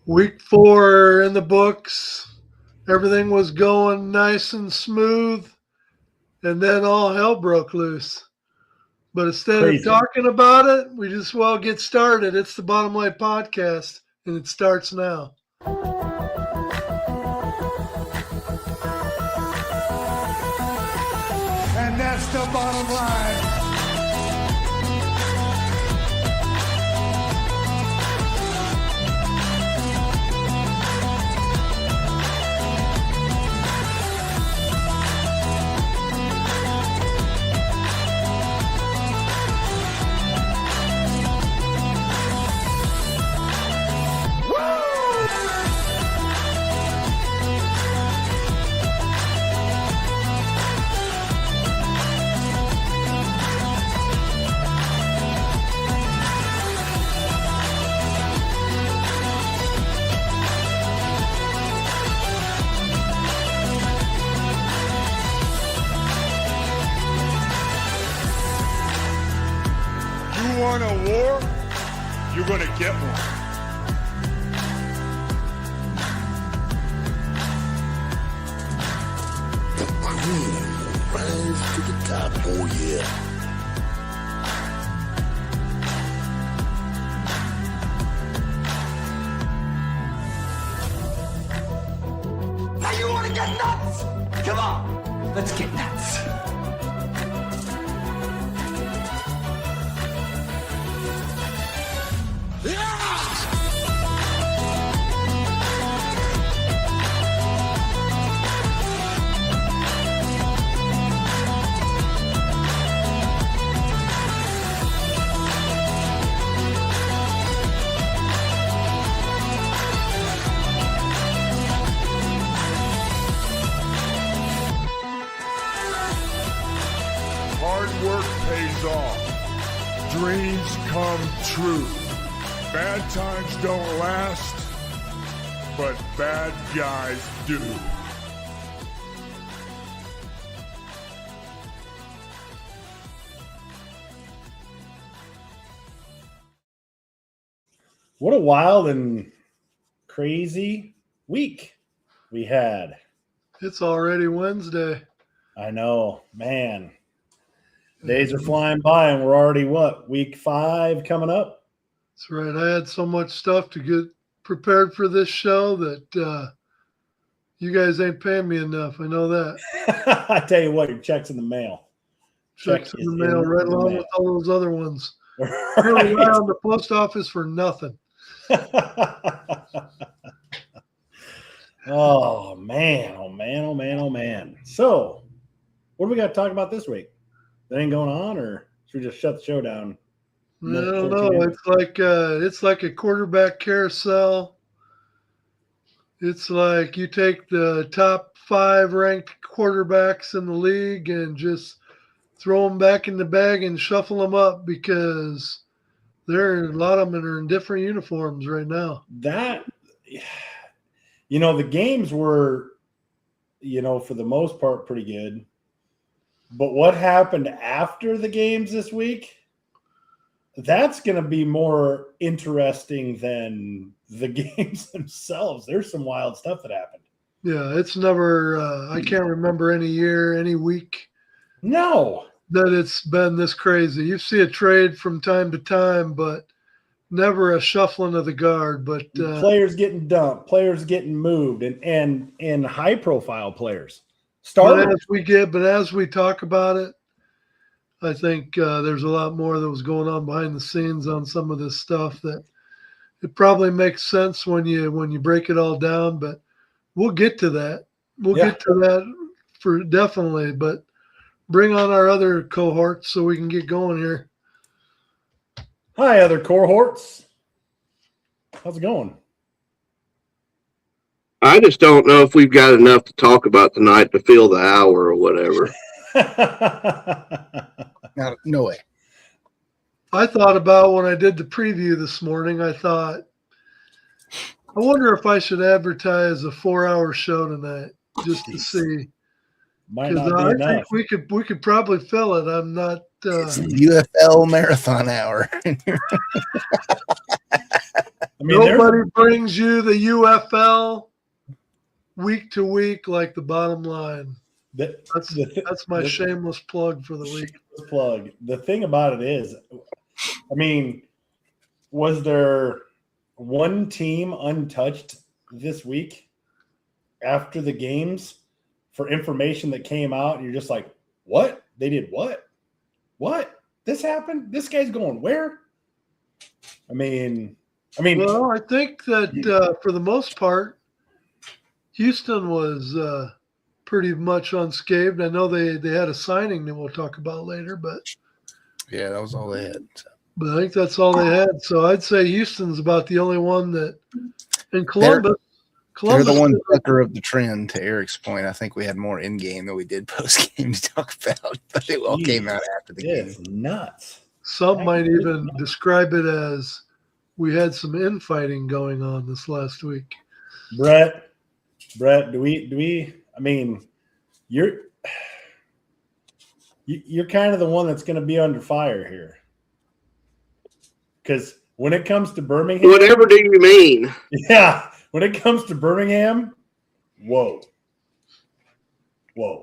Week 4 in the books. Everything was going nice and smooth, and then all hell broke loose. But instead of talking about it, we just get started. It's the Bottom Line Podcast, and it starts now. And that's the bottom line. You want a war? You're going to get one. The queen will rise to the top, oh yeah. Now you want to get nuts? Come on, let's get nuts. Hard work pays off. Dreams come true. Bad times don't last, but bad guys do. What a wild and crazy week we had. It's already Wednesday. I know, man. Days are flying by, and we're already, week 5 coming up? That's right. I had so much stuff to get prepared for this show that you guys ain't paying me enough. I know that. I tell you what, your check's in the mail. Checks in the mail right along with all those other ones. Really rely on the post office for nothing. Oh, man. Oh, man. Oh, man. Oh, man. So, what do we got to talk about this week? That ain't going on, or should we just shut the show down? I don't know. It's like a quarterback carousel. It's like you take the top 5 ranked quarterbacks in the league and just throw them back in the bag and shuffle them up because a lot of them are in different uniforms right now. The games were, for the most part, pretty good. But what happened after the games this week, that's going to be more interesting than the games themselves. There's some wild stuff that happened. Yeah, it's never I can't remember any year, any week. No. That it's been this crazy. You see a trade from time to time, but never a shuffling of the guard. But players getting dumped, players getting moved, and high-profile players. But as we talk about it, I think there's a lot more that was going on behind the scenes on some of this stuff that it probably makes sense when you break it all down. But we'll get to that. We'll get to that for definitely. But bring on our other cohorts so we can get going here. Hi, other cohorts. How's it going? I just don't know if we've got enough to talk about tonight to fill the hour or whatever. No way. I thought about when I did the preview this morning, I thought, I wonder if I should advertise a 4-hour show tonight just to see. Might not be I enough. think we could probably fill it. I'm not. It's the UFL marathon hour. I mean, nobody brings you the UFL week to week like the bottom line. That's my shameless plug for the week. Plug. The thing about it is, I mean, was there one team untouched this week after the games for information that came out? And you're just like, what? They did what? What? This happened? This guy's going where? I mean, well, I think that for the most part, Houston was pretty much unscathed. I know they had a signing that we'll talk about later, but yeah, that was all they had. So. But I think that's all they had. So I'd say Houston's about the only one that, and Columbus. They're the one sucker of the trend. To Eric's point, I think we had more in game than we did post game to talk about, but it all came out after the game. It's nuts. Some might even describe it as we had some infighting going on this last week. Brett, do we? I mean, you're kind of the one that's going to be under fire here, because when it comes to Birmingham, Whatever do you mean? Yeah, when it comes to Birmingham, whoa.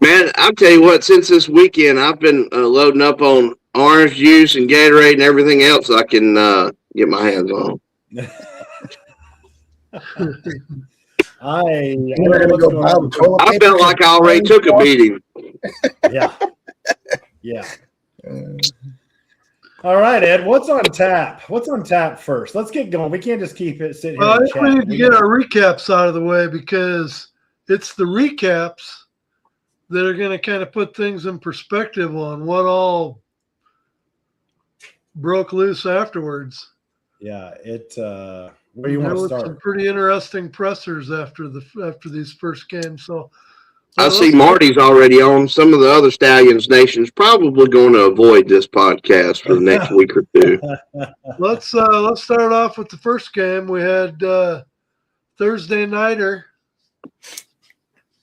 Man, I'll tell you what, since this weekend, I've been loading up on orange juice and Gatorade and everything else I can get my hands on. I felt like I already took a beating. Yeah. All right, Ed, what's on tap? What's on tap first? Let's get going. We can't just keep it sitting here. Well, I think we need to get our recaps out of the way, because it's the recaps that are going to kind of put things in perspective on what all broke loose afterwards. Yeah, where you want to start? Some pretty interesting pressers after these first games. So I see Marty's already on. Some of the other Stallions Nation's probably going to avoid this podcast for the next week or two. Let's start off with the first game. We had Thursday nighter,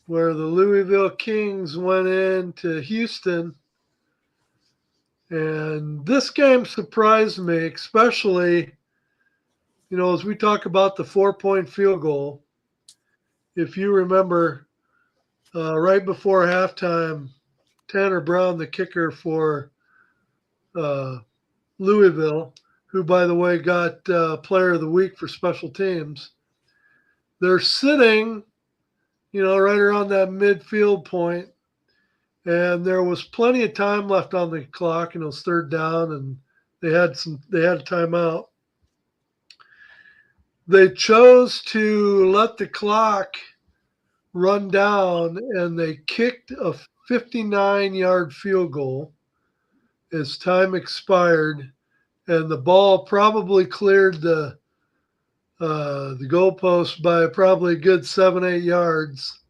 where the Louisville Kings went into Houston. And this game surprised me, especially, as we talk about the 4-point field goal. If you remember, right before halftime, Tanner Brown, the kicker for Louisville, who, by the way, got Player of the Week for special teams, they're sitting, right around that midfield point, and there was plenty of time left on the clock, and it was third down, and they had a timeout. They chose to let the clock run down, and they kicked a 59-yard field goal as time expired, and the ball probably cleared the goalpost by probably a good 7-8 yards.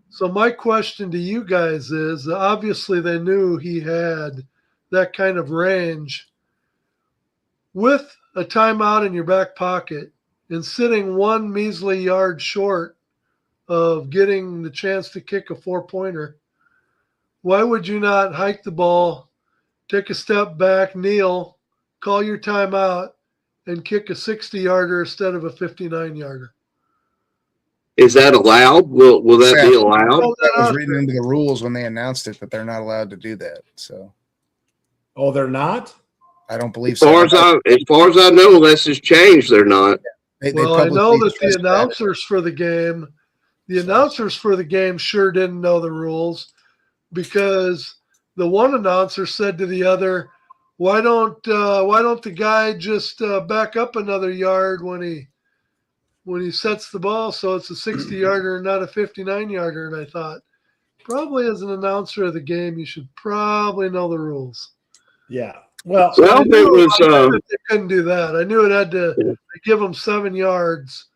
So my question to you guys is, obviously they knew he had that kind of range. With a timeout in your back pocket and sitting one measly yard short of getting the chance to kick a 4-pointer, why would you not hike the ball, take a step back, kneel, call your timeout, and kick a 60-yarder instead of a 59-yarder? Is that allowed? Will that be allowed? I was reading into the rules when they announced it that they're not allowed to do that. So, they're not? I don't believe so. As far as I know, unless it's changed, they're not. I know that the announcers for the game sure didn't know the rules, because the one announcer said to the other, "Why don't the guy just back up another yard when he sets the ball, so it's a 60-yarder and not a 59-yarder?" And I thought, probably as an announcer of the game, you should probably know the rules. Yeah. Well, I knew that they couldn't do that. I knew it had to give them 7 yards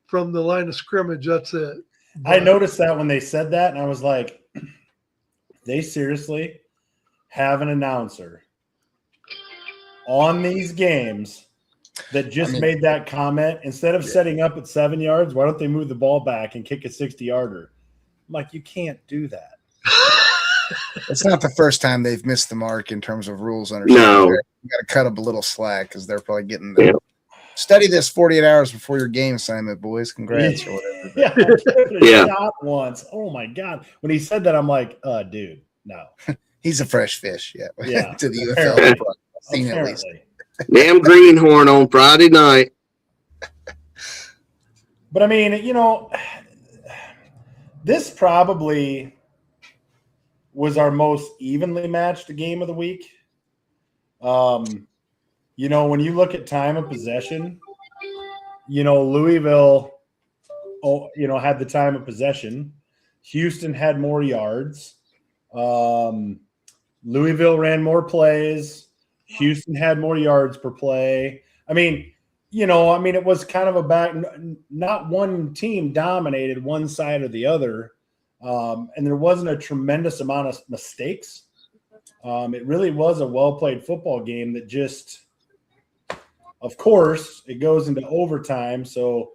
from the line of scrimmage. That's it. But I noticed that when they said that, and I was like, they seriously have an announcer on these games that just made that comment. Instead of setting up at 7 yards, why don't they move the ball back and kick a 60-yarder? I'm like, you can't do that. It's not the first time they've missed the mark in terms of rules. No. You got to cut them a little slack because they're probably getting Study this 48 hours before your game assignment, boys. Congrats or whatever. Yeah. Shot once. Oh my god! When he said that, I'm like, dude, no. He's a fresh fish. Yeah. To the Apparently. UFL. Seen at least. Damn greenhorn on Friday night. But I mean, this probably was our most evenly matched game of the week. When you look at time of possession, Louisville, had the time of possession. Houston had more yards. Louisville ran more plays. Houston had more yards per play. It was kind of not one team dominated one side or the other. And there wasn't a tremendous amount of mistakes. It really was a well-played football game that just, of course, it goes into overtime. So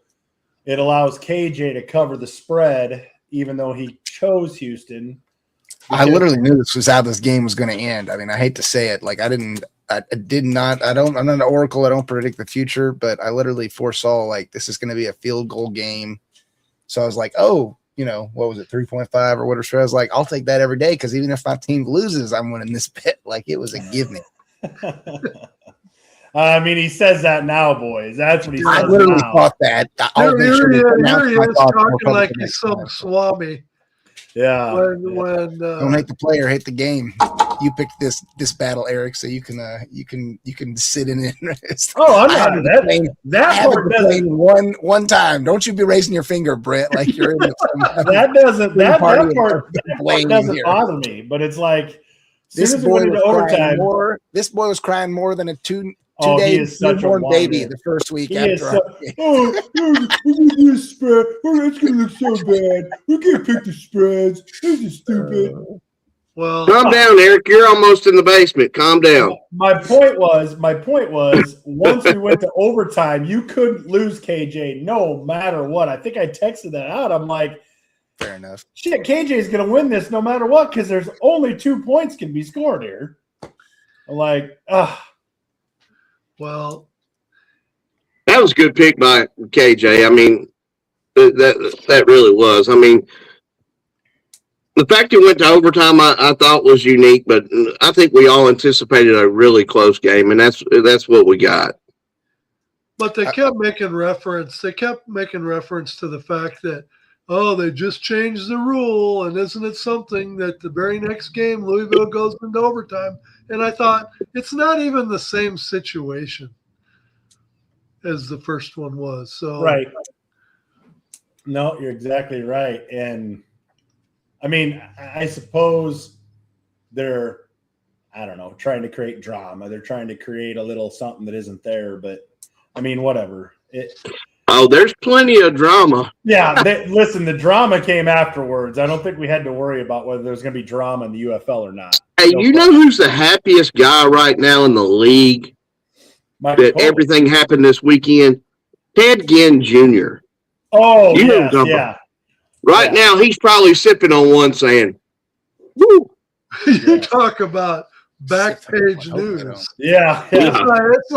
it allows KJ to cover the spread, even though he chose Houston. I literally knew this was how this game was going to end. I mean, I hate to say it. Like, I'm not an oracle. I don't predict the future, but I literally foresaw like this is going to be a field goal game. So I was like, what was it? 3.5 or whatever. I was like, I'll take that every day. Cause even if my team loses, I'm winning this bet. Like it was a give me. He says that now, boys. That's what he says. I literally thought that. Here he is talking like he's some swami. Yeah. Don't hate the player, hate the game. You picked this battle, Eric, so you can sit in it. Oh, I'm not. That part doesn't one time. Don't you be raising your finger, Brett, like you're in that part doesn't bother me. But it's like this boy was crying more than a two days newborn baby the first week after. This spread. It's gonna look so bad. We can't pick the spreads. This is stupid. Well, calm down, Eric. You're almost in the basement. Calm down. My point was, once we went to overtime, you couldn't lose KJ no matter what. I think I texted that out. I'm like, fair enough. Shit, KJ is going to win this no matter what because there's only 2 points can be scored here. I'm like, well, that was a good pick by KJ. I mean, that really was. I mean, the fact it went to overtime, I thought was unique, but I think we all anticipated a really close game, and that's what we got. But they kept making reference. They kept making reference to the fact that, they just changed the rule, and isn't it something that the very next game Louisville goes into overtime? And I thought it's not even the same situation as the first one was. So right. No, you're exactly right, and. I mean, I suppose they're, trying to create drama. They're trying to create a little something that isn't there. But, I mean, whatever. There's plenty of drama. Yeah, listen, the drama came afterwards. I don't think we had to worry about whether there's going to be drama in the UFL or not. Hey, you know who's the happiest guy right now in the league everything happened this weekend? Ted Ginn Jr. Oh, yeah. Right now, he's probably sipping on one saying, woo. You talk about back page news. Yeah. It's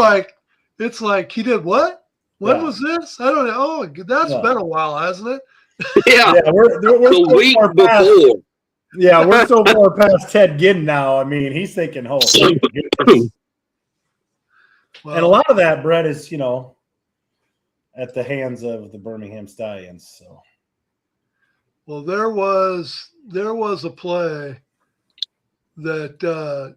like he did what? When was this? I don't know. Oh, that's been a while, hasn't it? Yeah. We're the so week far before. Yeah, we're so far past Ted Ginn now. I mean, he's thinking, and a lot of that, Brett, is, at the hands of the Birmingham Stallions, so. Well, there was a play that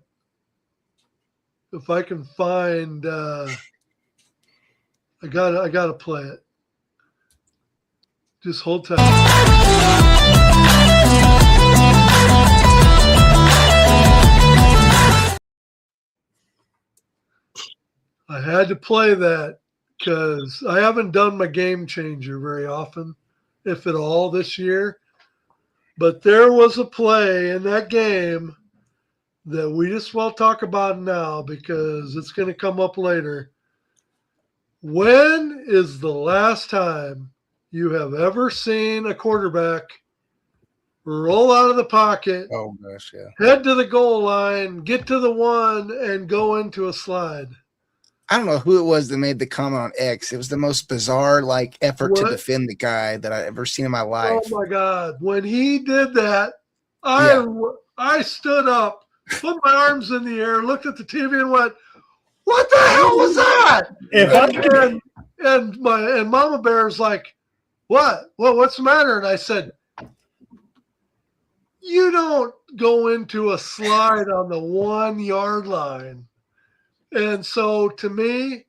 if I can find, I gotta play it. Just hold tight. I had to play that because I haven't done my game changer very often, if at all, this year. But there was a play in that game that we just will talk about now because it's going to come up later. When is the last time you have ever seen a quarterback roll out of the pocket, head to the goal line, get to the one, and go into a slide? I don't know who it was that made the comment on X. It was the most bizarre like effort to What? defend the guy that I've ever seen in my Oh life. my God. When he did that, I stood up, put my arms in the air, looked at the TV and went, what the hell was that? If And Mama Bear's like, what? Well, what's the matter? And I said, you don't go into a slide on the 1 yard line. And so to me,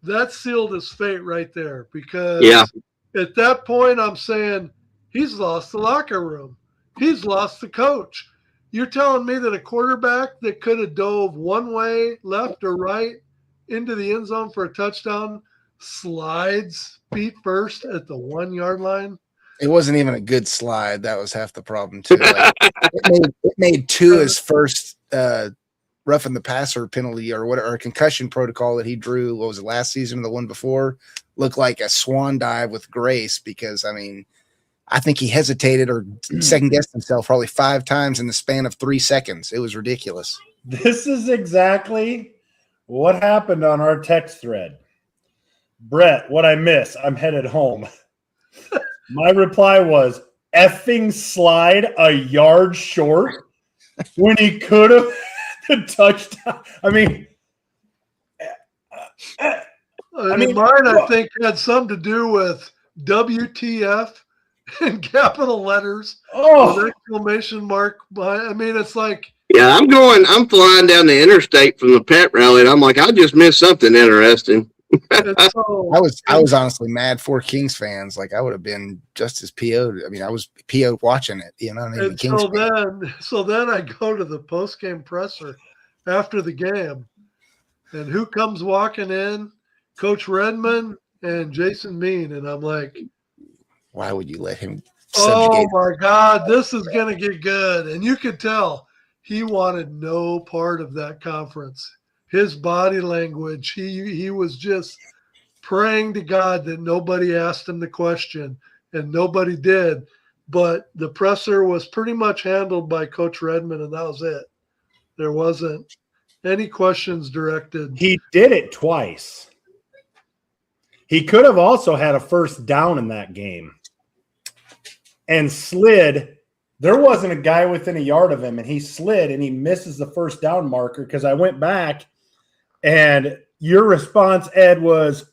that sealed his fate right there, because at that point I'm saying he's lost the locker room. He's lost the coach. You're telling me that a quarterback that could have dove one way, left or right, into the end zone for a touchdown slides feet first at the 1 yard line? It wasn't even a good slide. That was half the problem too. Like, it made Tua's first roughing the passer penalty or concussion protocol that he drew. What was it, last season or the one before? Look like a swan dive with grace, because I mean, I think he hesitated or second guessed himself probably 5 times in the span of 3 seconds. It was ridiculous. This is exactly what happened on our text thread. Brett, what I miss? I'm headed home. My reply was, effing slide a yard short when he could have the touchdown. I mean, mine, I think, had something to do with WTF in capital letters. With exclamation mark. I mean, it's like. Yeah, I'm flying down the interstate from the pet rally, and I'm like, I just missed something interesting. I was honestly mad for Kings fans. Like, I would have been just as PO'd. I mean, I was PO'd watching it, you know. So then I go to the post-game presser after the game, and who comes walking in? Coach Redmond and Jason Mean, and I'm like, why would you let him? Oh my God, this is gonna get good. And you could tell he wanted no part of that conference. His body language, he was just praying to God that nobody asked him the question, and nobody did. But the presser was pretty much handled by Coach Redmond, and that was it. There wasn't any questions directed. He did it twice. He could have also had a first down in that game and slid. There wasn't a guy within a yard of him, and he slid and he misses the first down marker, because I went back and your response, Ed, was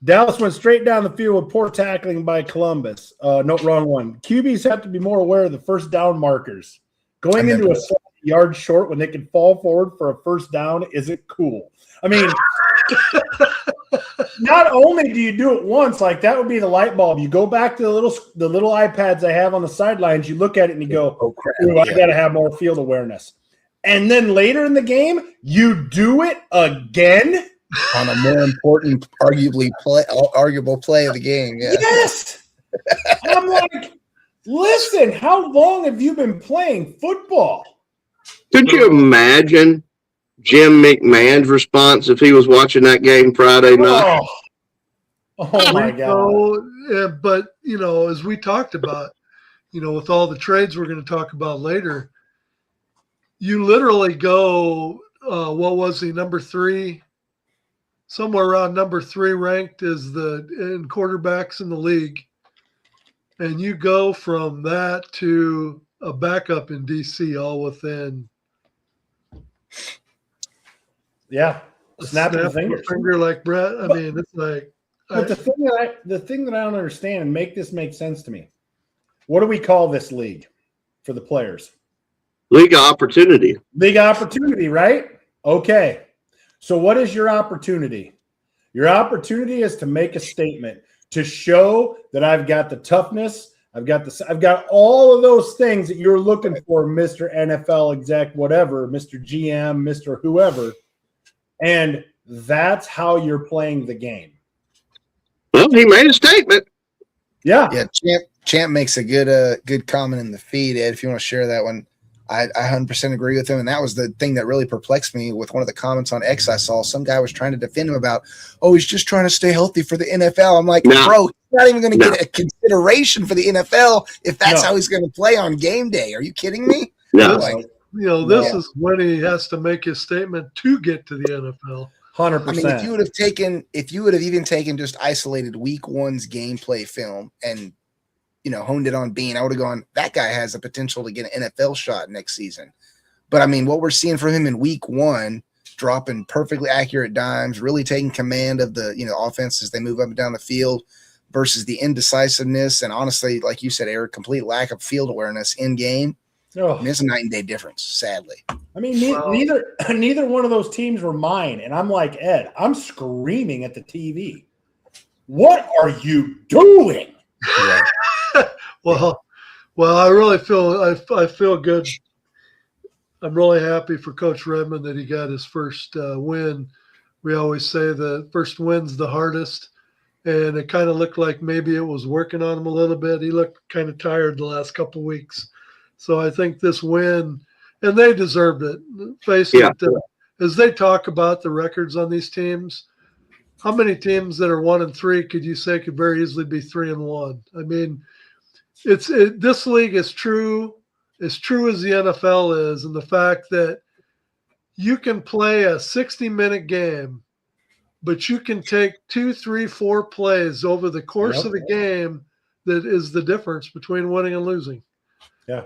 Dallas went straight down the field with poor tackling by Columbus. No, wrong one. QBs have to be more aware of the first down markers. Going into a yard short when they can fall forward for a first down isn't cool. I mean, not only do you do it once, like that would be the light bulb. You go back to the little iPads I have on the sidelines. You look at it and you go, "Oh crap! I got to have more field awareness." And then later in the game, you do it again on a more important, arguable play of the game. Yeah. Yes, I'm like, listen, how long have you been playing football? Could you imagine Jim McMahon's response if he was watching that game Friday night? Oh my God. But, as we talked about, with all the trades we're going to talk about later, you literally go, what was he, number 3? Somewhere around number 3 ranked in quarterbacks in the league. And you go from that to a backup in DC all within. Yeah. Snap of a finger like Brett. I mean, it's like. But the thing that I don't understand, and make this make sense to me, what do we call this league for the players? League opportunity. League opportunity, right? Okay. So what is your opportunity? Your opportunity is to make a statement, to show that I've got the toughness, I've got all of those things that you're looking for, Mr. NFL exec, whatever, Mr. GM, Mr. whoever. And that's how you're playing the game. Well, he made a statement. Yeah. Yeah. Champ makes a good comment in the feed, Ed, if you want to share that one. I 100% agree with him. And that was the thing that really perplexed me with one of the comments on X I saw. Some guy was trying to defend him about, he's just trying to stay healthy for the NFL. I'm like, bro, he's not even going to get a consideration for the NFL if that's how he's going to play on game day. Are you kidding me? No. This is when he has to make his statement to get to the NFL. 100%. I mean, if you would have even taken just isolated week one's gameplay film and, honed it on Bean, I would have gone, that guy has the potential to get an NFL shot next season. But I mean, what we're seeing from him in week one, dropping perfectly accurate dimes, really taking command of the, offense as they move up and down the field versus the indecisiveness. And honestly, like you said, Eric, complete lack of field awareness in game. Oh. I mean, it's a night and day difference, sadly. I mean, neither one of those teams were mine. And I'm like, Ed, I'm screaming at the TV. What are you doing? Yeah. Well, I really feel I feel good. I'm really happy for Coach Redmond that he got his first win. We always say the first win's the hardest, and it kind of looked like maybe it was working on him a little bit. He looked kind of tired the last couple of weeks. So I think this win, and they deserved it. Face it, as they talk about the records on these teams, how many teams that are 1-3 could you say could very easily be 3-1? I mean, this league is true as the NFL is, and the fact that you can play a 60-minute game, but you can take 2, 3, 4 plays over the course of the game that is the difference between winning and losing. Yeah.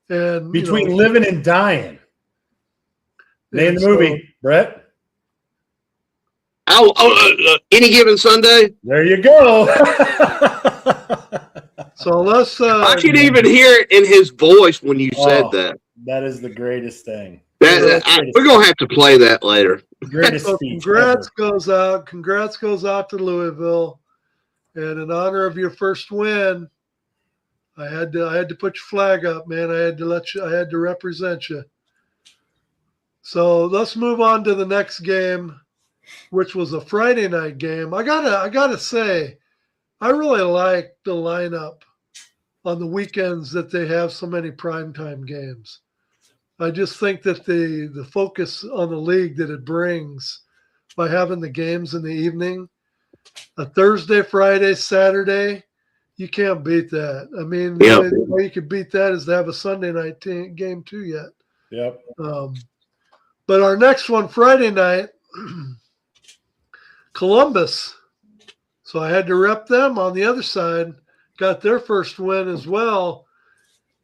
And between living and dying. Name the movie, Brett. Any Given Sunday. There you go. So let's. I could even hear it in his voice when you said that. That is the greatest thing. We're gonna have to play that later. Greatest so speech. Congrats goes out to Louisville, and in honor of your first win, I had to put your flag up, man. I had to represent you. So let's move on to the next game, which was a Friday night game. I gotta say, I really like the lineup on the weekends that they have so many primetime games. I just think that the focus on the league that it brings by having the games in the evening, a Thursday, Friday, Saturday, you can't beat that. I mean, the way you could beat that is to have a Sunday night game too yet. Yep. But our next one, Friday night, Columbus. So I had to rep them on the other side. Got their first win as well.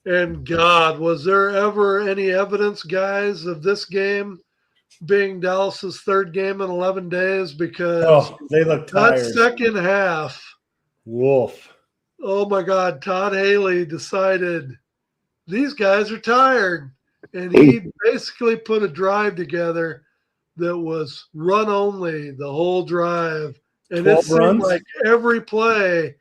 And God, was there ever any evidence, guys, of this game being Dallas's third game in 11 days? Because they look tired. That second half. Wolf. Oh, my God. Todd Haley decided these guys are tired. And he basically put a drive together that was run only the whole drive. And it seemed like every play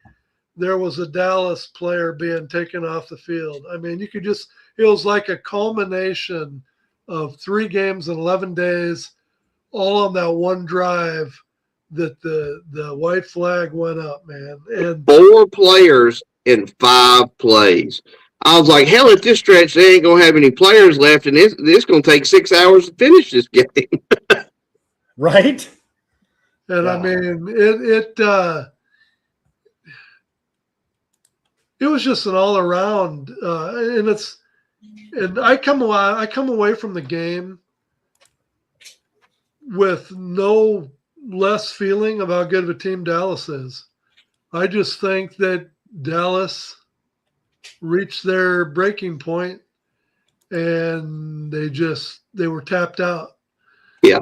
there was a Dallas player being taken off the field. I mean, it was like a culmination of 3 games in 11 days, all on that one drive that the white flag went up, man. And 4 players in 5 plays. I was like, hell, at this stretch, they ain't going to have any players left, and it's going to take 6 hours to finish this game. Right? And I mean, it was just an all around, and I come away from the game with no less feeling of how good of a team Dallas is. I just think that Dallas reached their breaking point, and they were tapped out. Yeah.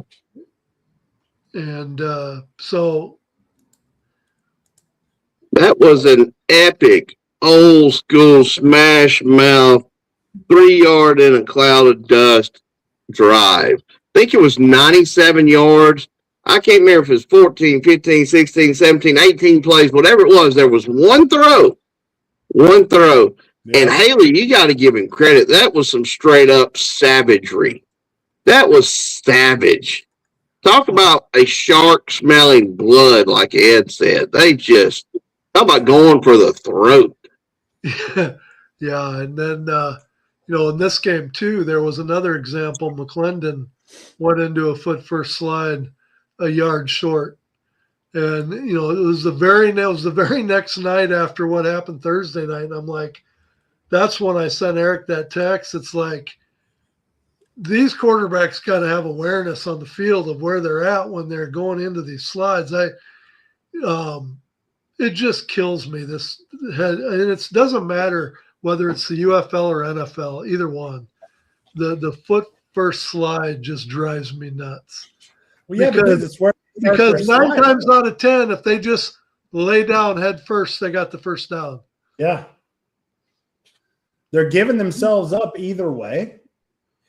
And so that was an epic old school smash mouth 3-yard in a cloud of dust drive. I think it was 97 yards. I can't remember if it was 14, 15, 16, 17, 18 plays, whatever it was. There was one throw. Yeah. And Haley, you got to give him credit. That was some straight up savagery. That was savage. Talk about a shark smelling blood, like Ed said. Talk about going for the throat. Yeah, and then in this game too, there was another example. McClendon went into a foot first slide, a yard short, and it was the very next night after what happened Thursday night. And I'm like, that's when I sent Eric that text. It's like these quarterbacks got to have awareness on the field of where they're at when they're going into these slides. It just kills me. This head, and it doesn't matter whether it's the UFL or NFL, either one. The foot first slide just drives me nuts. Well, yeah, because it's where because 9 times out of 10, if they just lay down head first, they got the first down. Yeah. They're giving themselves up either way.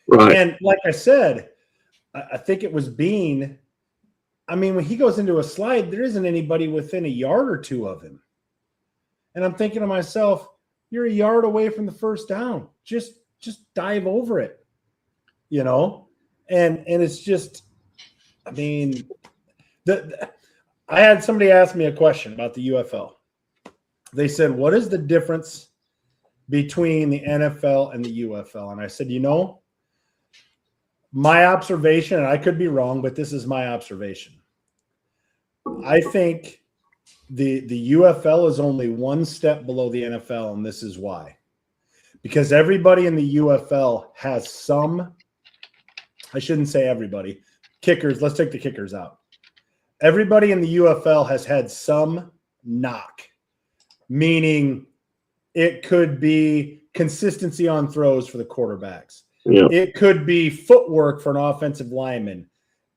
Right. And like I said, I think it was Bean. I mean, when he goes into a slide, there isn't anybody within a yard or two of him. And I'm thinking to myself, you're a yard away from the first down. Just dive over it, you know? And it's just, I mean, I had somebody ask me a question about the UFL. They said, what is the difference between the NFL and the UFL? And I said, my observation, and I could be wrong, but this is my observation. I think the UFL is only one step below the NFL, and this is why. Because everybody in the UFL has some, I shouldn't say everybody, kickers, let's take the kickers out. Everybody in the UFL has had some knock, meaning it could be consistency on throws for the quarterbacks. Yeah. It could be footwork for an offensive lineman.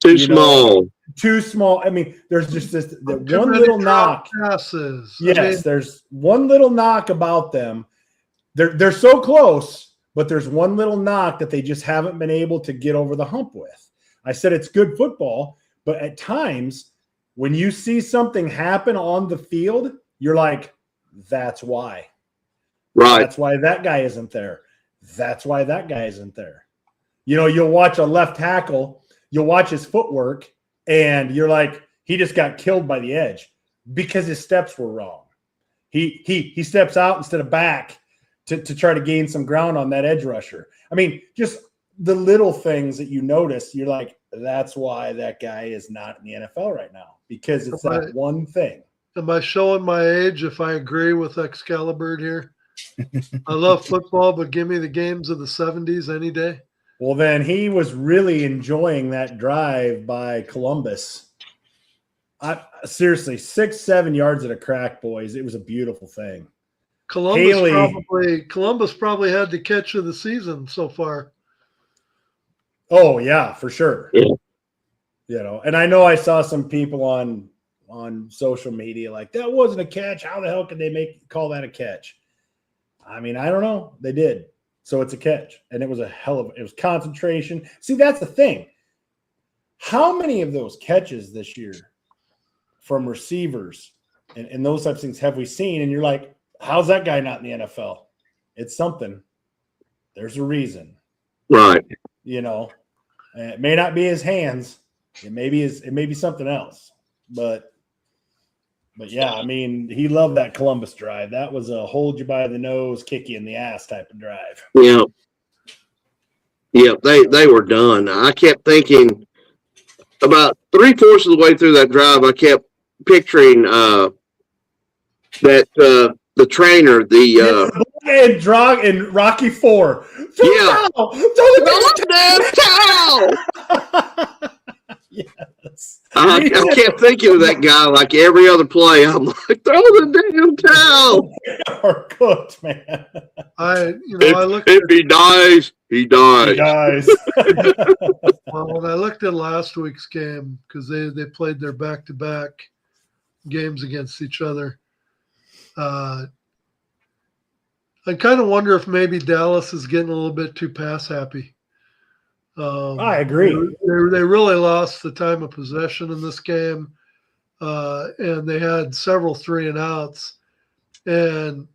Too small. Too small. I mean, there's just this one little knock. Passes. Yes, there's one little knock about them. They're so close, but there's one little knock that they just haven't been able to get over the hump with. I said it's good football, but at times when you see something happen on the field, you're like, that's why. Right. That's why that guy isn't there. That's why that guy isn't there. You'll watch a left tackle, you'll watch his footwork, and you're like, he just got killed by the edge because his steps were wrong. He steps out instead of back to try to gain some ground on that edge rusher. I mean, just the little things that you notice, you're like, that's why that guy is not in the NFL right now, because it's that one thing. Am I showing my age if I agree with Excalibur here? I love football, but give me the games of the 70s any day. Well, then he was really enjoying that drive by Columbus. Seriously, 6-7 yards at a crack, boys. It was a beautiful thing. Columbus probably had the catch of the season so far. Oh, yeah, for sure. Yeah. And I know I saw some people on social media like, that wasn't a catch. How the hell could they call that a catch? I mean, I don't know. They did. So it's a catch. And it was it was concentration. See, that's the thing. How many of those catches this year from receivers and those types of things have we seen? And you're like, how's that guy not in the NFL? It's something. There's a reason. Right. It may not be his hands. It may be something else. But yeah, I mean, he loved that Columbus drive. That was a hold you by the nose, kick you in the ass type of drive. Yeah. Yeah, they were done. I kept thinking about 3/4 of the way through that drive, I kept picturing that the trainer, in Rocky 4. Yeah. Yes. I kept thinking of that guy like every other play. I'm like, throw the damn towel. Or cooked, man. If he dies, he dies. He dies. Well, when I looked at last week's game, because they played their back-to-back games against each other, I kind of wonder if maybe Dallas is getting a little bit too pass happy. I agree. They really lost the time of possession in this game, and they had several 3-and-outs. And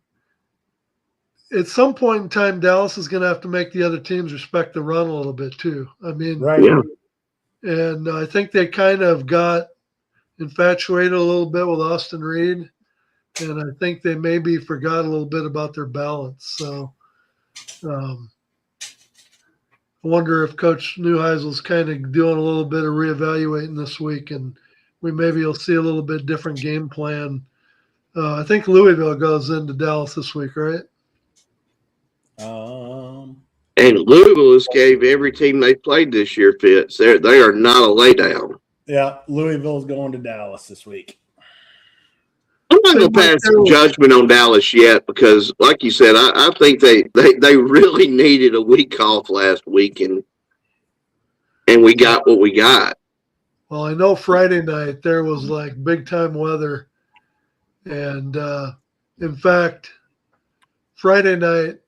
at some point in time, Dallas is going to have to make the other teams respect the run a little bit too. I mean, right. Yeah. And I think they kind of got infatuated a little bit with Austin Reed, and I think they maybe forgot a little bit about their balance. So I wonder if Coach Neuheisel's kind of doing a little bit of reevaluating this week, and you'll see a little bit different game plan. I think Louisville goes into Dallas this week, right? And And Louisville gave every team they played this year fits. They are not a laydown. Yeah, Louisville's going to Dallas this week. I'm not going to pass judgment on Dallas yet because, like you said, I think they really needed a week off last week, and we got what we got. Well, I know Friday night there was like big time weather, and in fact, Friday night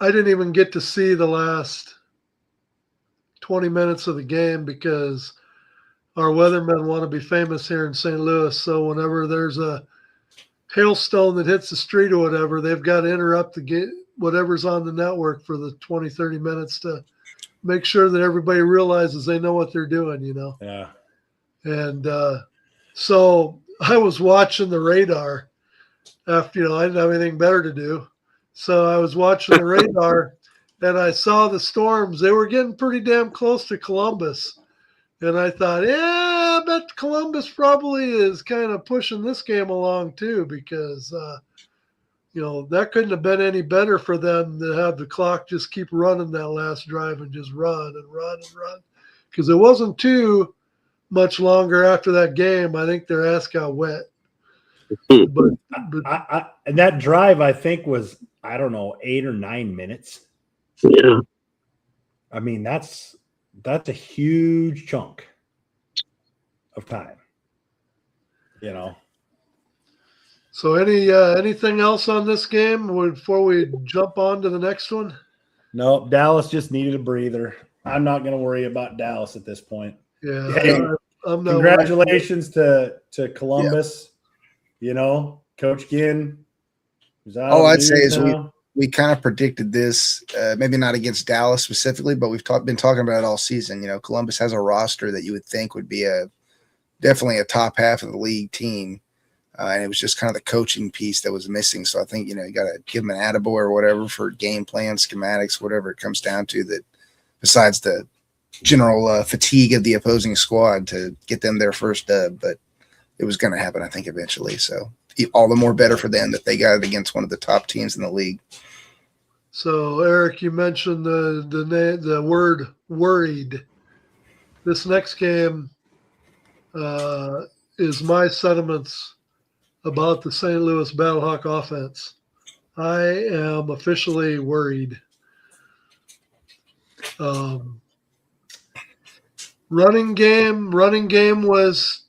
I didn't even get to see the last 20 minutes of the game because our weathermen want to be famous here in St. Louis. So whenever there's a hailstone that hits the street or whatever, they've got to interrupt the game, whatever's on the network for the 20, 30 minutes to make sure that everybody realizes they know what they're doing, you know? Yeah. And so I was watching the radar after, I didn't have anything better to do. So I was watching the radar and I saw the storms. They were getting pretty damn close to Columbus. And I thought, I bet Columbus probably is kind of pushing this game along too, because, that couldn't have been any better for them to have the clock just keep running that last drive and just run and run and run. Because it wasn't too much longer after that game. I think their ass got wet. But and that drive, I think, was, 8 or 9 minutes. Yeah. I mean, that's a huge chunk of time. So anything else on this game before we jump on to the next one? No, Dallas just needed a breather. I'm not going to worry about Dallas at this point. Yeah. Hey, I'm not congratulations to Columbus. Coach Ginn. All I'd say is we kind of predicted this, maybe not against Dallas specifically, but we've been talking about it all season. Columbus has a roster that you would think would be definitely a top half of the league team. And it was just kind of the coaching piece that was missing. So I think, you got to give them an attaboy or whatever for game plan, schematics, whatever it comes down to, that besides the general fatigue of the opposing squad to get them their first dub. But it was going to happen, I think, eventually. So all the more better for them that they got it against one of the top teams in the league. So, Eric, you mentioned the word worried. This next game is my sentiments about the St. Louis Battlehawk offense. I am officially worried. Running game was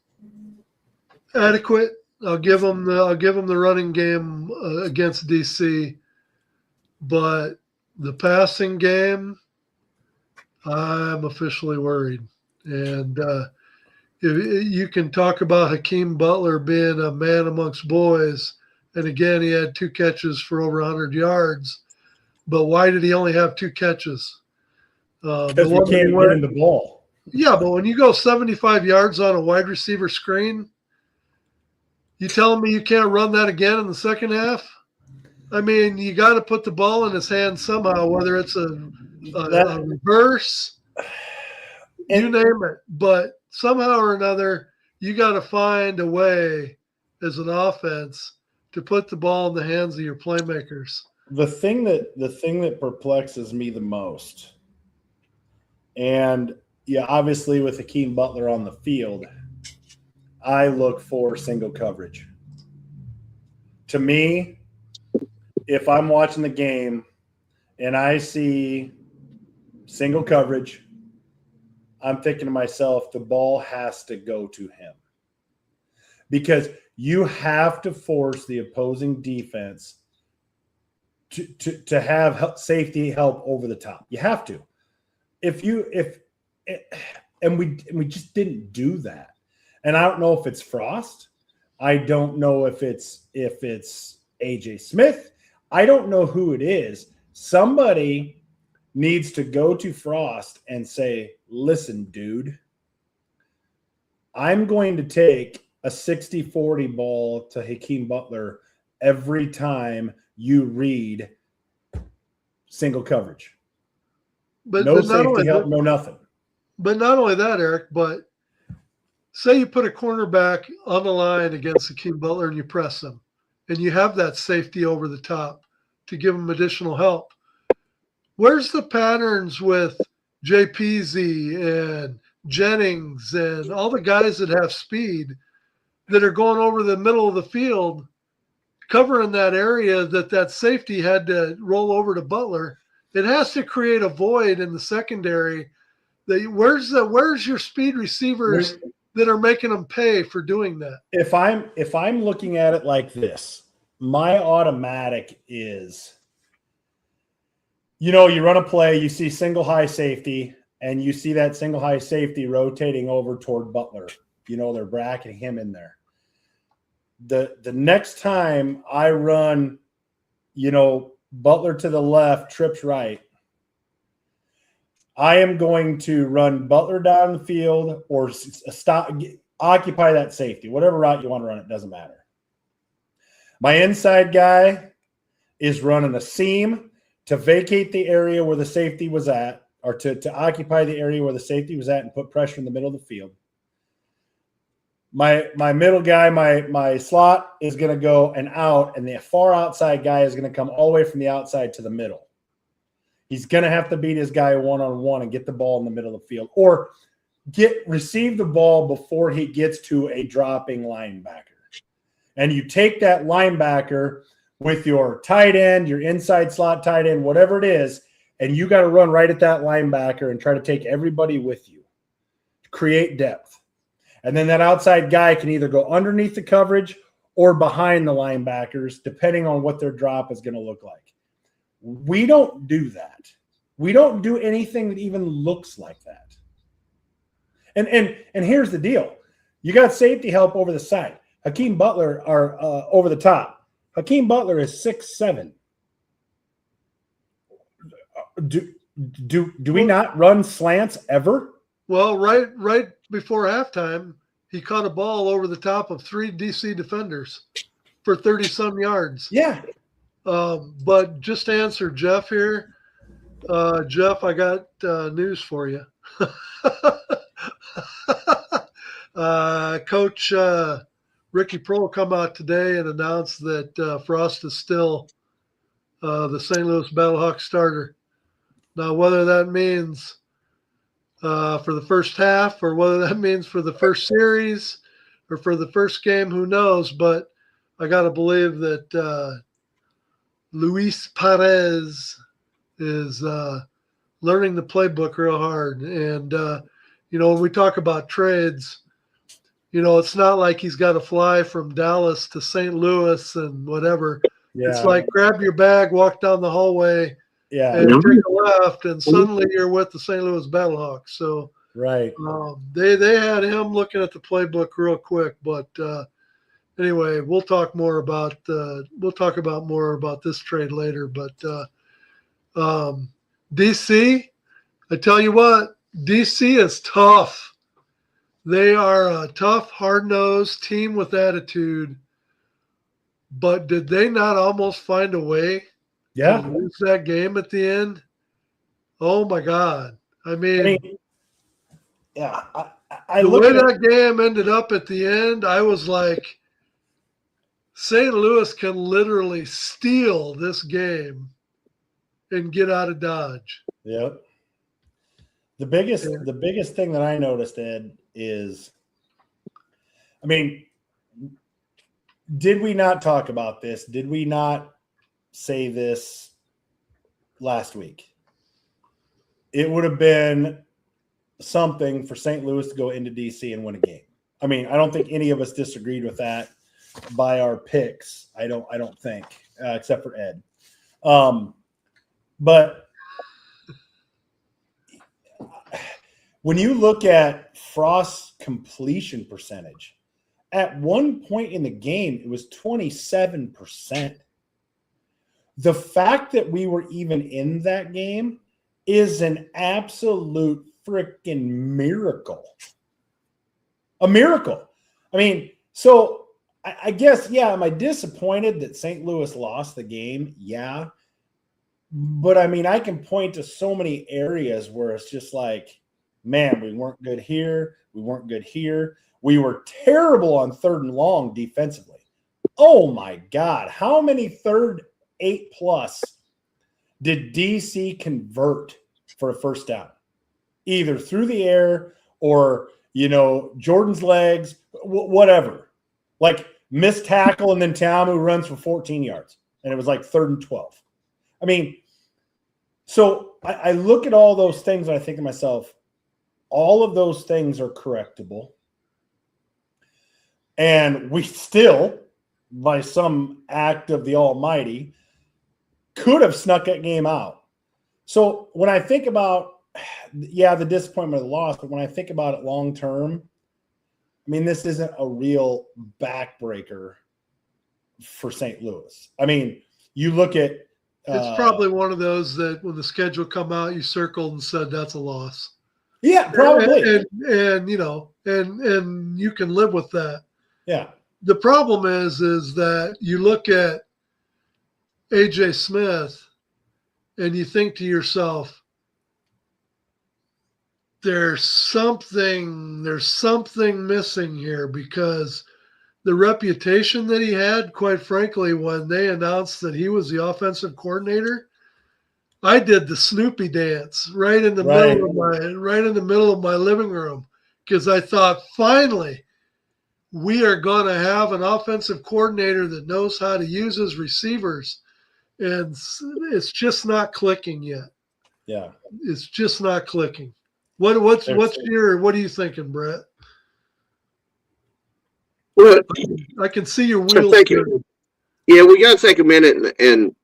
adequate. I'll give them the running game against DC, but the passing game, I'm officially worried. And you can talk about Hakeem Butler being a man amongst boys, and again, he had 2 catches for over 100 yards. But why did he only have 2 catches? Because he can't get in the ball. Yeah, but when you go 75 yards on a wide receiver screen, you telling me you can't run that again in the second half? I mean, you got to put the ball in his hands somehow, whether it's a reverse, you name it. But somehow or another, you got to find a way as an offense to put the ball in the hands of your playmakers. The thing that perplexes me the most, and obviously with Hakeem Butler on the field, I look for single coverage. To me, if I'm watching the game and I see single coverage, I'm thinking to myself, the ball has to go to him. Because you have to force the opposing defense to have safety help over the top. You have to. And we just didn't do that. And I don't know if it's Frost. I don't know if it's AJ Smith. I don't know who it is. Somebody needs to go to Frost and say, listen, dude, I'm going to take a 60-40 ball to Hakeem Butler every time you read single coverage. But no not safety only help, that, no nothing. But not only that, Eric, but say you put a cornerback on the line against Hakeem Butler and you press him, and you have that safety over the top to give him additional help. Where's the patterns with JPZ and Jennings and all the guys that have speed that are going over the middle of the field, covering that area that safety had to roll over to Butler? It has to create a void in the secondary. Where's your speed receivers that are making them pay for doing that? If I'm looking at it like this, my automatic is, you run a play, you see single high safety, and you see that single high safety rotating over toward Butler. They're bracketing him in there. The next time I run, Butler to the left, trips right, I am going to run Butler down the field or occupy that safety. Whatever route you want to run, it doesn't matter. My inside guy is running a seam to vacate the area where the safety was at, or to occupy the area where the safety was at and put pressure in the middle of the field. My middle guy, my slot is going to go and out, and the far outside guy is going to come all the way from the outside to the middle. He's going to have to beat his guy one-on-one and get the ball in the middle of the field, or receive the ball before he gets to a dropping linebacker. And you take that linebacker with your tight end, your inside slot tight end, whatever it is, and you got to run right at that linebacker and try to take everybody with you to create depth. And then that outside guy can either go underneath the coverage or behind the linebackers, depending on what their drop is going to look like. We don't do that. We don't do anything that even looks like that. And here's the deal. You got safety help over the side. Hakeem Butler are over the top. Hakeem Butler is 6'7". Do we not run slants ever? Well, right before halftime, he caught a ball over the top of 3 DC defenders for 30-some yards. Yeah. But just to answer Jeff here, Jeff, I got news for you. Coach Ricky Prohl come out today and announced that Frost is still the St. Louis Battlehawks starter. Now, whether that means for the first half or whether that means for the first series or for the first game, who knows? But I got to believe that Luis Perez is learning the playbook real hard. And, when we talk about trades, it's not like he's got to fly from Dallas to St. Louis and whatever. Yeah. It's like grab your bag, walk down the hallway, and take a left, and suddenly you're with the St. Louis Battlehawks. So right, they had him looking at the playbook real quick. But anyway, we'll talk more about this trade later. But DC, I tell you what, DC is tough. They are a tough, hard-nosed team with attitude. But did they not almost find a way to lose that game at the end? Oh, my God. I mean yeah. The way that game ended up at the end, I was like, St. Louis can literally steal this game and get out of Dodge. Yep. The biggest thing that I noticed, Ed, is, did we not talk about this? Did we not say this last week? It would have been something for St. Louis to go into DC and win a game. I don't think any of us disagreed with that by our picks. I don't think, except for Ed. But when you look at Frost's completion percentage, at one point in the game, it was 27%. The fact that we were even in that game is an absolute freaking miracle. A miracle. So I guess, am I disappointed that St. Louis lost the game? Yeah. But I can point to so many areas where it's just like, man, we weren't good here. We weren't good here. We were terrible on 3rd and long defensively. Oh my God. How many 3rd 8+ did DC convert for a first down, either through the air or, Jordan's legs, whatever, like missed tackle and then Tamu runs for 14 yards and it was like 3rd and 12. I mean, so I look at all those things and I think to myself, all of those things are correctable. And we still, by some act of the Almighty, could have snuck that game out. So when I think about, the disappointment of the loss, but when I think about it long term, I mean, this isn't a real backbreaker for St. Louis. I mean, you look at it's probably one of those that when the schedule come out, you circled and said that's a loss. Yeah, probably. And you can live with that. Yeah. The problem is that you look at AJ Smith and you think to yourself, there's something missing here, because the reputation that he had, quite frankly, when they announced that he was the offensive coordinator, I did the Snoopy dance right in the middle of my living room, because I thought, finally, we are going to have an offensive coordinator that knows how to use his receivers, and it's just not clicking yet. Yeah, it's just not clicking. What are you thinking, Brett? Well, I can see your wheels. Yeah, we got to take a minute and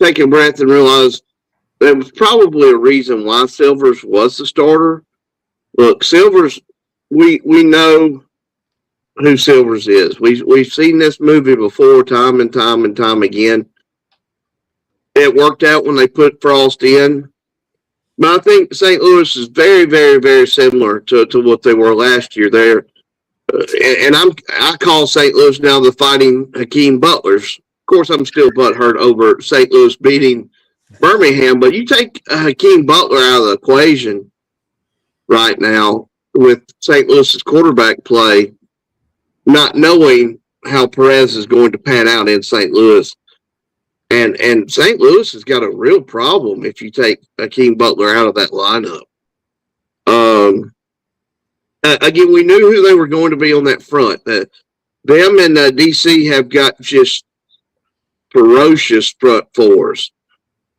take a breath and realize there was probably a reason why Silvers was the starter. Look, Silvers, we know who Silvers is. We've seen this movie before, time and time and time again. It worked out when they put Frost in. But I think St. Louis is very, very, very similar to what they were last year. There, and I call St. Louis now the Fighting Hakeem Butlers. Of course, I'm still butthurt over St. Louis beating Birmingham, but you take Hakeem Butler out of the equation right now with St. Louis's quarterback play, not knowing how Perez is going to pan out in St. Louis. And St. Louis has got a real problem if you take Hakeem Butler out of that lineup. Again, we knew who they were going to be on that front. Them and DC have got just ferocious front fours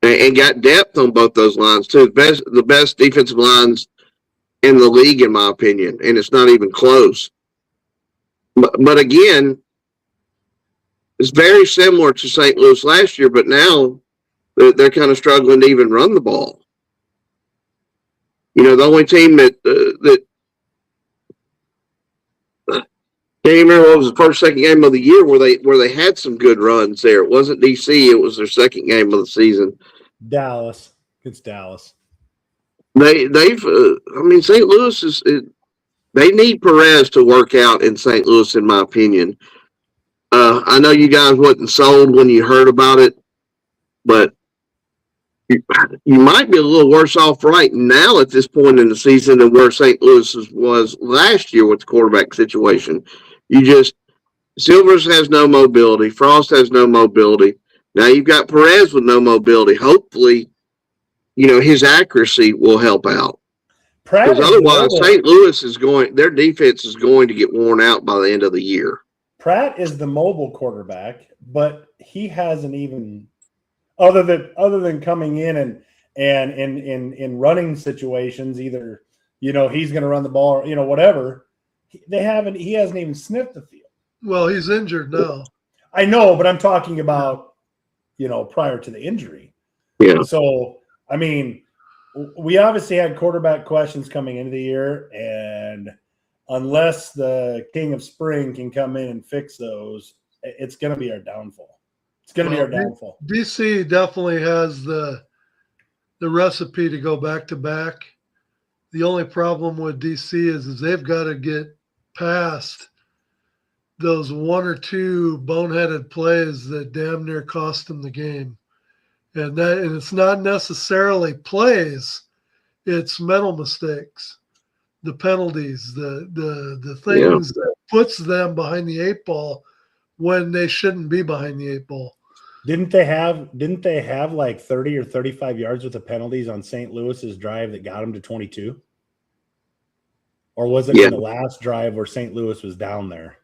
and got depth on both those lines too. The best defensive lines in the league, in my opinion, and it's not even close. But again, it's very similar to St. Louis last year, but now they're kind of struggling to even run the ball. The only team that can't remember what was the first, second game of the year where they had some good runs there. It wasn't DC; it was their second game of the season. Dallas. It's Dallas. St. Louis they need Perez to work out in St. Louis, in my opinion. I know you guys wasn't sold when you heard about it, but you might be a little worse off right now at this point in the season than where St. Louis was last year with the quarterback situation. Silvers has no mobility. Frost has no mobility. Now you've got Perez with no mobility. Hopefully, his accuracy will help out. Because otherwise, St. Louis their defense is going to get worn out by the end of the year. Pratt is the mobile quarterback, but he hasn't even, other than coming in and in running situations, either he's going to run the ball or whatever. He hasn't even sniffed the field. Well, he's injured now. I know, but I'm talking about prior to the injury. Yeah. So I mean, we obviously had quarterback questions coming into the year, and unless the King of Spring can come in and fix those, it's going to be our downfall. It's going to be our downfall. DC definitely has the recipe to go back to back. The only problem with DC is they've got to get past those one or two boneheaded plays that damn near cost them the game. And it's not necessarily plays, it's mental mistakes, the penalties, the things that puts them behind the eight ball when they shouldn't be behind the eight ball. Didn't they have like 30 or 35 yards worth of penalties on St. Louis's drive that got them to 22? Or was it in the last drive where St. Louis was down there?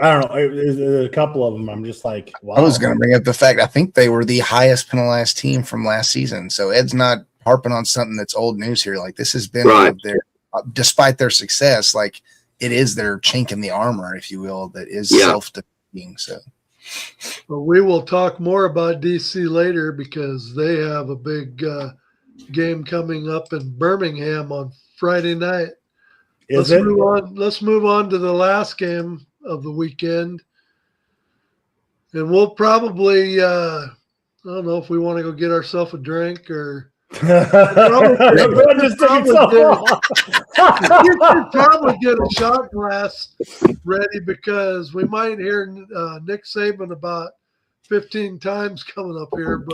I don't know. There's a couple of them. I'm just like, wow. I was going to bring up the fact I think they were the highest penalized team from last season. So Ed's not harping on something that's old news here. Like this has been despite their success, like it is their chink in the armor, if you will, that is self-defeating. So. Well, we will talk more about DC later because they have a big game coming up in Birmingham on Friday night. Let's move on to the last game of the weekend. And we'll probably, I don't know if we want to go get ourselves a drink or. You could probably get a shot glass ready because we might hear Nick Saban about 15 times coming up here.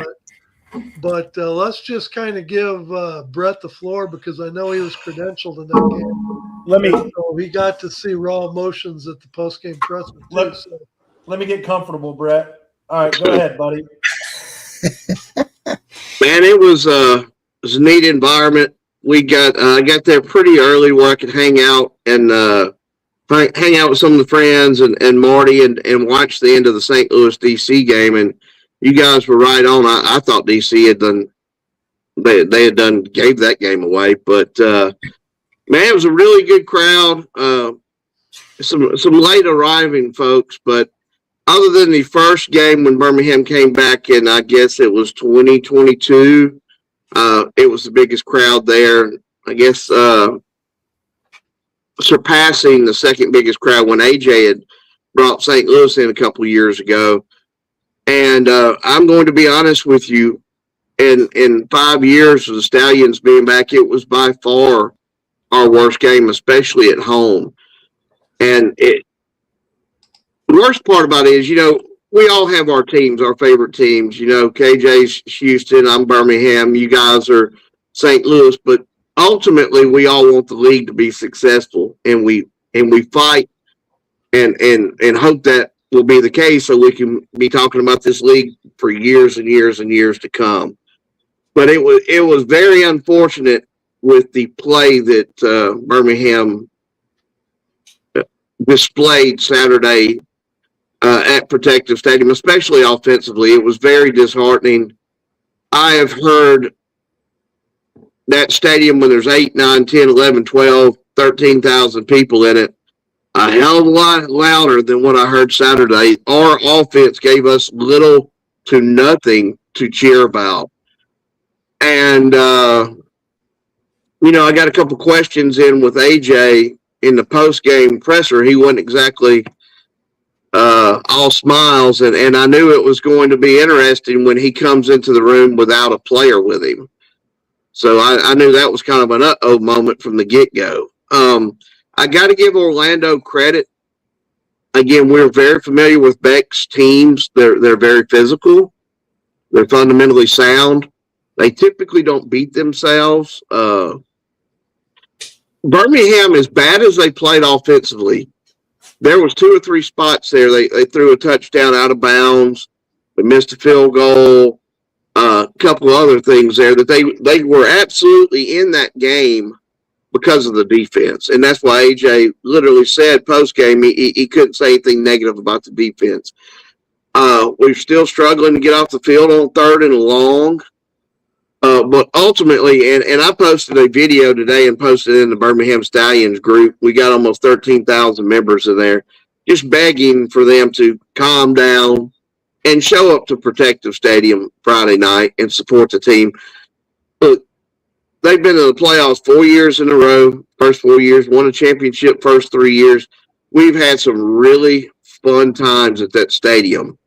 But let's just kind of give Brett the floor because I know he was credentialed in that game. So he got to see raw emotions at the post-game presser too. Let me get comfortable, Brett. All right, go ahead, buddy. Man, it was a neat environment. We got I got there pretty early where I could hang out and hang out with some of the friends and Marty and watch the end of the St. Louis DC game. And you guys were right on. I thought DC had done gave that game away, but man, it was a really good crowd. Some late arriving folks, but other than the first game when Birmingham came back in, I guess it was 2022, it was the biggest crowd there. I guess surpassing the second biggest crowd when AJ had brought St. Louis in a couple of years ago. And I'm going to be honest with you, in 5 years of the Stallions being back, it was by far our worst game, especially at home. And the worst part about it is, we all have our teams, our favorite teams. KJ's Houston, I'm Birmingham, you guys are St. Louis, but ultimately we all want the league to be successful, and we fight and hope that will be the case so we can be talking about this league for years and years and years to come. But it was very unfortunate with the play that Birmingham displayed Saturday at Protective Stadium, especially offensively. It was very disheartening. I have heard that stadium when there's 8, 9, 10, 11, 12, 13,000 people in it a hell of a lot louder than what I heard Saturday. Our offense gave us little to nothing to cheer about. And, I got a couple questions in with AJ in the post-game presser. He wasn't exactly all smiles, and I knew it was going to be interesting when he comes into the room without a player with him. So I knew that was kind of an uh-oh moment from the get-go. I got to give Orlando credit. Again, we're very familiar with Beck's teams. They're very physical. They're fundamentally sound. They typically don't beat themselves. Birmingham, as bad as they played offensively, there was 2 or 3 spots there. They threw a touchdown out of bounds. They missed a field goal. A couple of other things there that they were absolutely in that game because of the defense. And that's why AJ literally said post-game he couldn't say anything negative about the defense. We're still struggling to get off the field on 3rd and long. But ultimately, and I posted a video today and posted it in the Birmingham Stallions group. We got almost 13,000 members in there, just begging for them to calm down and show up to Protective Stadium Friday night and support the team. Look, they've been in the playoffs 4 years in a row, first 4 years, won a championship first 3 years. We've had some really fun times at that stadium.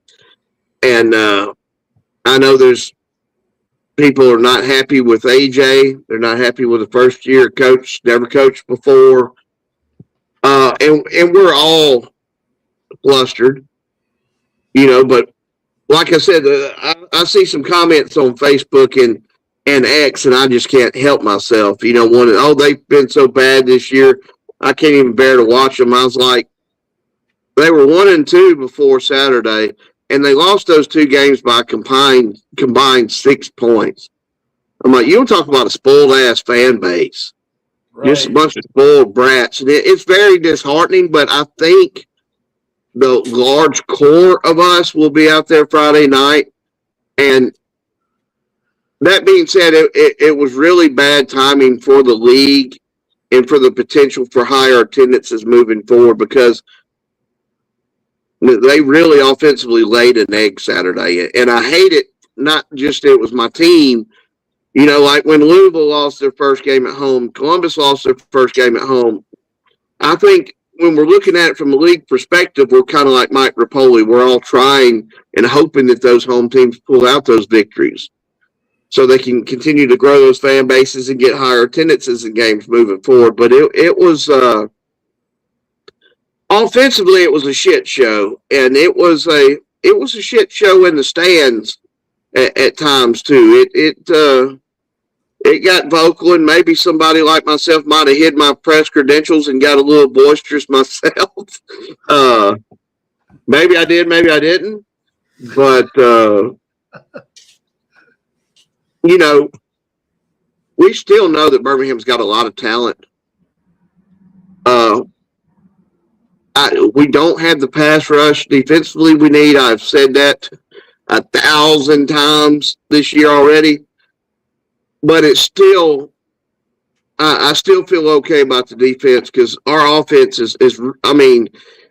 And I know there's people are not happy with AJ. They're not happy with the first-year coach, never coached before. And we're all flustered, but like I said, I see some comments on Facebook and X, and I just can't help myself. They've been so bad this year, I can't even bear to watch them. I was like, they were 1-2 before Saturday. and they lost those 2 games by combined 6 points. I'm like, you don't talk about a spoiled ass fan base, just a bunch of spoiled brats. And it's very disheartening. But I think the large core of us will be out there Friday night. And that being said, it was really bad timing for the league and for the potential for higher attendances moving forward, because they really offensively laid an egg Saturday. And I hate it, not just it was my team. You know, like when Louisville lost their first game at home, Columbus lost their first game at home. I think when we're looking at it from a league perspective, we're kind of like Mike Rapoli. We're all trying and hoping that those home teams pull out those victories so they can continue to grow those fan bases and get higher attendances in games moving forward. But it was offensively, it was a shit show, and it was a shit show in the stands at times too. It got vocal, and maybe somebody like myself might have hid my press credentials and got a little boisterous myself. Maybe I did, maybe I didn't. But you know, we still know that Birmingham's got a lot of talent. We don't have the pass rush defensively we need. I've said that 1,000 times this year already. But it's still, I still feel okay about the defense, because our offense is I mean,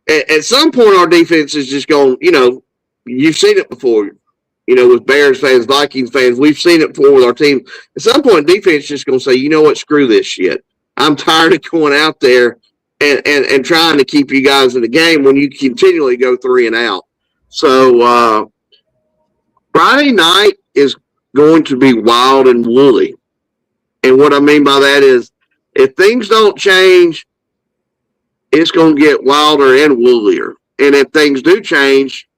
at some point our defense is just going, you know, you've seen it before, you know, with Bears fans, Vikings fans. We've seen it before with our team. At some point, defense is just going to say, you know what, screw this shit. I'm tired of going out there and trying to keep you guys in the game when you continually go 3 and out. So Friday night is going to be wild and woolly. And what I mean by that is, if things don't change, it's going to get wilder and woolier. And if things do change,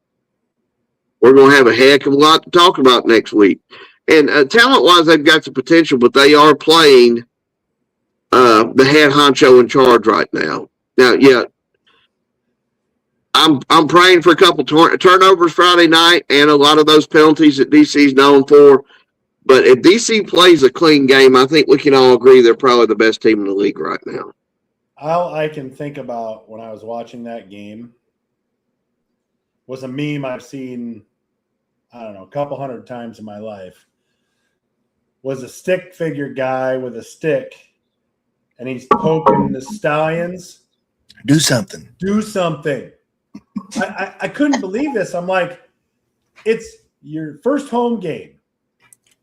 we're going to have a heck of a lot to talk about next week. And talent-wise, they've got the potential, but they are playing the head honcho in charge right now. Now, yeah, I'm praying for a couple turnovers Friday night and a lot of those penalties that DC's known for. But if DC plays a clean game, I think we can all agree they're probably the best team in the league right now. All I can think about when I was watching that game was a meme I've seen, I don't know, a couple hundred times in my life. Was a stick figure guy with a stick, and he's poking the Stallions. Do something. Do something. I couldn't believe this. I'm like, it's your first home game.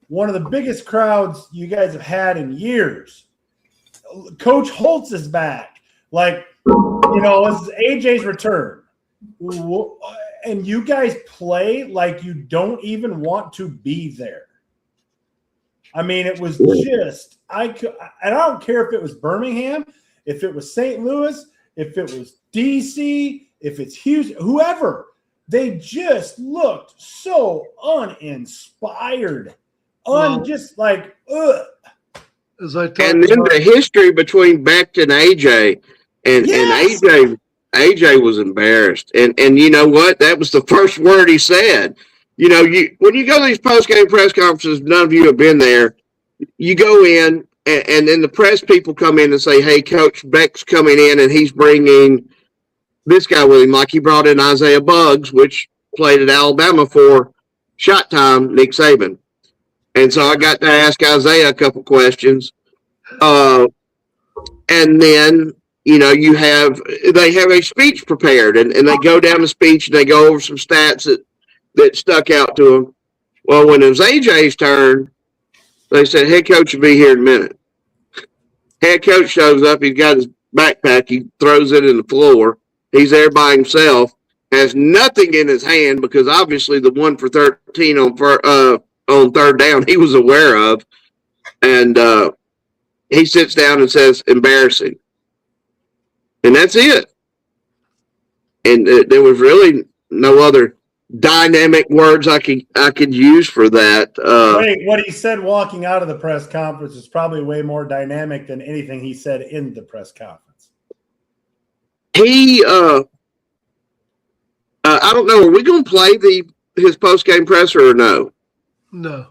One of the biggest crowds you guys have had in years. Coach Holtz is back. Like, you know, this is AJ's return. And you guys play like you don't even want to be there. I mean, it was just, I don't care if it was Birmingham, if it was St. Louis, if it was DC, if it's Houston, whoever. They just looked so uninspired. Just like, ugh. As I talked And then the history between Becht and AJ, and AJ was embarrassed. And you know what? That was the first word he said. You know, when you go to these post-game press conferences, none of you have been there. You go in, and then the press people come in and say, hey, Coach Becht's coming in, and he's bringing this guy with him. Like he brought in Isaiah Buggs, which played at Alabama for shot time, Nick Saban. And so I got to ask Isaiah a couple questions. And then, you know, they have a speech prepared, and they go down the speech, and they go over some stats that stuck out to them. Well, when it was AJ's turn, they said, head coach will be here in a minute. Head coach shows up. He's got his backpack. He throws it in the floor. He's there by himself, has nothing in his hand, because obviously the 1 for 13 on third down he was aware of. And he sits down and says, embarrassing. And that's it. And there was really no other dynamic words I could use for that. Wait, what he said walking out of the press conference is probably way more dynamic than anything he said in the press conference. He I don't know. Are we going to play his post game presser or no? No.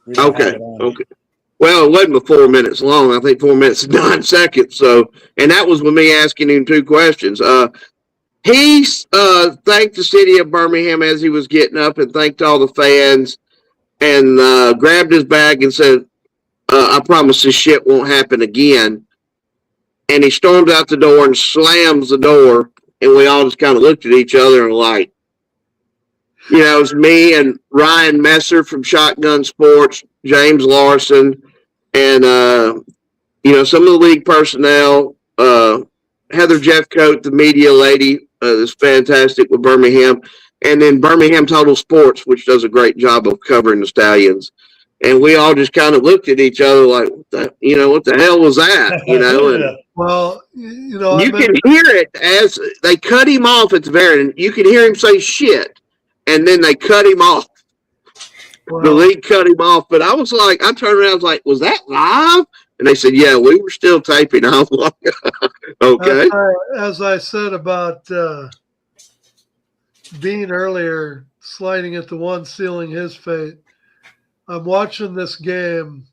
We don't have Okay. it on. Okay. Well, it wasn't but 4 minutes long. I think 4 minutes and 9 seconds. So, and that was with me asking him 2 questions. He thanked the city of Birmingham as he was getting up, and thanked all the fans, and grabbed his bag and said, "I promise this shit won't happen again." And he stormed out the door and slams the door, and we all just kind of looked at each other and like, it was me and Ryan Messer from Shotgun Sports, James Larson, and some of the league personnel, Heather Jeffcoat, the media lady, is fantastic with Birmingham, and then Birmingham Total Sports, which does a great job of covering the Stallions. And we all just kind of looked at each other like, what the hell was that? And Well, you can hear it as they cut him off at the very end. You can hear him say shit, and then they cut him off. well, The league cut him off, but I turned around, I was like, was that live? And they said, yeah, we were still taping. I was like, okay. As I said about Bean earlier, sliding at the one, sealing his fate. I'm watching this game,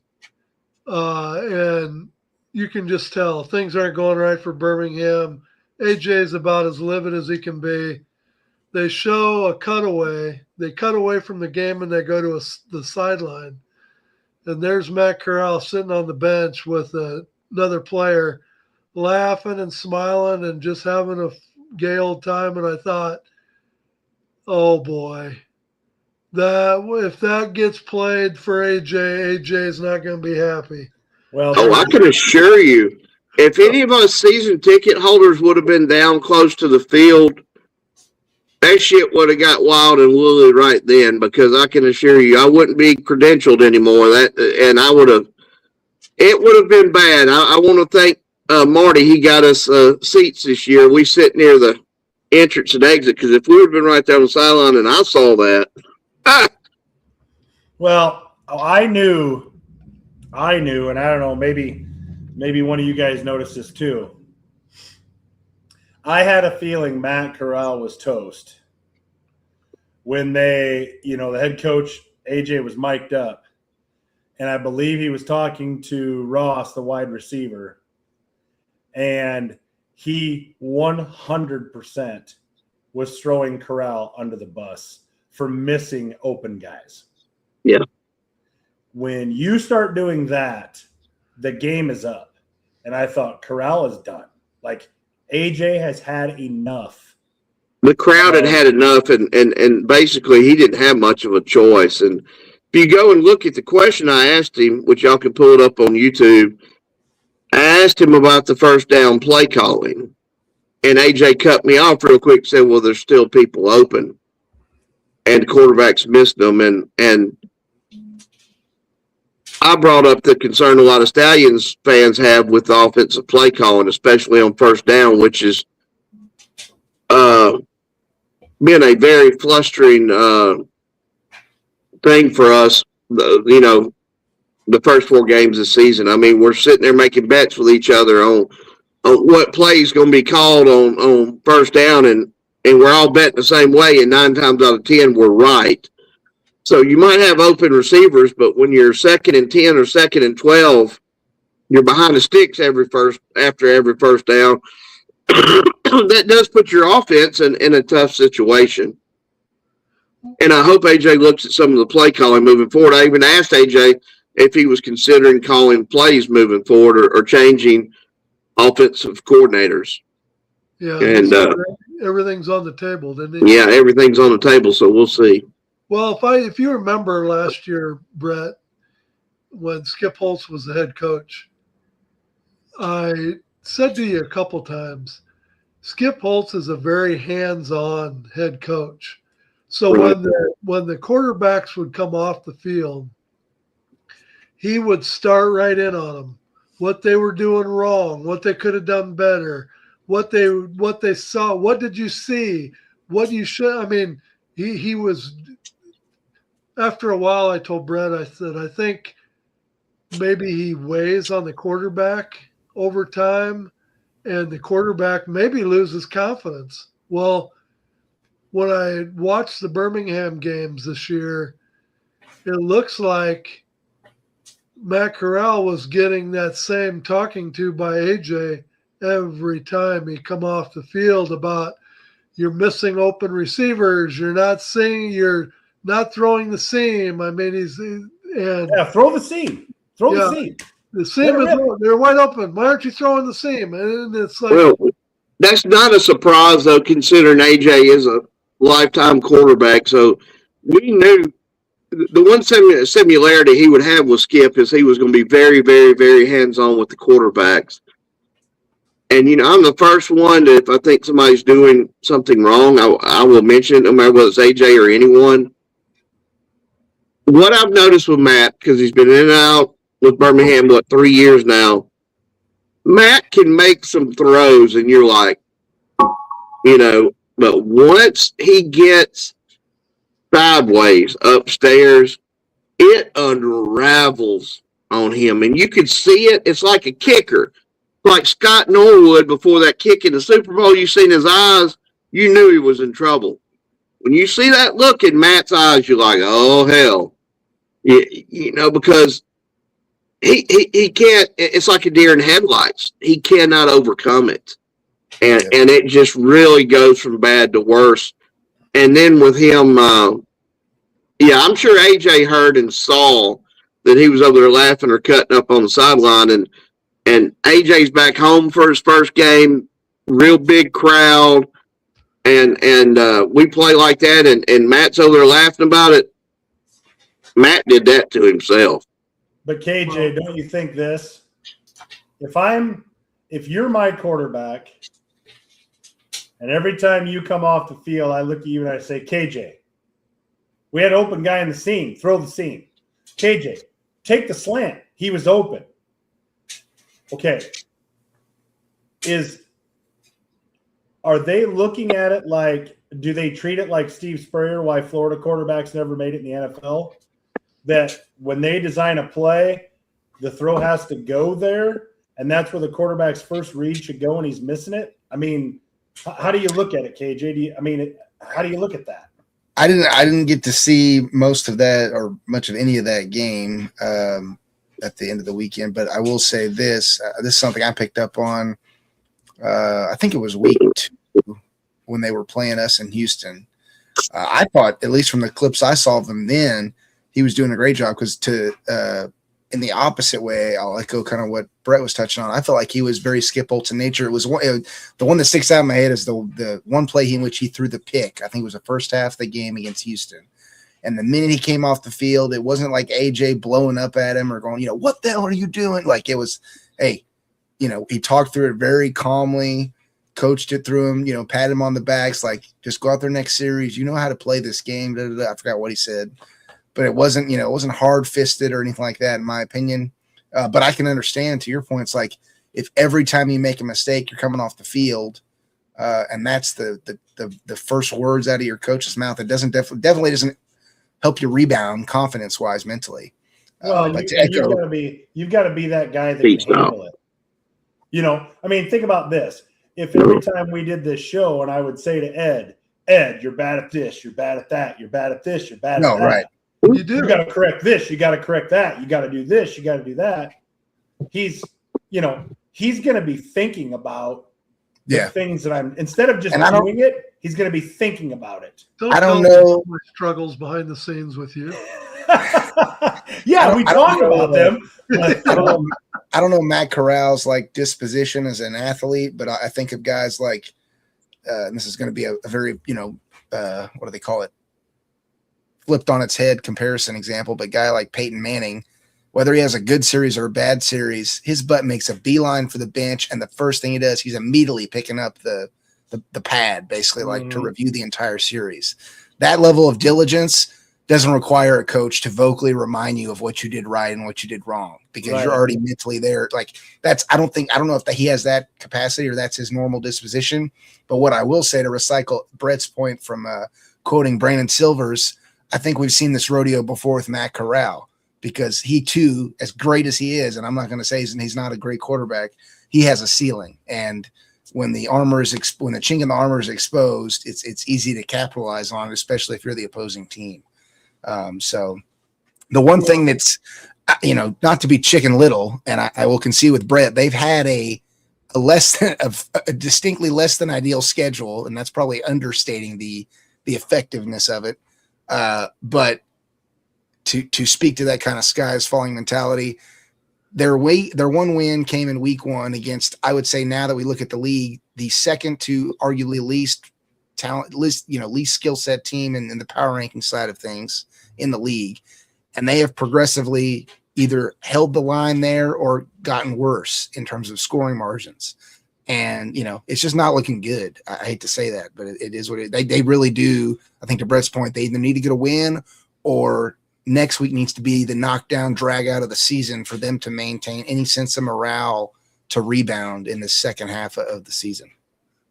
and you can just tell things aren't going right for Birmingham. AJ's about as livid as he can be. They show a cutaway. They cut away from the game, and they go to the sideline. And there's Matt Corral sitting on the bench with another player, laughing and smiling and just having a gay old time. And I thought, oh boy, if that gets played for AJ is not going to be happy. Well, I can assure you, if any of us season ticket holders would have been down close to the field, that shit would have got wild and woolly right then, because I can assure you, I wouldn't be credentialed anymore. It would have been bad. I want to thank Marty. He got us seats this year. We sit near the entrance and exit, because if we would have been right there on the sideline and I saw that. Well, I knew, and I don't know, maybe one of you guys noticed this too. I had a feeling Matt Corral was toast when the head coach, AJ, was mic'd up. And I believe he was talking to Ross, the wide receiver. And he 100% was throwing Corral under the bus for missing open guys. Yeah. When you start doing that, the game is up. And I thought Corral is done. Like, AJ has had enough. The crowd had enough, and basically he didn't have much of a choice. And if you go and look at the question I asked him, which y'all can pull it up on YouTube, I asked him about the first down play calling. And AJ cut me off real quick and said, well, there's still people open. And the quarterbacks missed them. And I brought up the concern a lot of Stallions fans have with the offensive play calling, especially on first down, which is been a very flustering thing for us, the first 4 games this season. I mean, we're sitting there making bets with each other on what play is going to be called on first down, and we're all betting the same way, and 9 times out of 10, we're right. So you might have open receivers, but when you're 2nd and 10 or 2nd and 12, you're behind the sticks after every first down. That does put your offense in a tough situation. And I hope AJ looks at some of the play calling moving forward. I even asked AJ if he was considering calling plays moving forward or changing offensive coordinators. Yeah, and everything's on the table, didn't he? Yeah, everything's on the table, so we'll see. Well, if you remember last year, Brett, when Skip Holtz was the head coach, I said to you a couple times, Skip Holtz is a very hands-on head coach. So right. when the quarterbacks would come off the field, he would start right in on them, what they were doing wrong, what they could have done better, what they saw, what did you see, what you should. I mean, he was. After a while, I told Brett, I said, I think maybe he weighs on the quarterback over time, and the quarterback maybe loses confidence. Well, when I watched the Birmingham games this year, it looks like Matt Corral was getting that same talking to by AJ every time he come off the field about you're missing open receivers, you're not throwing the seam. I mean, throw the seam. Throw the seam. The seam they're wide open. Why aren't you throwing the seam? And it's like, well, that's not a surprise though, considering AJ is a lifetime quarterback. So we knew the one similarity he would have with Skip is he was going to be very, very, very hands-on with the quarterbacks. And, I'm the first one that if I think somebody's doing something wrong, I will mention it, no matter whether it's AJ or anyone. What I've noticed with Matt, because he's been in and out with Birmingham, 3 years now, Matt can make some throws, and you're like, but once he gets sideways upstairs, it unravels on him. And you can see it. It's like a kicker. Like Scott Norwood before that kick in the Super Bowl, you seen his eyes, you knew he was in trouble. When you see that look in Matt's eyes, you're like, oh, hell. Because he can't, it's like a deer in headlights. He cannot overcome it. And it just really goes from bad to worse. And then with him, I'm sure AJ heard and saw that he was over there laughing or cutting up on the sideline. And AJ's back home for his first game, real big crowd. And we play like that. And Matt's over there laughing about it. Matt did that to himself. But KJ, don't you think this? If you're my quarterback, and every time you come off the field, I look at you and I say, KJ, we had an open guy in the seam. Throw the seam. KJ, take the slant. He was open. Okay. Are they looking at it like, do they treat it like Steve Spurrier, why Florida quarterbacks never made it in the NFL? That when they design a play, the throw has to go there, and that's where the quarterback's first read should go, and he's missing it? I mean, how do you look at it, KJ? How do you look at that? I didn't get to see most of that or much of any of that game at the end of the weekend, but I will say this. This is something I picked up on. I think it was week 2 when they were playing us in Houston. I thought, at least from the clips I saw of them then, he was doing a great job because in the opposite way, I'll echo kind of what Brett was touching on. I felt like he was very Skip Holtz in nature. The one that sticks out in my head is the one play in which he threw the pick. I think it was the first half of the game against Houston. And the minute he came off the field, it wasn't like AJ blowing up at him or going, what the hell are you doing? Like it was, hey, he talked through it very calmly, coached it through him, patted him on the backs, like just go out there next series. You know how to play this game. Da, da, da. I forgot what he said. But it wasn't, it wasn't hard-fisted or anything like that, in my opinion. But I can understand, to your point, it's like if every time you make a mistake, you're coming off the field, and that's the first words out of your coach's mouth, it definitely doesn't help you rebound confidence-wise mentally. Well, you've got to be that guy that can handle it. Think about this. If every time we did this show, and I would say to Ed, you're bad at this, you're bad at that, you're bad at this, you're bad at that. Right. You do. You got to correct this. You got to correct that. You got to do this. You got to do that. He's going to be thinking about the things that instead of just doing it, he's going to be thinking about it. I don't know my struggles behind the scenes with you. We talk about them. I don't know Matt Corral's like disposition as an athlete, but I think of guys like, and this is going to be a very, what do they call it? Flipped on its head comparison example, but guy like Peyton Manning, whether he has a good series or a bad series, his butt makes a beeline for the bench, and the first thing he does, he's immediately picking up the pad, basically, like to review the entire series. That level of diligence doesn't require a coach to vocally remind you of what you did right and what you did wrong, because you're already mentally there. Like I don't know if he has that capacity or that's his normal disposition. But what I will say, to recycle Brett's point from quoting Brandon Silvers, I think we've seen this rodeo before with Matt Corral, because he too, as great as he is, and I'm not going to say he's not a great quarterback, he has a ceiling. And when the armor is when the chink in the armor is exposed, it's easy to capitalize on it, especially if you're the opposing team. So the one thing that's, not to be Chicken Little, and I will concede with Brett, they've had a distinctly less than ideal schedule, and that's probably understating the effectiveness of it. But to speak to that kind of sky is falling mentality, their one win came in week 1 against, I would say, now that we look at the league, the second to arguably least talent, least skill set team in the power ranking side of things in the league. And they have progressively either held the line there or gotten worse in terms of scoring margins. And, it's just not looking good. I hate to say that, but it is what they really do. I think to Brett's point, they either need to get a win or next week needs to be the knockdown drag out of the season for them to maintain any sense of morale to rebound in the second half of the season.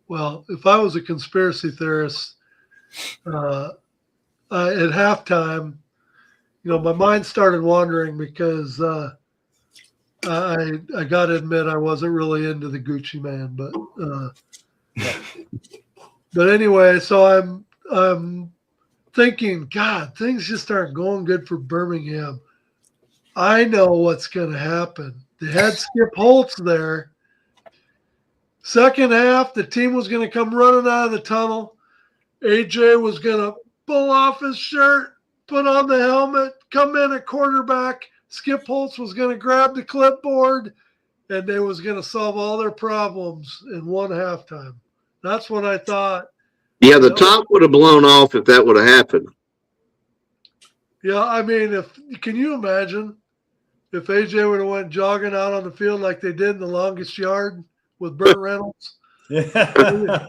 Well, if I was a conspiracy theorist, at halftime, my mind started wandering because I got to admit I wasn't really into the Gucci Man, but anyway, so I'm thinking, God, things just aren't going good for Birmingham. I know what's going to happen. They had Skip Holtz there. Second half, the team was going to come running out of the tunnel. AJ was going to pull off his shirt, put on the helmet, come in at quarterback. Skip Holtz was going to grab the clipboard, and they was going to solve all their problems in one halftime. That's what I thought. Yeah, the top would have blown off if that would have happened. Yeah, I mean, can you imagine if AJ would have went jogging out on the field like they did in the longest yard with Burt Reynolds? Yeah.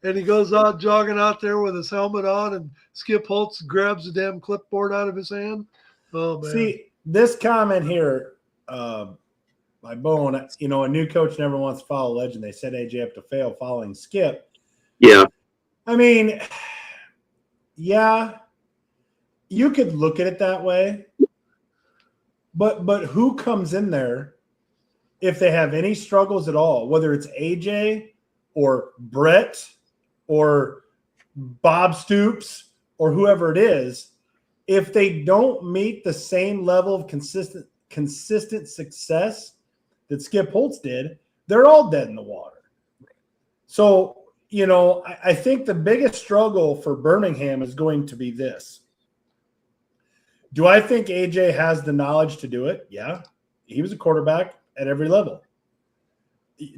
And he goes out jogging out there with his helmet on, and Skip Holtz grabs the damn clipboard out of his hand. Oh, man. See, this comment here, my bone, a new coach never wants to follow legend. They set AJ up to fail following Skip. Yeah. I mean, yeah, you could look at it that way. But who comes in there if they have any struggles at all, whether it's AJ or Brett or Bob Stoops or whoever it is, if they don't meet the same level of consistent success that Skip Holtz did, they're all dead in the water. So, I think the biggest struggle for Birmingham is going to be this. Do I think AJ has the knowledge to do it? Yeah. He was a quarterback at every level.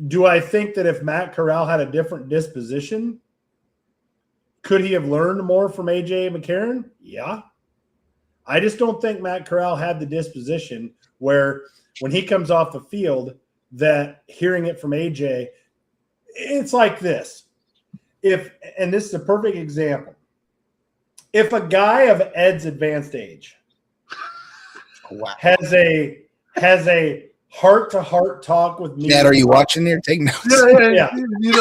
Do I think that if Matt Corral had a different disposition, could he have learned more from AJ McCarron? Yeah. I just don't think Matt Corral had the disposition where when he comes off the field that hearing it from AJ, it's like this. And this is a perfect example. If a guy of Ed's advanced age has a heart-to-heart talk with me. Dad, are you watching there? Take notes. Yeah. You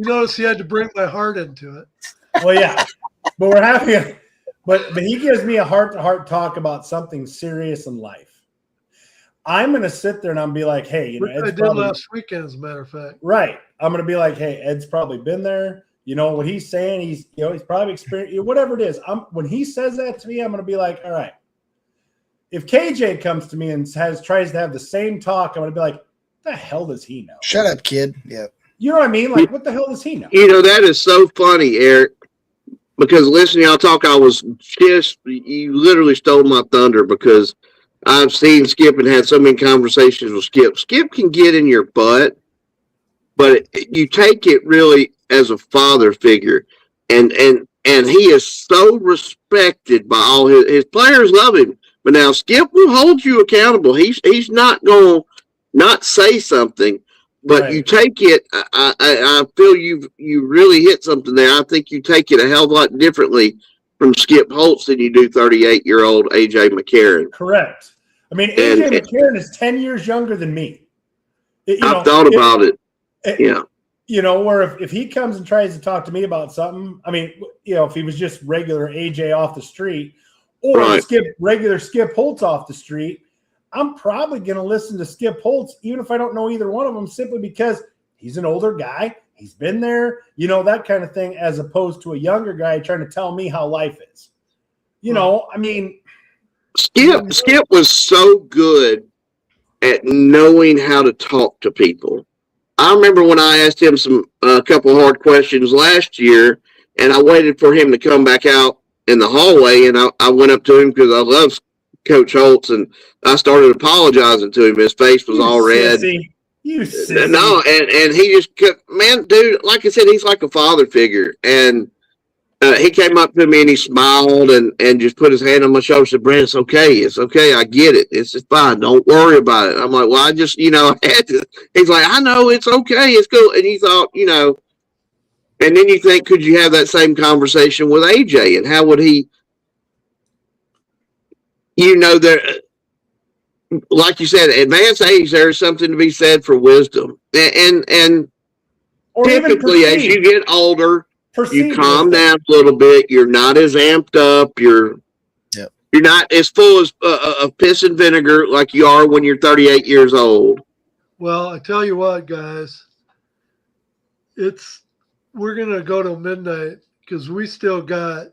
notice he had to bring my heart into it. Well, yeah, but we're having but he gives me a heart-to-heart talk about something serious in life. I'm going to sit there and I'm be like, hey, Which I did last weekend, as a matter of fact. Right. I'm going to be like, hey, Ed's probably been there. What he's saying, he's probably experienced, whatever it is. When he says that to me, I'm going to be like, all right. If KJ comes to me and tries to have the same talk, I'm going to be like, what the hell does he know? Shut up, kid. Yeah. You know what I mean? Like, what the hell does he know? That is so funny, Eric, because listening to y'all talk, you literally stole my thunder because I've seen Skip and had so many conversations with Skip. Skip can get in your butt, but you take it really as a father figure. And he is so respected by all his players love him. But now Skip will hold you accountable. He's not going to not say something, but right. You take it. I feel you really hit something there. I think you take it a hell of a lot differently from Skip Holtz than you do 38-year-old AJ McCarron. Correct. I mean, AJ McCarron is 10 years younger than me. I've thought about it. Yeah. Where if he comes and tries to talk to me about something, I mean, if he was just regular AJ off the street or right. regular Skip Holtz off the street, I'm probably going to listen to Skip Holtz, even if I don't know either one of them, simply because he's an older guy. He's been there, that kind of thing, as opposed to a younger guy trying to tell me how life is. I mean, Skip was so good at knowing how to talk to people. I remember when I asked him a couple hard questions last year, and I waited for him to come back out in the hallway, and I went up to him because I love Coach Holtz, and I started apologizing to him. His face was all red. You sissy. No, and he just kept, man, dude, like I said, he's like a father figure. And he came up to me and he smiled and just put his hand on my shoulder and said, Brent, it's okay. It's okay. I get it. It's just fine. Don't worry about it. I'm like, well, I just, I had to. He's like, I know, it's okay. It's cool. And he thought, and then you think, could you have that same conversation with AJ? And how would he, there, like you said, advanced age, there's something to be said for wisdom. And or typically, as you get older, you calm wisdom down a little bit. You're not as amped up. You're not as full of piss and vinegar like you are when you're 38 years old. Well, I tell you what, guys, we're gonna go to midnight because we still got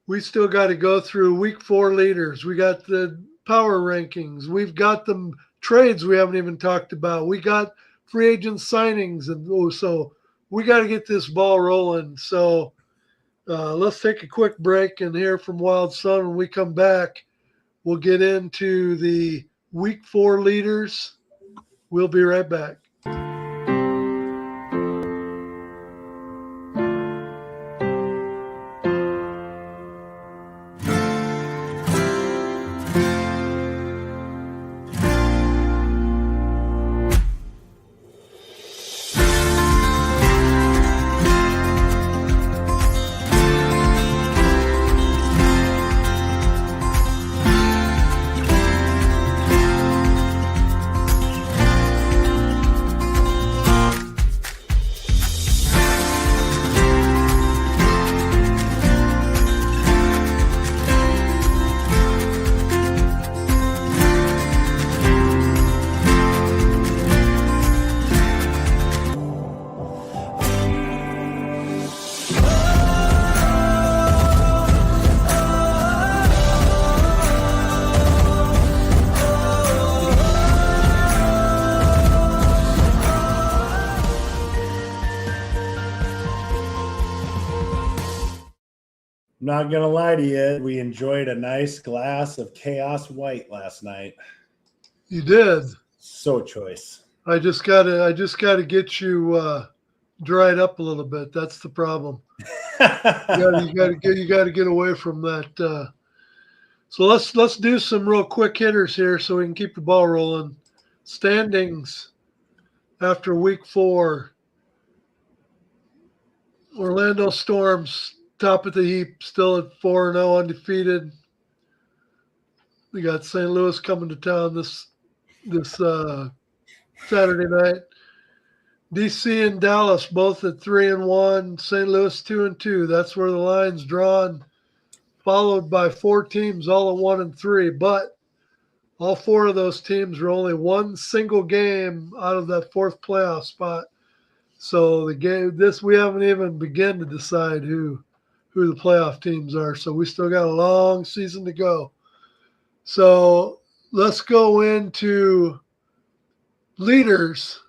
to go through week 4 leaders. We got the power rankings. We've got the trades we haven't even talked about. We got free agent signings, and so we got to get this ball rolling. So let's take a quick break and hear from Wild Sun. When we come back, we'll get into the week 4 leaders. We'll be right back. Not gonna lie to you, we enjoyed a nice glass of Chaos White last night. You did. So choice. I just gotta get you dried up a little bit. That's the problem. You gotta get away from that. So let's do some real quick hitters here so we can keep the ball rolling. Standings after week 4. Orlando Storms top of the heap, still at 4-0 undefeated. We got St. Louis coming to town this Saturday night. DC and Dallas both at 3-1. St. Louis 2-2. That's where the line's drawn. Followed by 4 teams, all at 1-3. But all 4 of those teams are only one single game out of that 4th playoff spot. So we haven't even begun to decide who the playoff teams are. So we still got a long season to go. So let's go into leaders.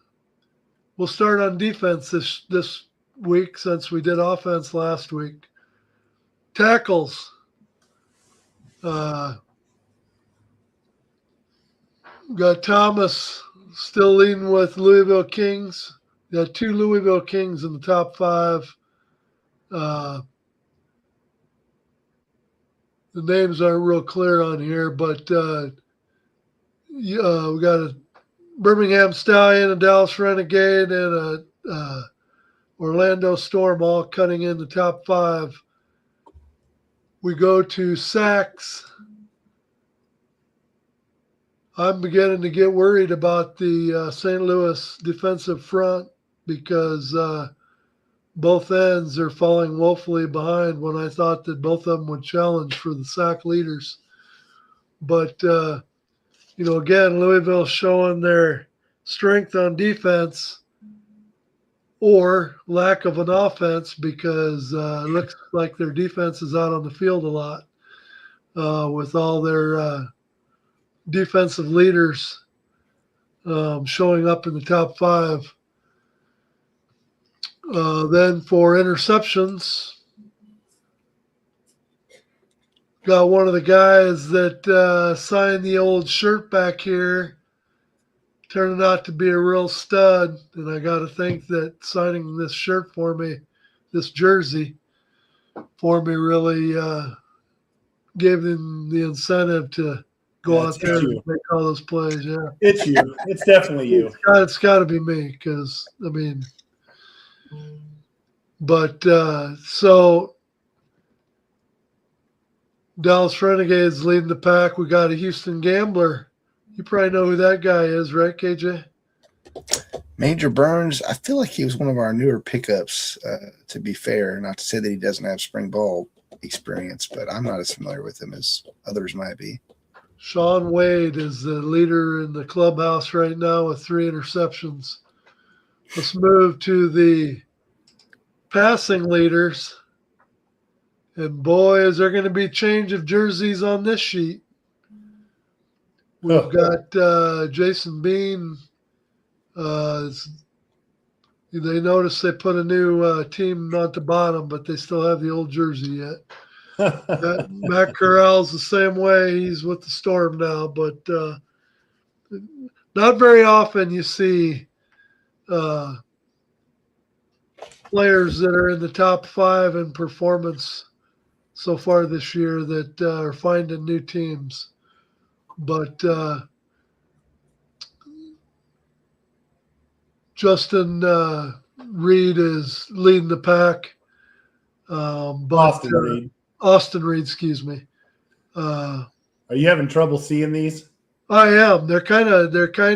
We'll start on defense this week since we did offense last week. Tackles. Got Thomas still leading with Louisville Kings. Got 2 Louisville Kings in the top 5. The names aren't real clear on here, but we got a Birmingham Stallion, a Dallas Renegade, and a Orlando Storm all cutting in the top 5. We go to sacks. I'm beginning to get worried about the St. Louis defensive front because both ends are falling woefully behind when I thought that both of them would challenge for the sack leaders. But, again, Louisville showing their strength on defense or lack of an offense because it looks like their defense is out on the field a lot with all their defensive leaders showing up in the top 5. Then for interceptions, got one of the guys that signed the old shirt back here turning out to be a real stud. And I got to think that signing this shirt for me, this jersey for me, really gave them the incentive to go out there and make all those plays. Yeah, it's you. It's definitely you. It's got to be me because, I mean, but so Dallas Renegades leading the pack. We got a Houston Gambler. You probably know who that guy is, right, KJ? Major Burns. I feel like he was one of our newer pickups, to be fair. Not to say that he doesn't have spring ball experience, but I'm not as familiar with him as others might be. Sean Wade is the leader in the clubhouse right now with 3 interceptions. Let's move to the passing leaders. And boy, is there going to be change of jerseys on this sheet. We've got Jason Bean. They noticed they put a new team at the bottom, but they still have the old jersey yet. Matt Corral's the same way. He's with the Storm now, but not very often you see players that are in the top 5 in performance so far this year that are finding new teams. But Justin Reed is leading the pack. Austin Reed, excuse me. Are you having trouble seeing these? I am. They're kind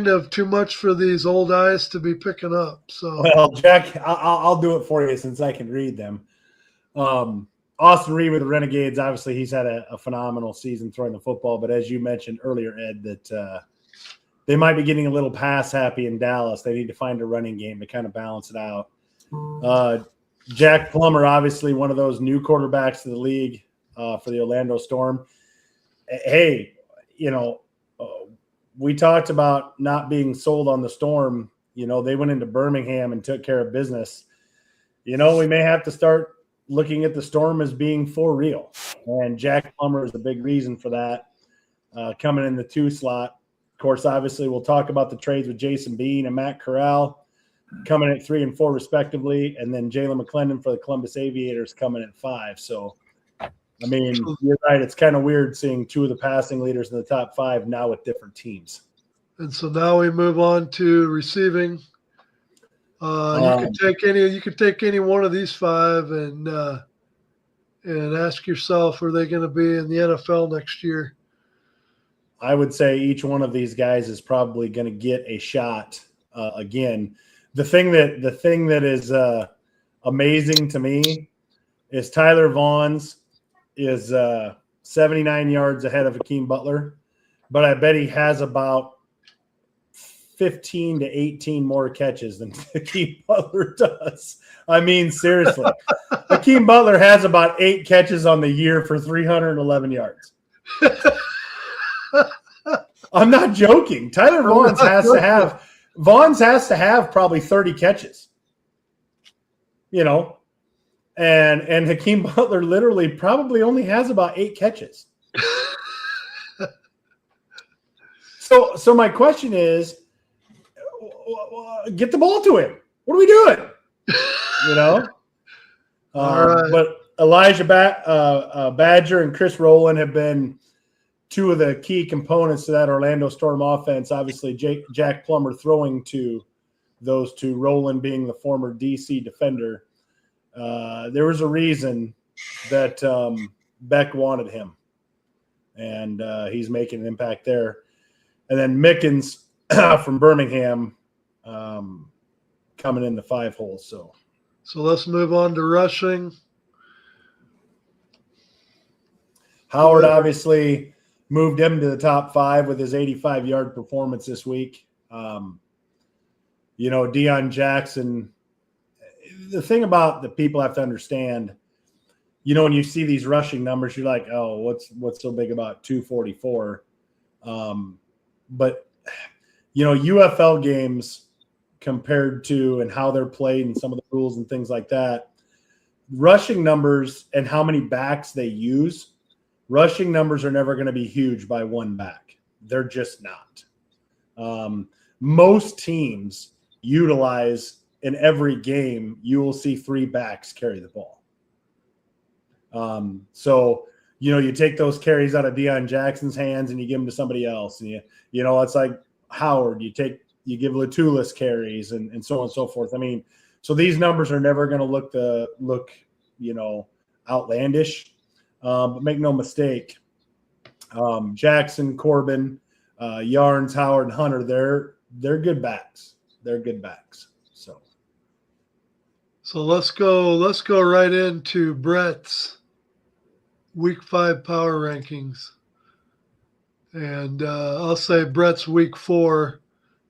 of too much for these old eyes to be picking up. So, well, Jack, I'll do it for you since I can read them. Austin Reed with the Renegades, obviously he's had a phenomenal season throwing the football, but as you mentioned earlier, Ed, that they might be getting a little pass happy in Dallas. They need to find a running game to kind of balance it out. Jack Plummer, obviously one of those new quarterbacks of the league for the Orlando Storm. Hey, we talked about not being sold on the Storm. They went into Birmingham and took care of business. We may have to start looking at the Storm as being for real. And Jack Plummer is a big reason for that, coming in the 2 slot. Of course, obviously, we'll talk about the trades with Jason Bean and Matt Corral coming at 3 and 4 respectively, and then Jalen McClendon for the Columbus Aviators coming at 5. So, I mean, you're right. It's kind of weird seeing 2 of the passing leaders in the top 5 now with different teams. And so now we move on to receiving. You could take any one of these 5 and ask yourself, are they going to be in the NFL next year? I would say each one of these guys is probably going to get a shot again. The thing that is amazing to me is Tyler Vaughn's is 79 yards ahead of Hakeem Butler, but I bet he has about 15 to 18 more catches than Hakeem Butler does. I mean, seriously. Hakeem Butler has about 8 catches on the year for 311 yards. I'm not joking. Tyler Vaughns has to have probably 30 catches. And Hakeem Butler literally probably only has about 8 catches. So my question is, get the ball to him. What are we doing? All right. But Elijah Badger and Chris Rowland have been 2 of the key components to that Orlando Storm offense. Obviously, Jack Plummer throwing to those 2, Rowland being the former DC defender. There was a reason that Beck wanted him, and he's making an impact there. And then Mickens from Birmingham coming in the 5 holes. So let's move on to rushing. Howard obviously moved him to the top 5 with his 85-yard performance this week. Deion Jackson the thing about that people have to understand, you know, when you see these rushing numbers, you're like, oh, what's so big about 244? But you know, UFL games compared to and how they're played and some of the rules and things like that, rushing numbers and how many backs they use, rushing numbers are never going to be huge by one back. They're just not. Most teams utilize in every game, you will see 3 backs carry the ball. So, you know, you take those carries out of Deion Jackson's hands and you give them to somebody else. And you know, it's like Howard, you give Latulis carries and so on and so forth. I mean, so these numbers are never going to look, you know, outlandish. But make no mistake, Jackson, Corbin, Yarns, Howard, and Hunter, they're good backs. They're good backs. So let's go right into Brett's Week 5 power rankings. And I'll say Brett's Week 4,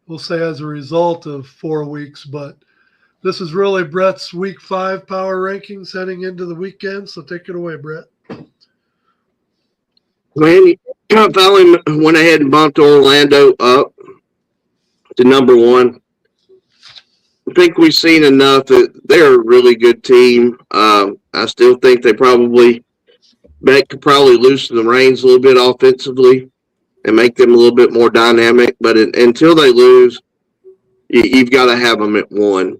we'll say as a result of 4 weeks, but this is really Brett's Week 5 power rankings heading into the weekend. So take it away, Brett. Man, I finally went ahead and bumped Orlando up to number 1. I think we've seen enough that they're a really good team. I still think they Beck could probably loosen the reins a little bit offensively and make them a little bit more dynamic. But until they lose, you've got to have them at 1.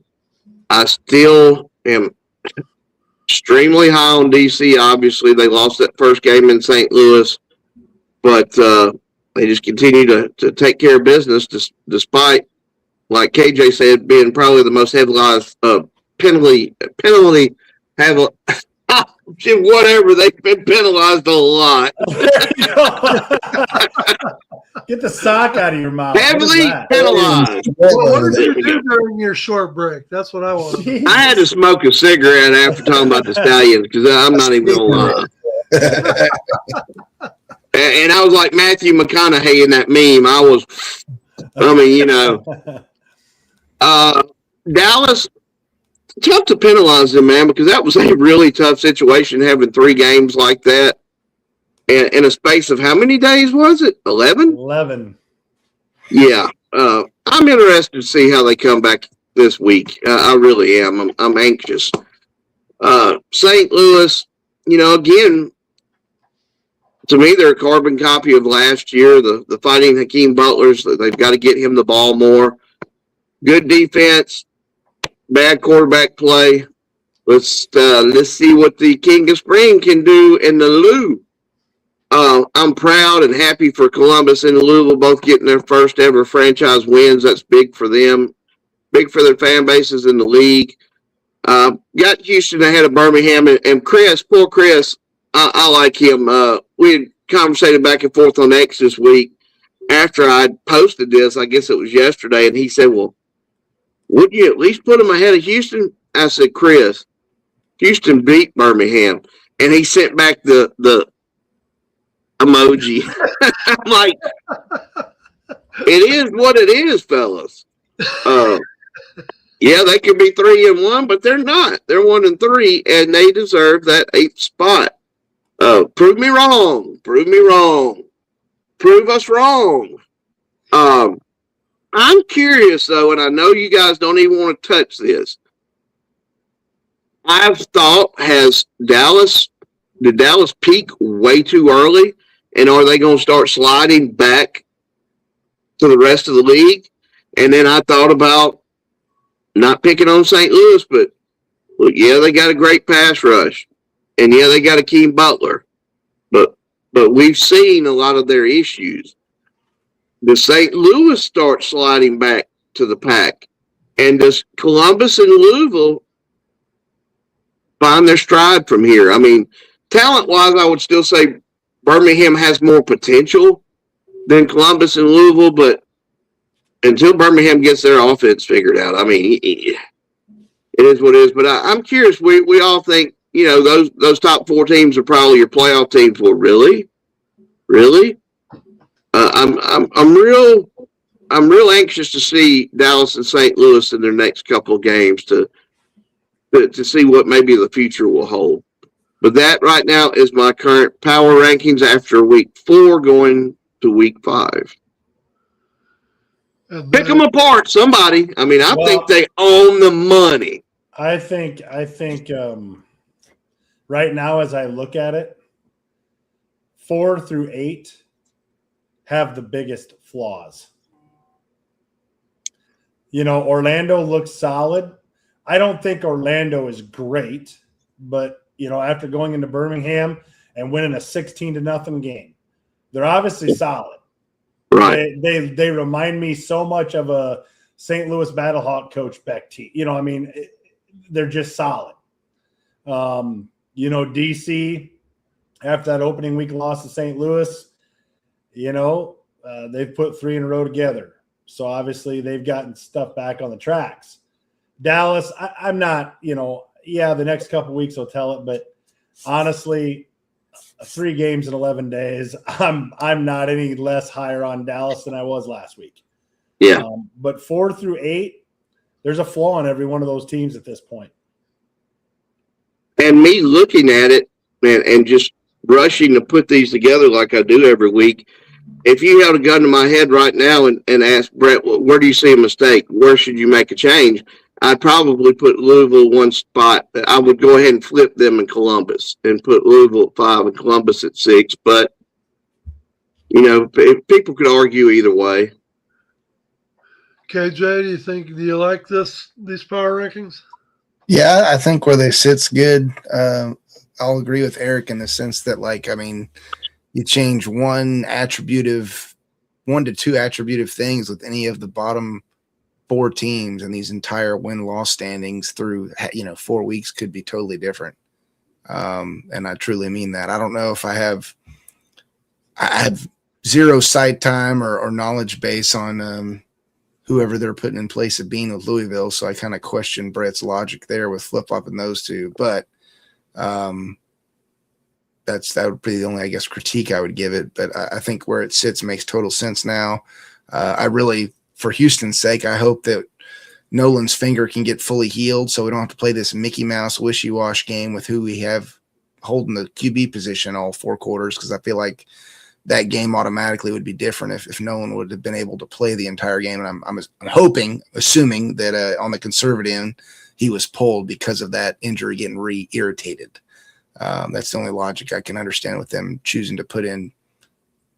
I still am extremely high on DC. Obviously, they lost that first game in St. Louis, but they just continue to take care of business despite, like KJ said, being probably the most headlined penalty whatever, they've been penalized a lot. Get the sock out of your mouth. Heavily penalized. What did you do during your short break? That's what I want to know. I had to smoke a cigarette after talking about the Stallions because I'm not even going to lie. And I was like Matthew McConaughey in that meme. You know. Dallas, tough to penalize them, man, because that was a really tough situation having 3 games like that in a space of how many days was it? 11? 11. Yeah. I'm interested to see how they come back this week. I really am. I'm anxious. St. Louis, you know, again, to me, they're a carbon copy of last year, the Fighting Hakeem Butlers. They've got to get him the ball more. Good defense, bad quarterback play. Let's see what the King of Spring can do in the Lou. I'm proud and happy for Columbus and Louisville both getting their first ever franchise wins. That's big for them, big for their fan bases in the league. Got Houston ahead of Birmingham, and Chris, poor Chris, I like him. We had conversated back and forth on X this week after I posted this. I guess it was yesterday, and he said, well, wouldn't you at least put them ahead of Houston? I said, Chris, Houston beat Birmingham. And he sent back the emoji. I'm like, it is what it is, fellas. Yeah, they could be 3-1, but they're not. They're 1-3, and they deserve that 8th spot. Prove me wrong. Prove me wrong. Prove us wrong. I'm curious, though, and I know you guys don't even want to touch this. I've thought, did Dallas peak way too early, and are they going to start sliding back to the rest of the league? And then I thought about not picking on St. Louis, but, well, yeah, they got a great pass rush, and, yeah, they got Akeem Butler, but we've seen a lot of their issues. Does St. Louis start sliding back to the pack? And does Columbus and Louisville find their stride from here? I mean, talent-wise, I would still say Birmingham has more potential than Columbus and Louisville, but until Birmingham gets their offense figured out, I mean, it is what it is. But I'm curious. We all think, you know, those top 4 teams are probably your playoff teams. Well, really? I'm real anxious to see Dallas and St. Louis in their next couple of games to to see what maybe the future will hold. But that right now is my current power rankings after week 4 going to week 5. And Pick them apart, somebody. I mean, I think they own the money. I think right now, as I look at it, 4 through 8 have the biggest flaws. You know, Orlando looks solid. I don't think Orlando is great, but, you know, after going into Birmingham and winning a 16-0 game, they're obviously solid. Right. They remind me so much of a St. Louis Battlehawk coach Beck T. You know, I mean, they're just solid. You know, DC, after that opening week loss to St. Louis, you know, they've put 3 in a row together. So obviously they've gotten stuff back on the tracks. Dallas, I'm not, you know, yeah, the next couple weeks will tell it, but honestly, 3 games in 11 days, I'm not any less higher on Dallas than I was last week. Yeah. But 4 through 8, there's a flaw in every one of those teams at this point. And me looking at it and just rushing to put these together like I do every week, if you held a gun to my head right now and asked Brett, where do you see a mistake? Where should you make a change? I'd probably put Louisville one spot. I would go ahead and flip them in Columbus and put Louisville at 5 and Columbus at 6. But, you know, people could argue either way. KJ, do you like these power rankings? Yeah, I think where they sit's good. I'll agree with Eric in the sense that, like, I mean, you change 1 to 2 attributive things with any of the bottom 4 teams, and these entire win-loss standings through, you know, 4 weeks could be totally different. And I truly mean that. I don't know if I have zero sight time or knowledge base on whoever they're putting in place of being with Louisville. So I kind of question Brett's logic there with flip-flopping those 2. But that would be the only, I guess, critique I would give it. But I think where it sits makes total sense now. I really, for Houston's sake, I hope that Nolan's finger can get fully healed so we don't have to play this Mickey Mouse wishy-wash game with who we have holding the QB position all 4 quarters, because I feel like that game automatically would be different if Nolan would have been able to play the entire game. And I'm assuming that on the conservative end, he was pulled because of that injury getting re-irritated. That's the only logic I can understand with them choosing to put in,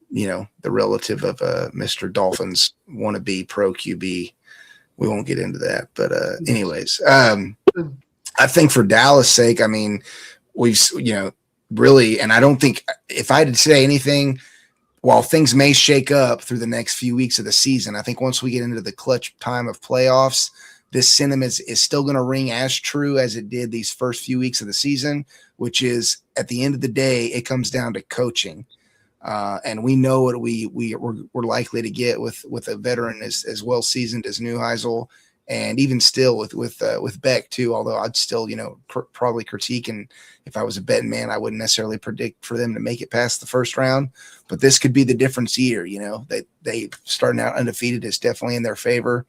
you know, the relative of Mr. Dolphins wannabe pro QB. We won't get into that. But anyways, I think for Dallas' sake, I mean, we've, you know, really, and I don't think if I had to say anything, while things may shake up through the next few weeks of the season, I think once we get into the clutch time of playoffs, this sentiment is still going to ring as true as it did these first few weeks of the season, which is at the end of the day, it comes down to coaching. And we know what we're likely to get with a veteran as well seasoned as Neuheisel, and even still with Beck too. Although I'd still, you know, probably critique, and if I was a betting man, I wouldn't necessarily predict for them to make it past the first round. But this could be the difference year. You know, they starting out undefeated is definitely in their favor.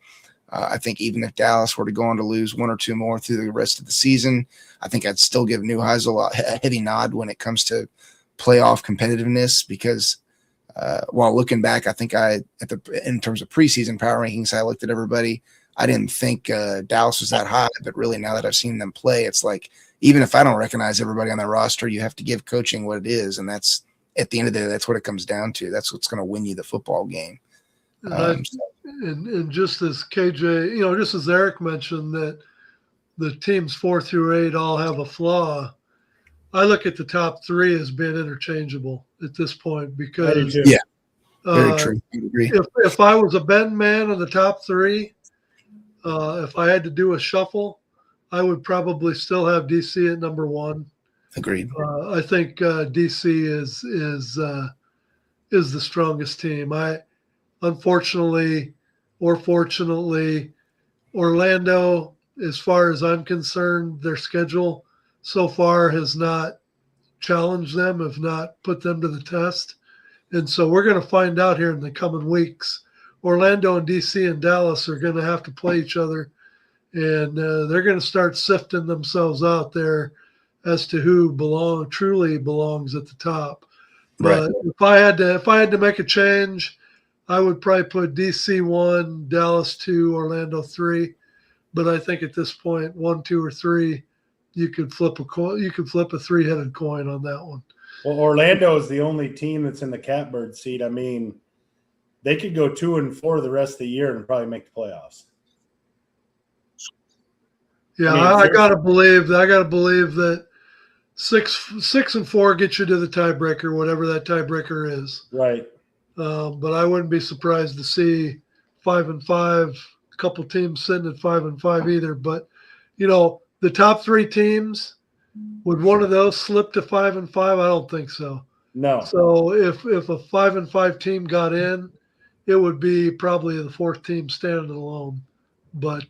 I think even if Dallas were to go on to lose 1 or 2 more through the rest of the season, I think I'd still give Neuheisel a heavy nod when it comes to playoff competitiveness, because while looking back, I think in terms of preseason power rankings, I looked at everybody. I didn't think Dallas was that high, but really now that I've seen them play, it's like, even if I don't recognize everybody on their roster, you have to give coaching what it is. And that's, at the end of the day, that's what it comes down to. That's what's going to win you the football game. And just as KJ, you know, just as Eric mentioned that the teams 4 through 8 all have a flaw, I look at the top 3 as being interchangeable at this point, because very true. I agree. If I was a betting man in the top 3, if I had to do a shuffle, I would probably still have DC at number 1. Agreed. I think DC is the strongest team. Unfortunately or fortunately, Orlando, as far as I'm concerned, their schedule so far has not challenged them, have not put them to the test. And so we're going to find out here in the coming weeks. Orlando and DC and Dallas are going to have to play each other and they're going to start sifting themselves out there as to who truly belongs at the top. But if I had to make a change, I would probably put DC 1, Dallas 2, Orlando 3. But I think at this point, 1, 2, or 3, you could flip a coin. You could flip a 3-headed coin on that one. Well, Orlando is the only team that's in the catbird seat. I mean, they could go 2-4 the rest of the year and probably make the playoffs. Yeah, I gotta believe that 6-4 gets you to the tiebreaker, whatever that tiebreaker is. Right. But I wouldn't be surprised to see 5-5. A couple teams sitting at 5-5 either. But the top 3 teams, would one of those slip to 5-5? I don't think so. No. So if a 5-5 team got in, it would be probably the 4th team standing alone. But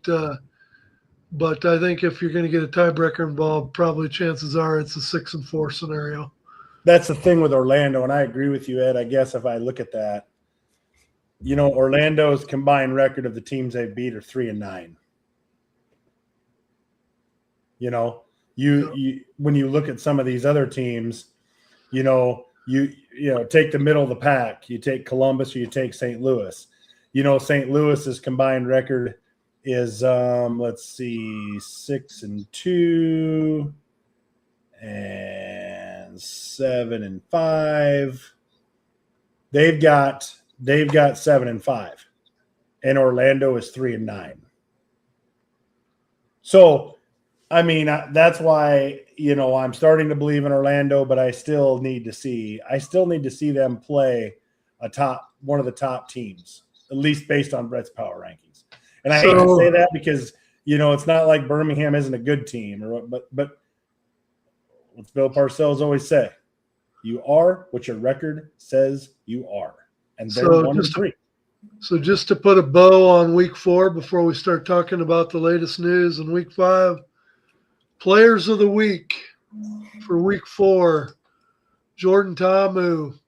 I think if you're going to get a tiebreaker involved, probably chances are it's a 6-4 scenario. That's the thing with Orlando, and I agree with you, Ed. I guess if I look at that, Orlando's combined record of the teams they beat are 3-9. When you look at some of these other teams, you take the middle of the pack. You take Columbus or you take St. Louis. St. Louis's combined record is 6-2 and 7-5. They've got 7-5, and Orlando is 3-9. So, I mean, that's why I'm starting to believe in Orlando, but I still need to see them play one of the top teams, at least based on Brett's power rankings. And I hate to say that because it's not like Birmingham isn't a good team, but what's Bill Parcells always say: you are what your record says you are, and they're 1-3. So just to put a bow on week 4 before we start talking about the latest news in week 5, players of the week for week 4, Jordan Ta'amu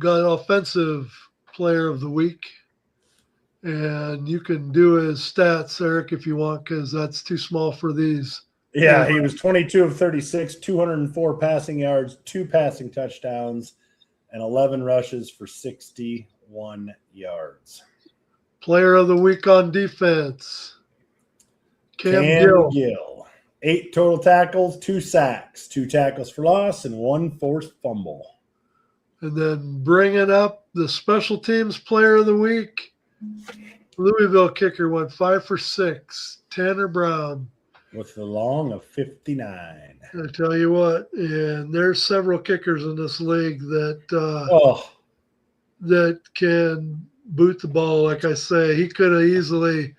got offensive player of the week. And you can do his stats, Eric, if you want, because that's too small for these. Yeah, he was 22 of 36, 204 passing yards, 2 passing touchdowns, and 11 rushes for 61 yards. Player of the week on defense, Cam Gill. 8 total tackles, 2 sacks, 2 tackles for loss, and 1 forced fumble. And then bringing up the special teams player of the week, Louisville kicker went 5 for 6, Tanner Brown. With the long of 59. I tell you what, and there's several kickers in this league that can boot the ball. Like I say, he could easily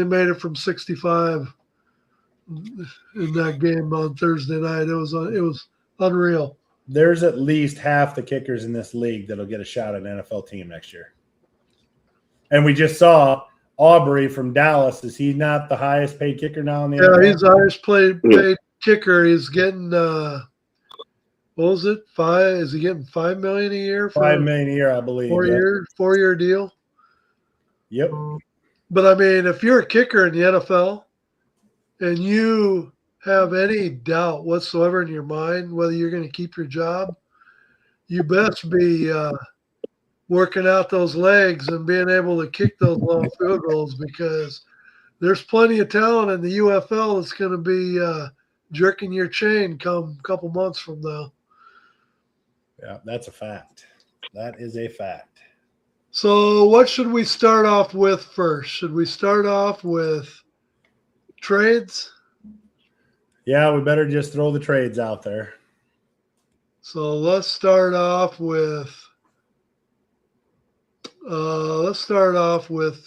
made it from 65 in that game on Thursday night. It was unreal. There's at least half the kickers in this league that'll get a shot at an NFL team next year. And we just saw Aubrey from Dallas. Is he not the highest paid kicker now in the NFL? Yeah, he's the highest paid kicker. He's getting what was it? 5? Is he getting $5 million a year? $5 million a year, I believe. 4-year deal. Yep. But I mean, if you're a kicker in the NFL and you have any doubt whatsoever in your mind whether you're going to keep your job, you best be working out those legs and being able to kick those long field goals, because there's plenty of talent in the UFL that's going to be jerking your chain come a couple months from now. Yeah, that's a fact. That is a fact. So what should we start off with first? Should we start off with trades? Yeah, we better just throw the trades out there. So let's start off with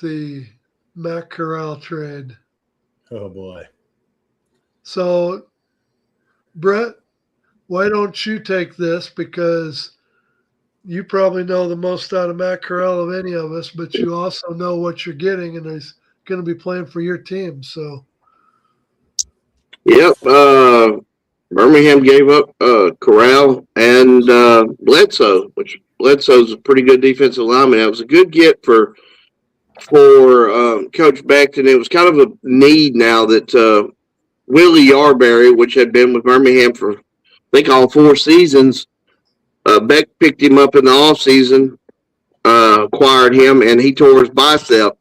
the Matt Corral trade. Oh boy. So Brett, why don't you take this, because you probably know the most out of Matt Corral of any of us, but you also know what you're getting, and he's going to be playing for your team. So Yep. Birmingham gave up Corral and Bledsoe, which Bledsoe's a pretty good defensive lineman. That was a good get for for Coach Beckton. It was kind of a need now that Willie Yarberry, which had been with Birmingham for, I think, all 4 seasons, Beck picked him up in the offseason, acquired him, and he tore his bicep,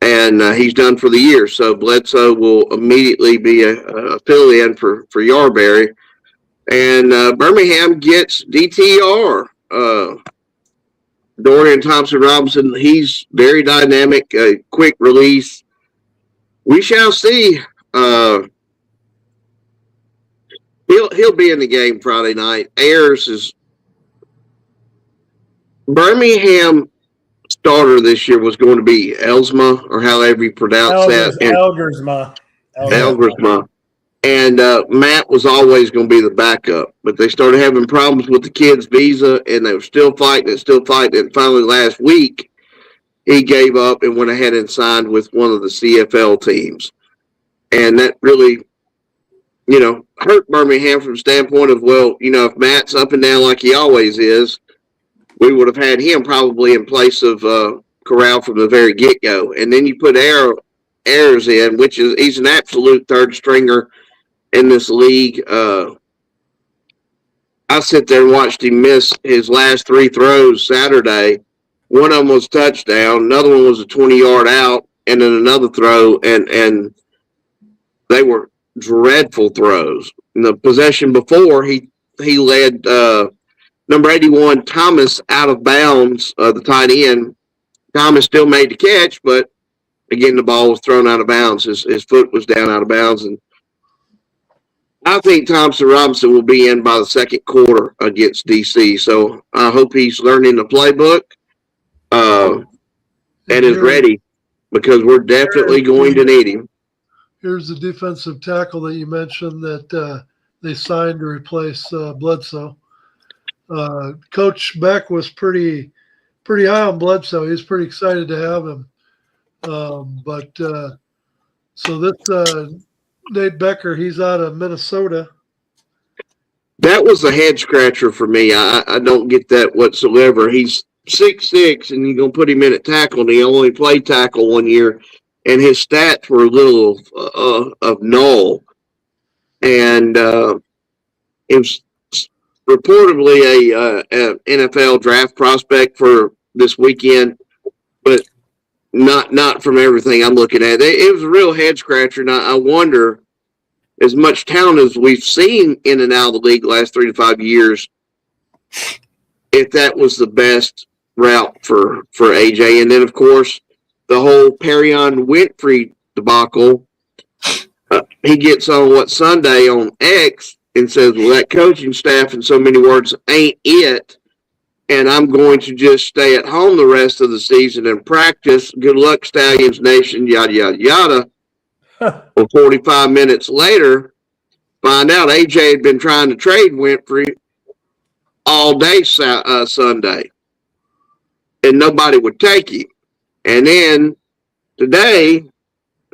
and he's done for the year. So Bledsoe will immediately be a fill-in for Yarberry. And Birmingham gets DTR. Dorian Thompson-Robinson, he's very dynamic, quick release. We shall see. He'll be in the game Friday night. Ayers is Birmingham starter this year was going to be Elsma, or however you pronounce that. Elgersma. And Matt was always going to be the backup, but they started having problems with the kid's visa, and they were still fighting. And finally, last week, he gave up and went ahead and signed with one of the CFL teams. And that really, hurt Birmingham from the standpoint of, well, if Matt's up and down like he always is, we would have had him probably in place of Corral from the very get-go. And then you put Ayers in, which is he's an absolute third stringer in this league. I sit there and watched him miss his last 3 throws Saturday. One of them was a touchdown. Another one was a 20-yard out, and then another throw, and they were dreadful throws. In the possession before, he led number 81, Thomas, out of bounds, the tight end. Thomas still made the catch, but, again, the ball was thrown out of bounds. His foot was down out of bounds, and I think Thompson-Robinson will be in by the second quarter against DC. So I hope he's learning the playbook and is ready, because we're definitely going to need him. Here's the defensive tackle that you mentioned that they signed to replace Bledsoe. Coach Beck was pretty high on Bledsoe. He was pretty excited to have him. So this Nate Becker, he's out of Minnesota. That was a head scratcher for me. I don't get that whatsoever. He's 6'6", and you're going to put him in at tackle, and he only played tackle 1 year, and his stats were a little of null. And it was reportedly a NFL draft prospect for this weekend, but not from everything I'm looking at. It was a real head scratcher, and I wonder, as much talent as we've seen in and out of the league the last 3 to 5 years, if that was the best route for AJ. And then, of course, the whole Perion Winfrey debacle. He gets on Sunday on X and says, well, that coaching staff, in so many words, ain't it. And I'm going to just stay at home the rest of the season and practice. Good luck, Stallions Nation, yada, yada, yada. Well, 45 minutes later, find out AJ had been trying to trade Winfrey all day Sunday, and nobody would take him. And then today,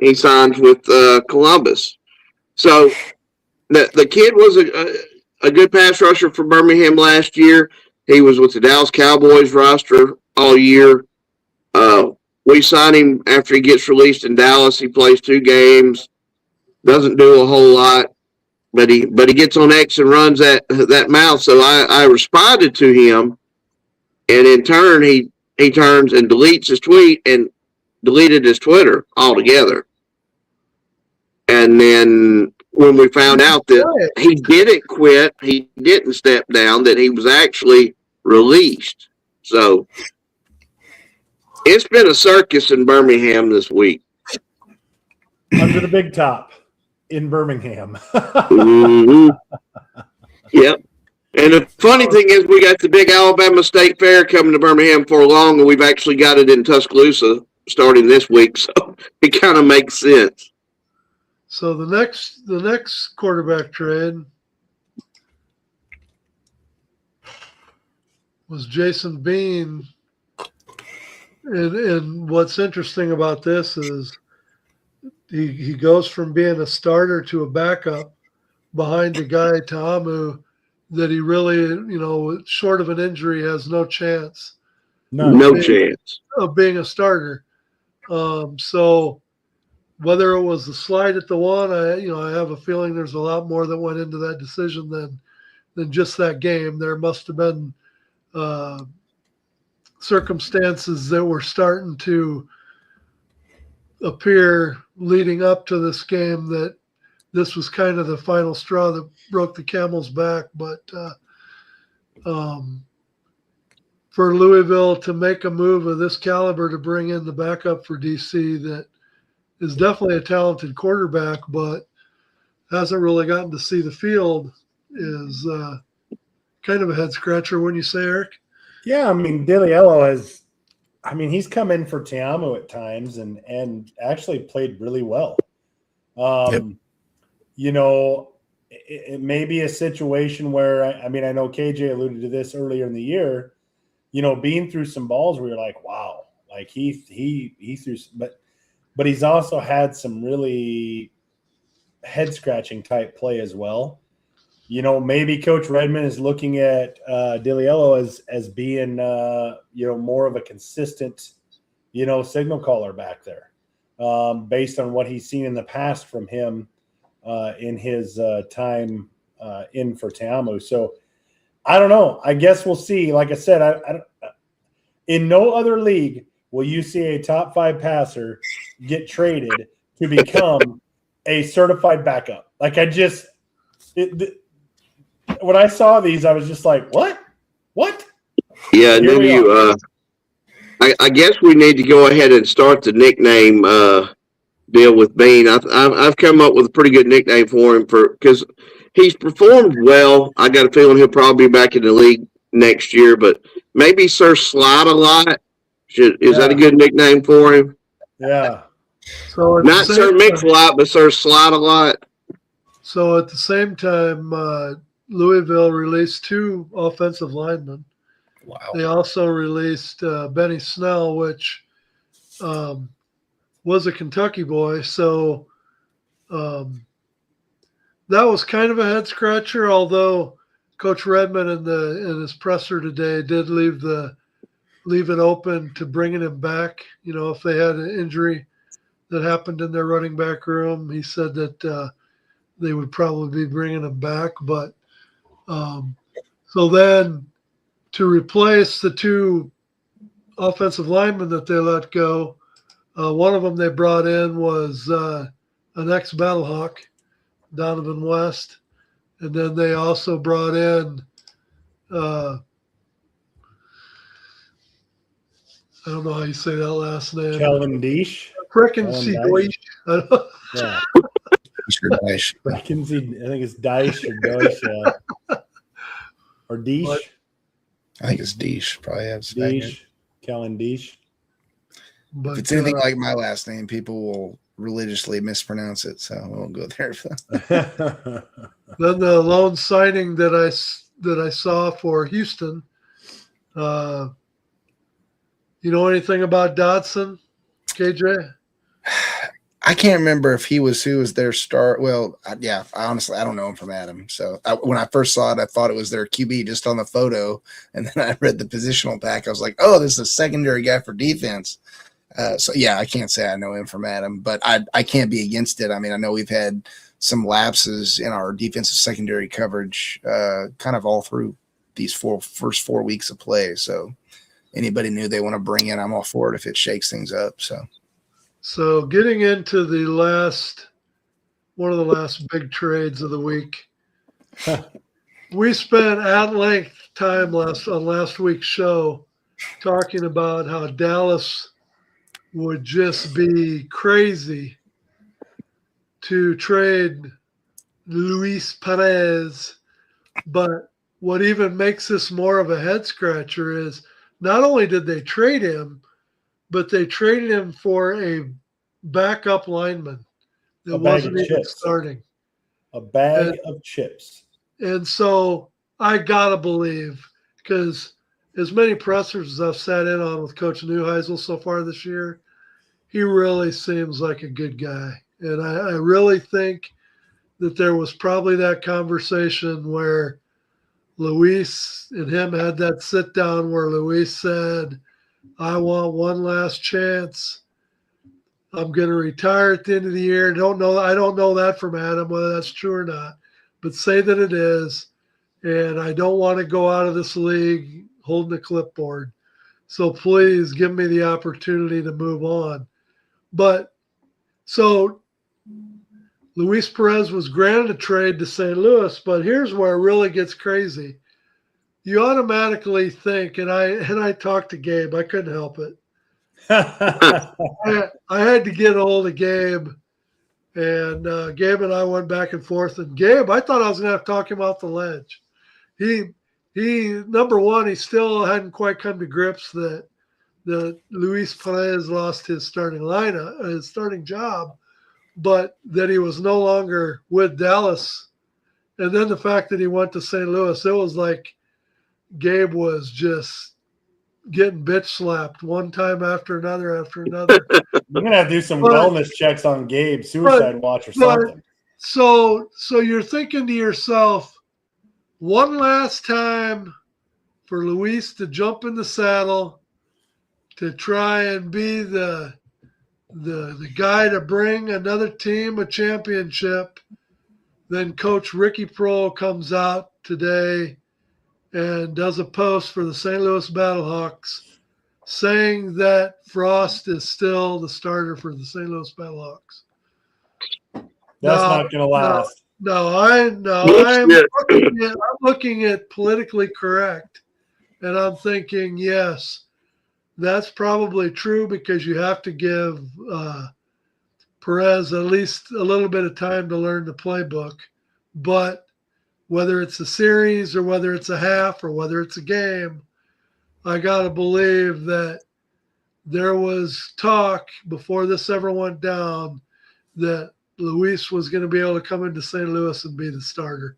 he signs with Columbus. So the kid was a good pass rusher for Birmingham last year. He was with the Dallas Cowboys roster all year. We sign him after he gets released in Dallas. He plays 2 games, doesn't do a whole lot, but he gets on X and runs that mouth. So I responded to him, and in turn he turns and deletes his tweet and deleted his Twitter altogether. And then when we found out that he didn't quit, he didn't step down, that he was actually released. So it's been a circus in Birmingham this week. Under the big top in Birmingham. Mm-hmm. Yep. And the funny thing is, we got the big Alabama State Fair coming to Birmingham for long, and we've actually got it in Tuscaloosa starting this week. So it kind of makes sense. So the next quarterback trade was Jason Bean. And what's interesting about this is he goes from being a starter to a backup behind a guy, Ta'amu, that he really, short of an injury, has no chance. No chance of being a starter. So whether it was the slide at the one, I have a feeling there's a lot more that went into that decision than just that game. There must have been circumstances that were starting to appear leading up to this game that this was kind of the final straw that broke the camel's back. But for Louisville to make a move of this caliber to bring in the backup for DC that is definitely a talented quarterback, but hasn't really gotten to see the field is kind of a head scratcher, wouldn't you say, Eric? Yeah, I mean, Diliello he's come in for Tiamu at times and actually played really well. Yep. It may be a situation where, I know KJ alluded to this earlier in the year, being through some balls where you're like, wow, like he threw, but he's also had some really head scratching type play as well. Maybe Coach Redmond is looking at Diliello as being, more of a consistent, signal caller back there, based on what he's seen in the past from him in his time in for Teamu. So I don't know. I guess we'll see. Like I said, I in no other league will you see a top 5 passer get traded to become a certified backup. Like when I saw these, I was just like, what? Yeah, and then I guess we need to go ahead and start the nickname deal with Bean. I've come up with a pretty good nickname for him because he's performed well. I got a feeling he'll probably be back in the league next year, but maybe Sir Slide a lot. Is that a good nickname for him? Yeah. So not Sir Mix a lot, but Sir Slide a lot. So at the same time, Louisville released 2 offensive linemen. Wow. They also released Benny Snell, which was a Kentucky boy. So that was kind of a head scratcher, although Coach Redmond in his presser today did leave it open to bringing him back. If they had an injury that happened in their running back room, he said that they would probably be bringing him back. But so then to replace the 2 offensive linemen that they let go, one of them they brought in was an ex-Battlehawk, Donovan West. And then they also brought in, I don't know how you say that last name. Kelvin Deesh. Frickin' C. Deutsch. Yeah. I I think it's Dice or Deutsch. Or Deesh. think it's Deesh. Probably have Deesh. Kellen Deesh. But if it's anything like my last name, people will religiously mispronounce it, so I won't go there. Then the lone signing that I saw for Houston, you know anything about Dodson, KJ? I can't remember if who was their start. Well, yeah, I don't know him from Adam. So when I first saw it, I thought it was their QB just on the photo. And then I read the positional pack. I was like, oh, this is a secondary guy for defense. So, yeah, I can't say I know him from Adam, but I can't be against it. I mean, I know we've had some lapses in our defensive secondary coverage kind of all through these first 4 weeks of play. So anybody new they want to bring in, I'm all for it if it shakes things up. So getting into one of the last big trades of the week, we spent at length time on last week's show talking about how Dallas would just be crazy to trade Luis Perez. But what even makes this more of a head scratcher is not only did they trade him, but they traded him for a backup lineman that wasn't even starting. A bag of chips. And so I got to believe, because as many pressers as I've sat in on with Coach Neuheisel so far this year, he really seems like a good guy. And I really think that there was probably that conversation where Luis and him had that sit down where Luis said, I want one last chance I'm going to retire at the end of the year. I don't know that from Adam, whether that's true or not, but say that it is. And I don't want to go out of this league holding a clipboard. So please give me the opportunity to move on. But so Luis Perez was granted a trade to St. Louis, but here's where it really gets crazy. You automatically think, and I talked to Gabe, I couldn't help it. I had to get a hold of Gabe, and Gabe and I went back and forth. And Gabe, I thought I was going to have to talk him off the ledge. He number one, he still hadn't quite come to grips that Luis Perez lost his starting lineup, his starting job, but that he was no longer with Dallas. And then the fact that he went to St. Louis, it was like Gabe was just getting bitch slapped one time after another after another. You're gonna have to do some wellness checks on Gabe, suicide watch or something. So you're thinking to yourself, one last time for Luis to jump in the saddle to try and be the guy to bring another team a championship. Then Coach Ricky Prohl comes out today and does a post for the St. Louis Battlehawks saying that Frost is still the starter for the St. Louis Battlehawks. That's not going to last. I'm looking at politically correct, and I'm thinking, yes, that's probably true because you have to give Perez at least a little bit of time to learn the playbook. But whether it's a series or whether it's a half or whether it's a game, I got to believe that there was talk before this ever went down that Luis was going to be able to come into St. Louis and be the starter.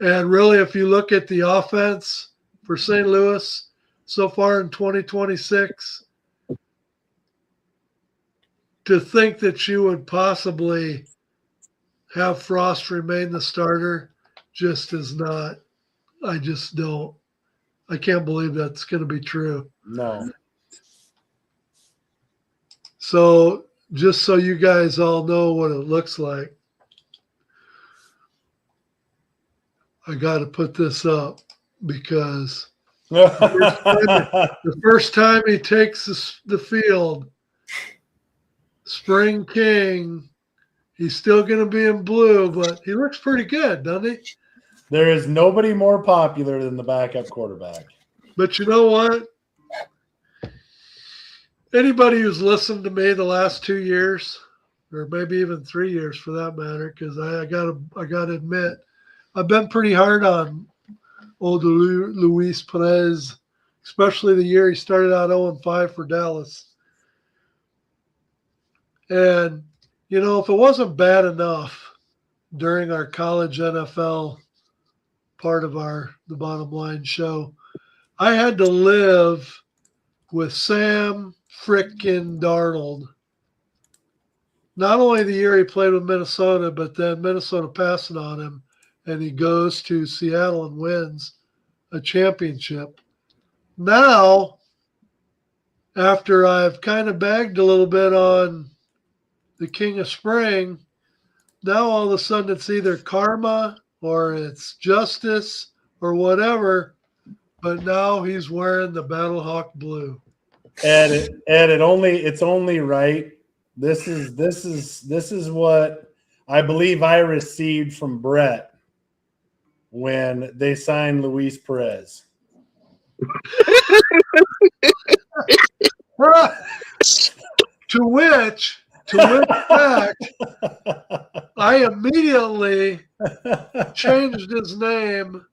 And really, if you look at the offense for St. Louis so far in 2026, to think that you would possibly have Frost remain the starter just is not, I can't believe that's going to be true. No. So just so you guys all know what it looks like, I got to put this up because the first time he takes the field, Spring King, he's still going to be in blue, but he looks pretty good, doesn't he? There is nobody more popular than the backup quarterback. But you know what? Anybody who's listened to me the last 2 years, or maybe even 3 years for that matter, because I gotta admit, I've been pretty hard on old Luis Perez, especially the year he started out 0-5 for Dallas. And you know, if it wasn't bad enough during our college NFL part of the Bottom Line show, I had to live with Sam frickin' Darnold. Not only the year he played with Minnesota, but then Minnesota passing on him, and he goes to Seattle and wins a championship. Now, after I've kind of bagged a little bit on the King of Spring, now all of a sudden it's either karma or it's justice or whatever, but now he's wearing the Battlehawk blue. And it's only right. This is what I believe I received from Brett when they signed Luis Perez. To which fact, I immediately changed his name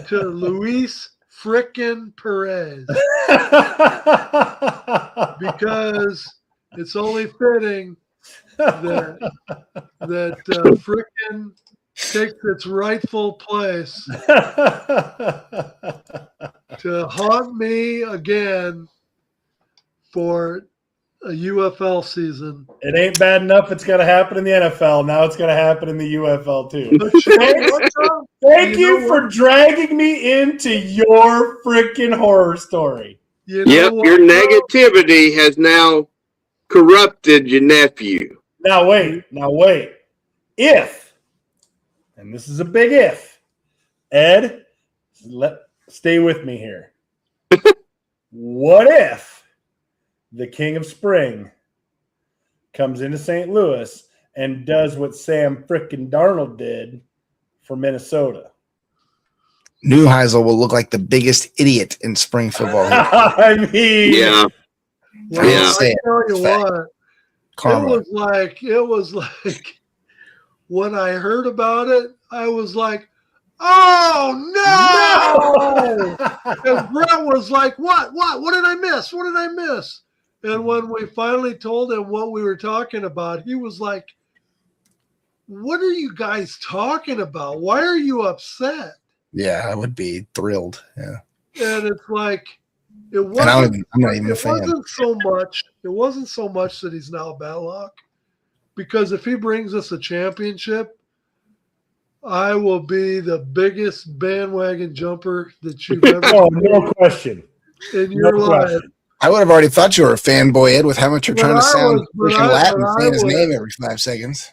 to Luis frickin' Perez because it's only fitting that frickin' takes its rightful place to haunt me again for a UFL season. It ain't bad enough it's going to happen in the NFL. Now it's going to happen in the UFL too. Thank you for dragging me into your freaking horror story. Your negativity has now corrupted your nephew. Now wait. If, and this is a big if, Ed, stay with me here. What if the King of Spring comes into St. Louis and does what Sam frickin' Darnold did for Minnesota? Neuheisel will look like the biggest idiot in spring football. I mean, Yeah. Well, Yeah. I tell you what, Karma. it was like when I heard about it, I was like, oh no! And Brett was like, what did I miss? What did I miss? And when we finally told him what we were talking about, he was like, what are you guys talking about? Why are you upset? Yeah, I would be thrilled. Yeah. And it's like, it And wasn't, I'm not even a it fan. wasn't so much that he's now Batlock, because if he brings us a championship, I will be the biggest bandwagon jumper that you've ever Oh, no question. in your No life. question. I would have already thought you were a fanboy, Ed, with how much you're But trying to I sound was- but freaking I- Latin, but I saying his was- name every 5 seconds.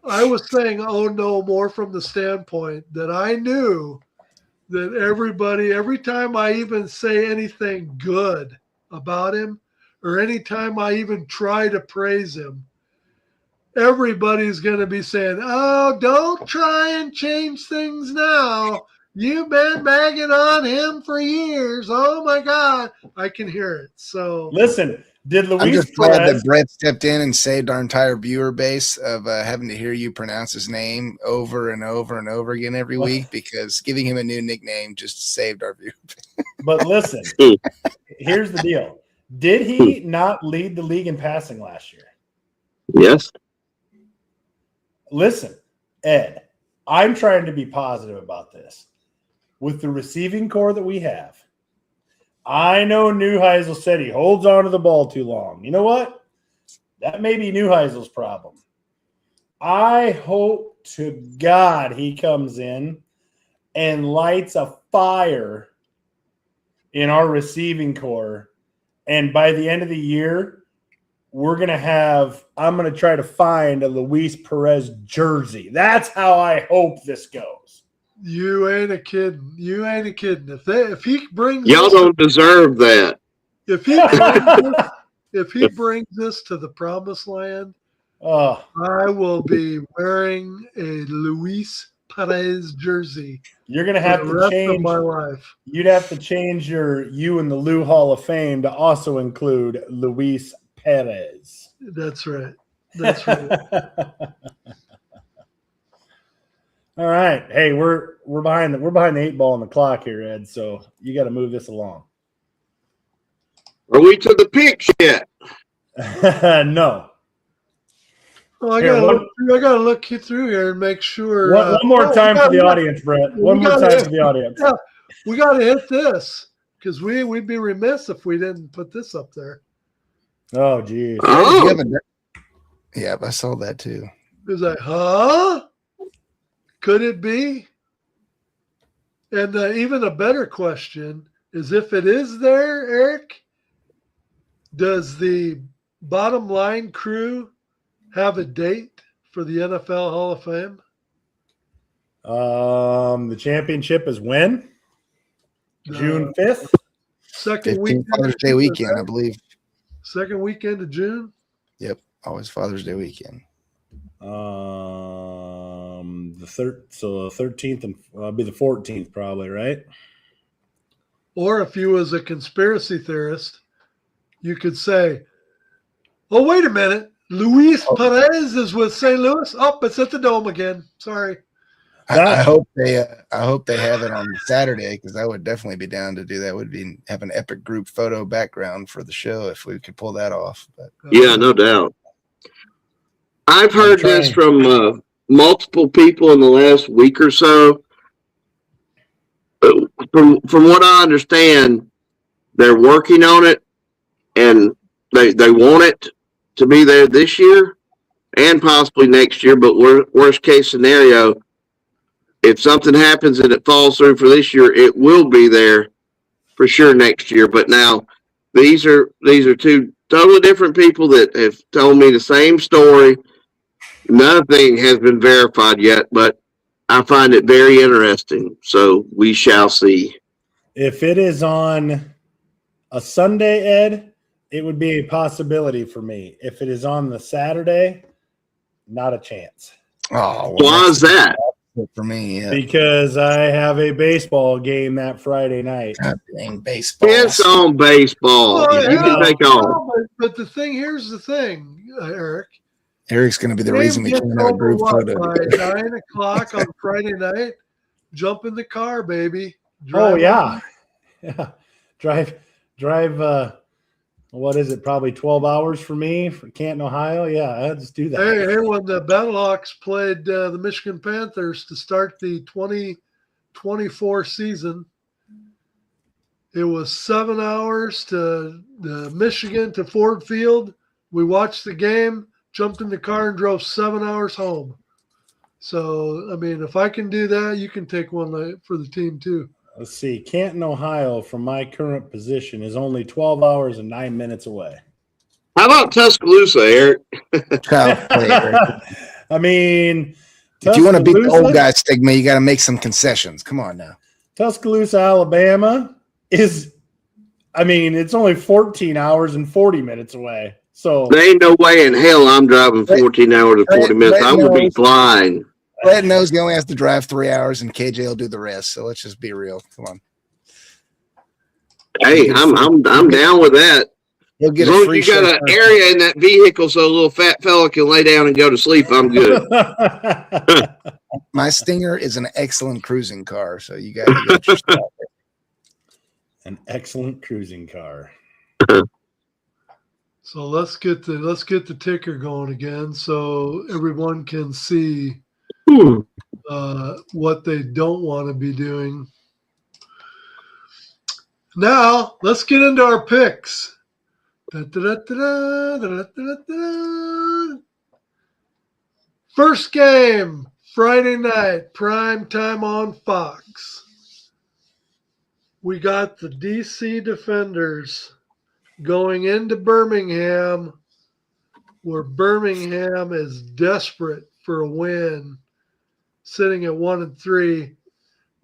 I was saying, oh no, more from the standpoint that I knew that every time I even say anything good about him, or anytime I even try to praise him, everybody's going to be saying, oh, don't try and change things now. You've been bagging on him for years. Oh my God. I can hear it. So Listen, did I'm Luis just glad Perez that Brett stepped in and saved our entire viewer base of having to hear you pronounce his name over and over and over again every week, because giving him a new nickname just saved our viewer. But listen, here's the deal. Did he not lead the league in passing last year? Yes. Listen, Ed, I'm trying to be positive about this. With the receiving core that we have, I know Neuheisel said he holds on to the ball too long. You know what? That may be Neuheisel's problem. I hope to God he comes in and lights a fire in our receiving core. And by the end of the year, I'm going to try to find a Luis Perez jersey. That's how I hope this goes. you ain't a kidding. If he brings Y'all us- don't deserve that. if he brings this to the promised land, Oh, I will be wearing a Luis Perez jersey you're going to for have the to rest of change. my life. You'd have to change you in the Lou Hall of Fame to also include Luis Perez. That's right. That's right. All right. Hey, we're behind the 8 ball on the clock here, Ed. So you got to move this along. Are we to the picks yet? No. Well, I Here, gotta look through here and make sure. One more time for the audience, Brett. One more gotta- time for the audience. Yeah, we got to hit this because we'd be remiss if we didn't put this up there. Oh, geez. Oh, Yeah, I saw that too. It was like, huh? Could it be? And even a better question is, if it is there, Eric, does the bottom line crew have a date for the NFL Hall of Fame? The championship is when? June 5th? Second 15th weekend. Father's Day weekend, I believe. Second weekend of June. Yep, always Father's Day weekend. The 13th and it'll be the 14th probably, right? Or if you was a conspiracy theorist, you could say, oh, wait a minute. Luis Perez is with St. Louis. Oh, it's at the Dome again. Sorry. I hope they have it on Saturday, because I would definitely be down to do that. Would be have an epic group photo background for the show if we could pull that off. But yeah, no doubt. I've heard trying. this from multiple people in the last week or so. From what I understand, they're working on it, and they want it to be there this year and possibly next year. But worst case scenario, if something happens and it falls through for this year, it will be there for sure next year. But now these are two totally different people that have told me the same story. Nothing has been verified yet, but I find it very interesting. So we shall see. If it is on a Sunday, Ed, it would be a possibility for me. If it is on the Saturday, not a chance. Oh, Why is that? For me? Yeah. Because I have a baseball game that Friday night. God dang baseball. It's on baseball. Well, You can take on. no, but the thing here's the thing, Eric. Eric's going to be the reason we Game can't gets have a over group what, photo. by 9:00 on Friday night. Jump in the car, baby. Oh Drive yeah, yeah. Drive. What is it? Probably 12 hours for me for Canton, Ohio. Yeah, I'll just do that. Hey, when the Battlehawks played the Michigan Panthers to start the 2024 season, it was 7 hours to Michigan to Ford Field. We watched the game, jumped in the car, and drove 7 hours home. So, I mean, if I can do that, you can take one night for the team too. Let's see. Canton, Ohio, from my current position, is only 12 hours and 9 minutes away. How about Tuscaloosa, Eric? I mean, if you want to beat the old guy stigma, you got to make some concessions. Come on now. Tuscaloosa, Alabama is, I mean, it's only 14 hours and 40 minutes away. So there ain't no way in hell I'm driving 14 hours and 40 minutes. I would be flying. Brett knows he only has to drive 3 hours, and KJ will do the rest. So let's just be real. Come on. Hey, I'm down with that. He'll get as long as you got an area in that vehicle so a little fat fella can lay down and go to sleep, I'm good. My Stinger is an excellent cruising car, so you got your stuff. An excellent cruising car. So let's get the ticker going again, so everyone can see what they don't want to be doing. Now let's get into our picks. First game, Friday night, prime time on Fox. We got the DC Defenders going into Birmingham, where Birmingham is desperate for a win, sitting at 1-3.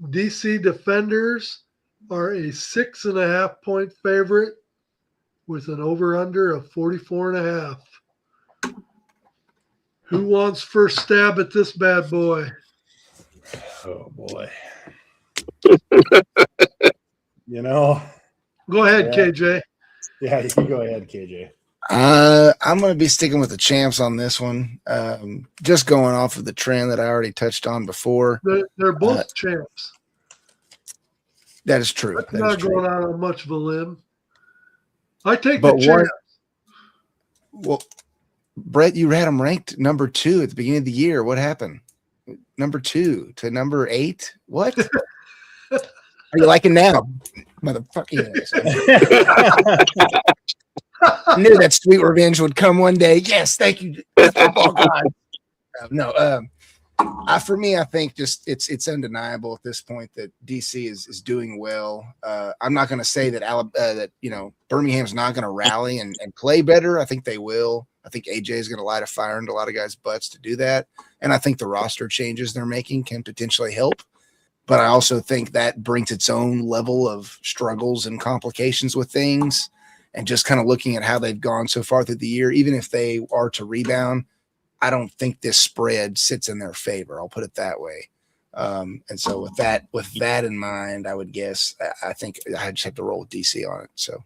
DC Defenders are a 6.5 point favorite with an over-under of 44.5. Who wants first stab at this bad boy? Oh boy. Go ahead, KJ. Yeah, you can go ahead, KJ. I'm going to be sticking with the champs on this one. Just going off of the trend that I already touched on before. They're both champs. That is true. That's not going out on much of a limb. I take the champs. Well, Brett, you had them ranked number 2 at the beginning of the year. What happened? Number 2 to number 8? What? Are you liking now? Motherfucker. I knew that sweet revenge would come one day. Yes, thank you, football god. For me, I think just it's undeniable at this point that DC is doing well. I'm not going to say that Birmingham's not going to rally and play better. I think they will. I think AJ is going to light a fire into a lot of guys' butts to do that, and I think the roster changes they're making can potentially help. But I also think that brings its own level of struggles and complications with things. And just kind of looking at how they've gone so far through the year, even if they are to rebound, I don't think this spread sits in their favor. I'll put it that way. And so with that in mind, I would guess I think I just have to roll with DC on it. So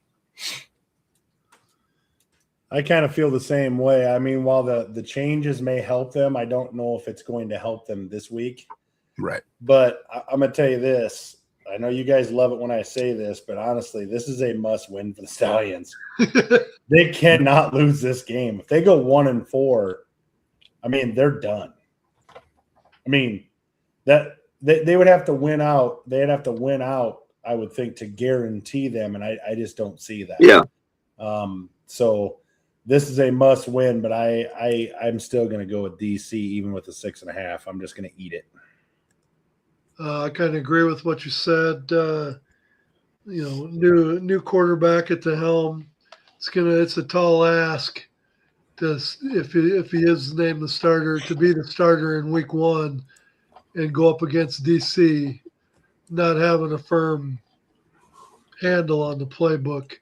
I kind of feel the same way. I mean, while the changes may help them, I don't know if it's going to help them this week. Right. But I'm going to tell you this. I know you guys love it when I say this, but honestly, this is a must-win for the Stallions. They cannot lose this game. If they go 1-4, I mean, they're done. I mean, that they would have to win out. They'd have to win out, I would think, to guarantee them, and I just don't see that. Yeah. So this is a must-win, but I'm still going to go with DC, even with the 6.5. I'm just going to eat it. I kind of agree with what you said. new quarterback at the helm. It's a tall ask to if he is named the starter to be the starter in week 1 and go up against DC, not having a firm handle on the playbook.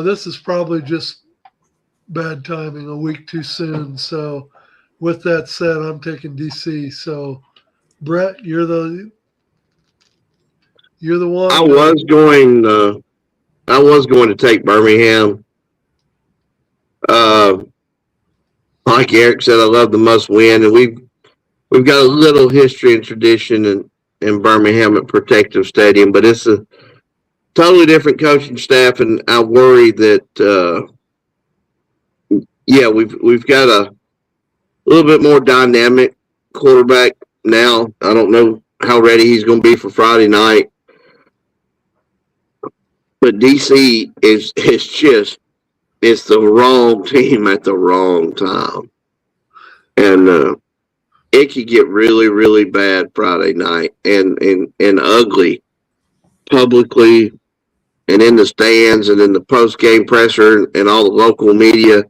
This is probably just bad timing, a week too soon. So, with that said, I'm taking DC. So, Brett, you're the one. I was going to take Birmingham. Like Eric said, I love the must win, and we've got a little history and tradition in Birmingham at Protective Stadium, but it's a totally different coaching staff, and I worry that we've got a little bit more dynamic quarterback now. I don't know how ready he's going to be for Friday night, but DC is just it's the wrong team at the wrong time, and it could get really, really bad Friday night and ugly publicly and in the stands and in the post game presser and all the local media.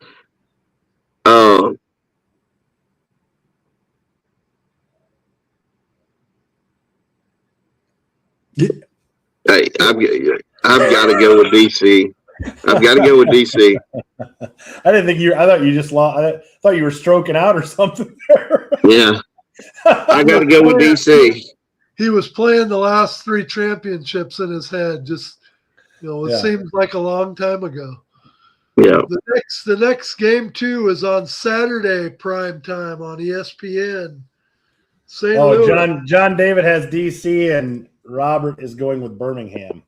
Hey, I've got to go with DC. I've got to go with DC. I didn't think I thought you just lost. I thought you were stroking out or something there. Yeah. I got to go with DC. He was playing the last 3 championships in his head. Just, it seems like a long time ago. Yeah. The next game, too, is on Saturday prime time on ESPN. St. Louis. John David has DC and Robert is going with Birmingham.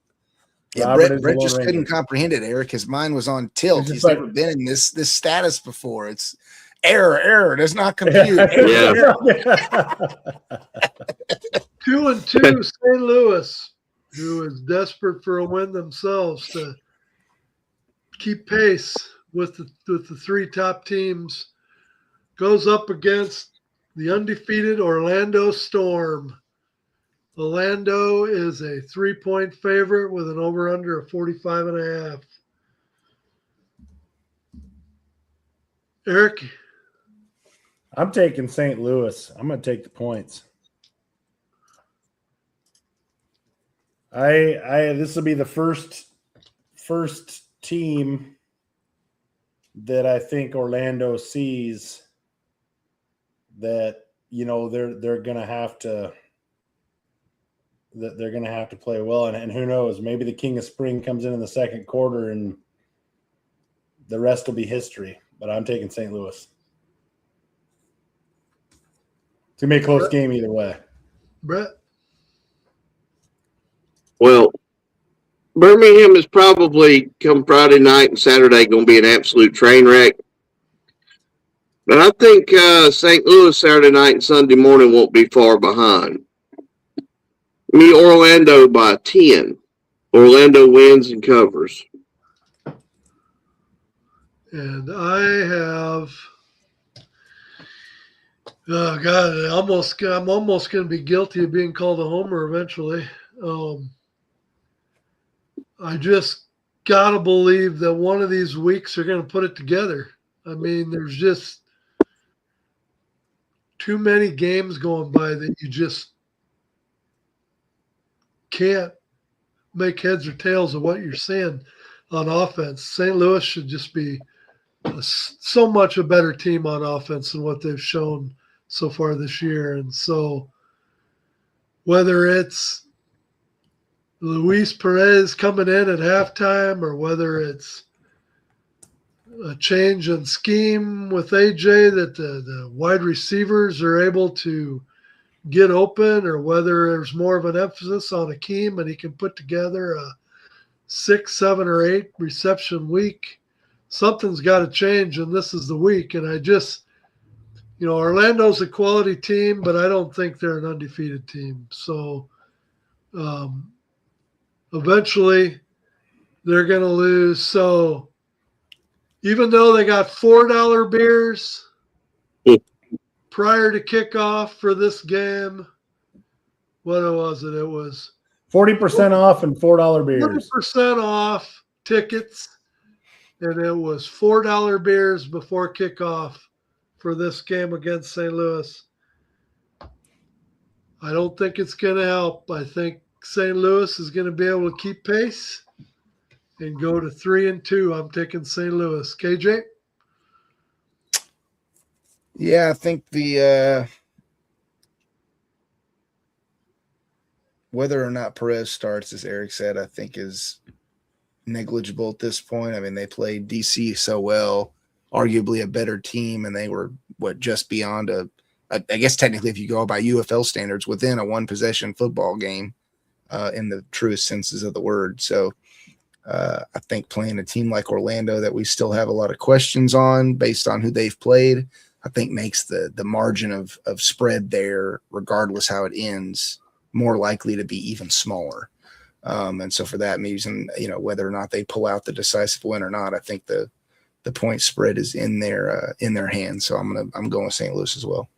Yeah, Brett just couldn't comprehend it, Eric. His mind was on tilt. He's never been in this status before. It's error, does not compute. Yeah. 2-2 St. Louis, who is desperate for a win themselves to keep pace with the 3 top teams, goes up against the undefeated Orlando Storm. Orlando is a 3-point favorite with an over-under of 45.5. Eric? I'm taking St. Louis. I'm going to take the points. This will be the first team that I think Orlando sees that they're going to have to play well, and who knows, maybe the King of Spring comes in the second quarter and the rest will be history. But I'm taking St. Louis. It's gonna be a close game either way. Brett? Well, Birmingham is probably come Friday night and Saturday going to be an absolute train wreck. But I think St. Louis Saturday night and Sunday morning won't be far behind. Me, Orlando by 10. Orlando wins and covers. And I have, I'm almost going to be guilty of being called a homer eventually. I just got to believe that one of these weeks they're going to put it together. I mean, there's just too many games going by that you just can't make heads or tails of what you're seeing on offense. St. Louis should just be so much a better team on offense than what they've shown so far this year. And so whether it's Luis Perez coming in at halftime or whether it's a change in scheme with AJ that the wide receivers are able to get open, or whether there's more of an emphasis on Akeem and he can put together a 6, 7, or 8 reception week, something's got to change, and this is the week. And I just, Orlando's a quality team, but I don't think they're an undefeated team. So eventually they're going to lose. So even though they got $4 beers prior to kickoff for this game, what was it? It was 40% off and $4 beers. 100% off tickets, and it was $4 beers before kickoff for this game against St. Louis. I don't think it's going to help. I think St. Louis is going to be able to keep pace and go to 3-2. I'm taking St. Louis. KJ? Yeah, I think the whether or not Perez starts, as Eric said, I think is negligible at this point. I mean, they played DC so well, arguably a better team, and they were just beyond I guess technically, if you go by UFL standards, within a one-possession football game in the truest senses of the word. So I think playing a team like Orlando that we still have a lot of questions on based on who they've played, I think makes the margin of spread there, regardless how it ends, more likely to be even smaller. And so for that reason, whether or not they pull out the decisive win or not, I think the point spread is in their hands. So I'm going with St. Louis as well.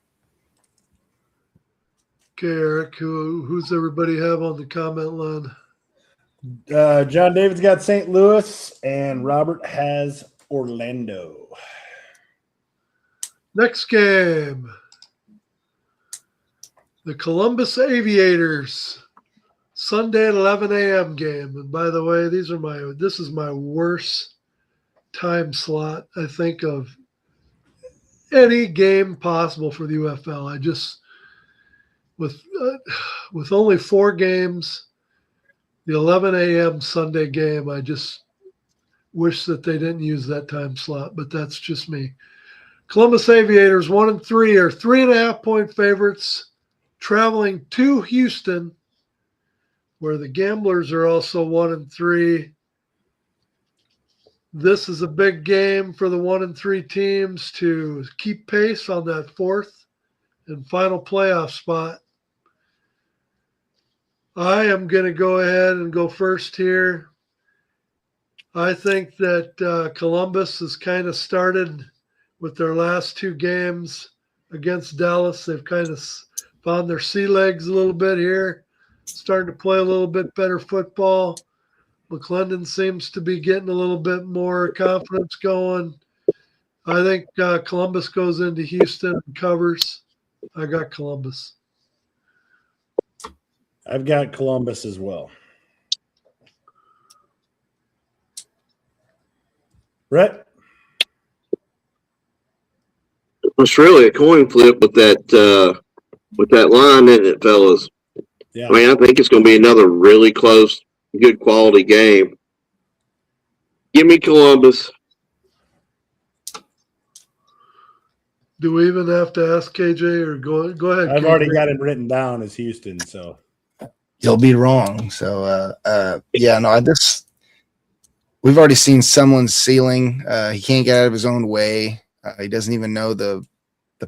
Okay, Eric, who's everybody have on the comment line? John David's got St. Louis, and Robert has Orlando. Next game, the Columbus Aviators, Sunday at 11 a.m. game. And by the way, this is my worst time slot, I think, of any game possible for the UFL. I just, with only 4 games, the 11 a.m. Sunday game, I just wish that they didn't use that time slot, but that's just me. Columbus Aviators 1-3 are 3.5-point favorites, traveling to Houston, where the Gamblers are also 1-3. This is a big game for the 1-3 teams to keep pace on that 4th and final playoff spot. I am going to go ahead and go first here. I think that Columbus has kind of started with their last 2 games against Dallas. They've kind of found their sea legs a little bit here, starting to play a little bit better football. McClendon seems to be getting a little bit more confidence going. I think Columbus goes into Houston and covers. I got Columbus. I've got Columbus as well. Brett? It's really a coin flip with that line, isn't it, fellas? Yeah. I mean, I think it's going to be another really close, good quality game. Give me Columbus. Do we even have to ask KJ or go ahead? I've KJ. already got it written down as Houston, so. You'll be wrong. So, we've already seen someone's ceiling. He can't get out of his own way. He doesn't even know the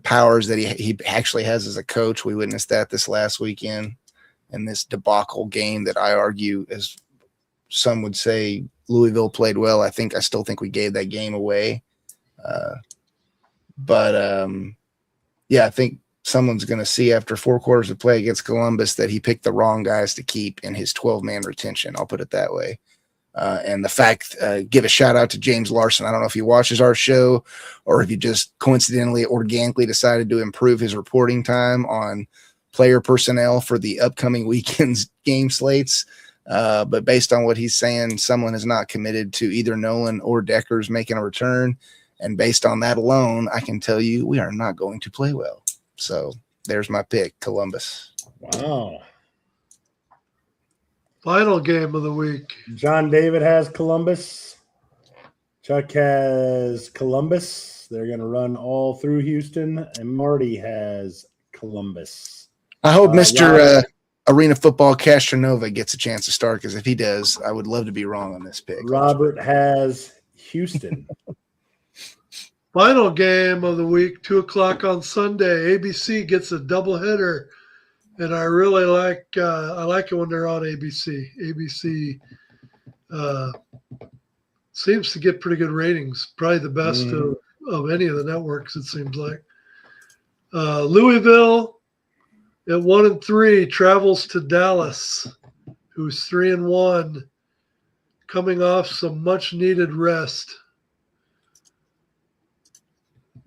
powers that he actually has as a coach. We witnessed that this last weekend in this debacle game that I argue, as some would say, Louisville played well. I still think we gave that game away. I think someone's going to see after 4 quarters of play against Columbus that he picked the wrong guys to keep in his 12-man retention. I'll put it that way. And the fact, give a shout out to James Larson. I don't know if he watches our show or if he just coincidentally, organically decided to improve his reporting time on player personnel for the upcoming weekend's game slates. But based on what he's saying, someone is not committed to either Nolan or Deckers making a return. And based on that alone, I can tell you we are not going to play well. So there's my pick, Columbus. Wow. Final game of the week. John David has Columbus. Chuck has Columbus. They're going to run all through Houston. And Marty has Columbus. I hope Mr. Arena Football Castronova gets a chance to start, because if he does, I would love to be wrong on this pick. Robert has Houston. Final game of the week, 2:00 on Sunday. ABC gets a doubleheader, and I really like it when they're on ABC. ABC seems to get pretty good ratings, probably the best of any of the networks, it seems like. Louisville at 1-3 travels to Dallas who's 3-1, coming off some much needed rest.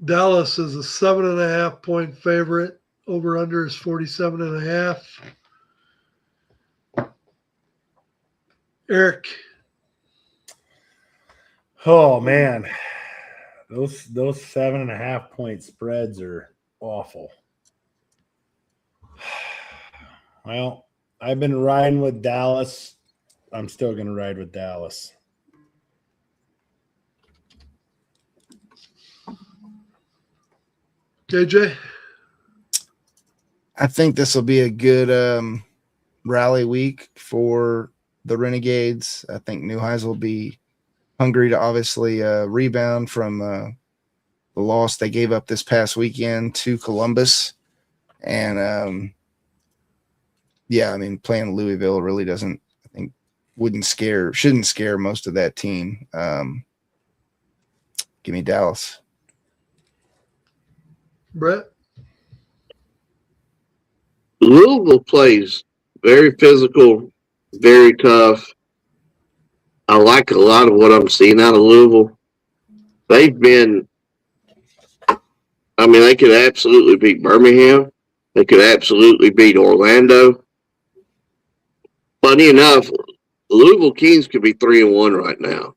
Dallas is a 7.5 point favorite. Over under is 47.5. Eric. Oh man, those 7.5 point spreads are awful. Well, I've been riding with Dallas. I'm still going to ride with Dallas. KJ? I think this will be a good rally week for the Renegades. I think Neuheis will be hungry to obviously rebound from the loss they gave up this past weekend to Columbus. And, yeah, I mean, playing Louisville really doesn't, I think, shouldn't scare most of that team. Give me Dallas. Brett? Louisville plays very physical, very tough. I like a lot of what I'm seeing out of Louisville. They've been, I mean, they could absolutely beat Birmingham. They could absolutely beat Orlando. Funny enough, Louisville Kings could be 3-1 right now.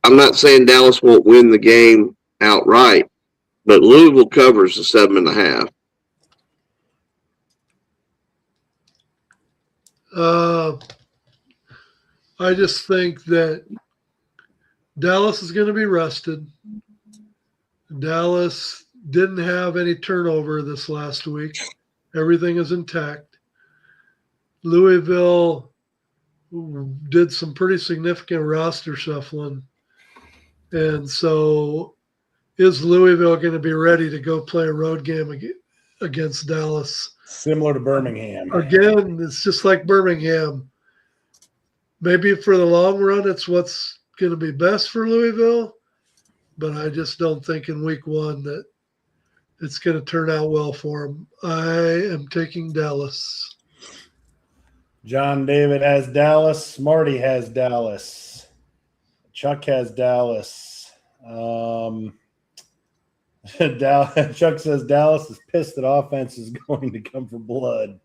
I'm not saying Dallas won't win the game outright, but Louisville covers the 7.5. I just think that Dallas is going to be rested. Dallas didn't have any turnover this last week. Everything is intact. Louisville did some pretty significant roster shuffling. And so is Louisville going to be ready to go play a road game against Dallas? Similar to Birmingham. Again, it's just like Birmingham. Maybe for the long run, it's what's going to be best for Louisville, but I just don't think in week one that it's going to turn out well for them. I am taking Dallas. John David has Dallas. Marty has Dallas. Chuck has Dallas. Chuck says Dallas is pissed that offense is going to come for blood.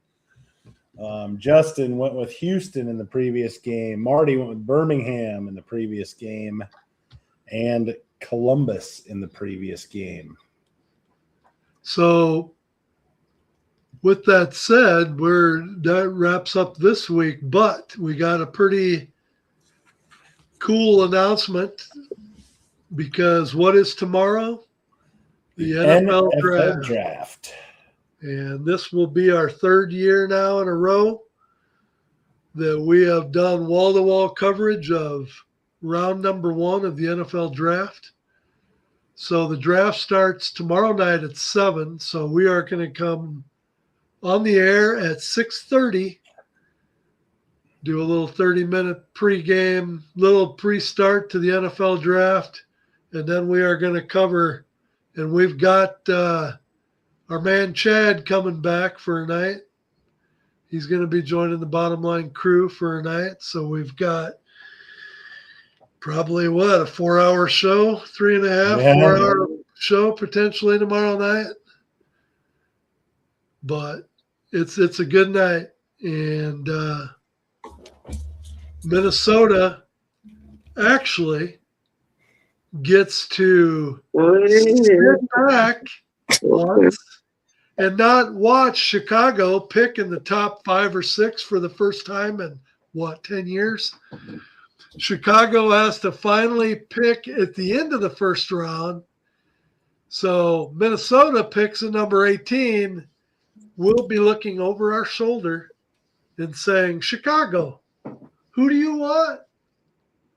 Justin went with Houston in the previous game. Marty went with Birmingham in the previous game. And Columbus in the previous game. So with that said, that wraps up this week, but we got a pretty cool announcement because what is tomorrow? The NFL draft. And this will be our third year now in a row that we have done wall-to-wall coverage of round number 1 of the NFL draft. So the draft starts tomorrow night at 7. So we are going to come on the air at 6:30, do a little 30-minute pregame, little pre-start to the NFL draft, and then we are going to cover, and we've got our man Chad coming back for a night. He's going to be joining the Bottom Line crew for a night. So we've got probably a 4-hour show, 3.5, 4-hour show potentially tomorrow night. But it's a good night. And Minnesota actually gets to sit back once and not watch Chicago pick in the top 5 or 6 for the first time in 10 years. Chicago has to finally pick at the end of the first round. So Minnesota picks a number 18. We'll be looking over our shoulder and saying, Chicago, who do you want?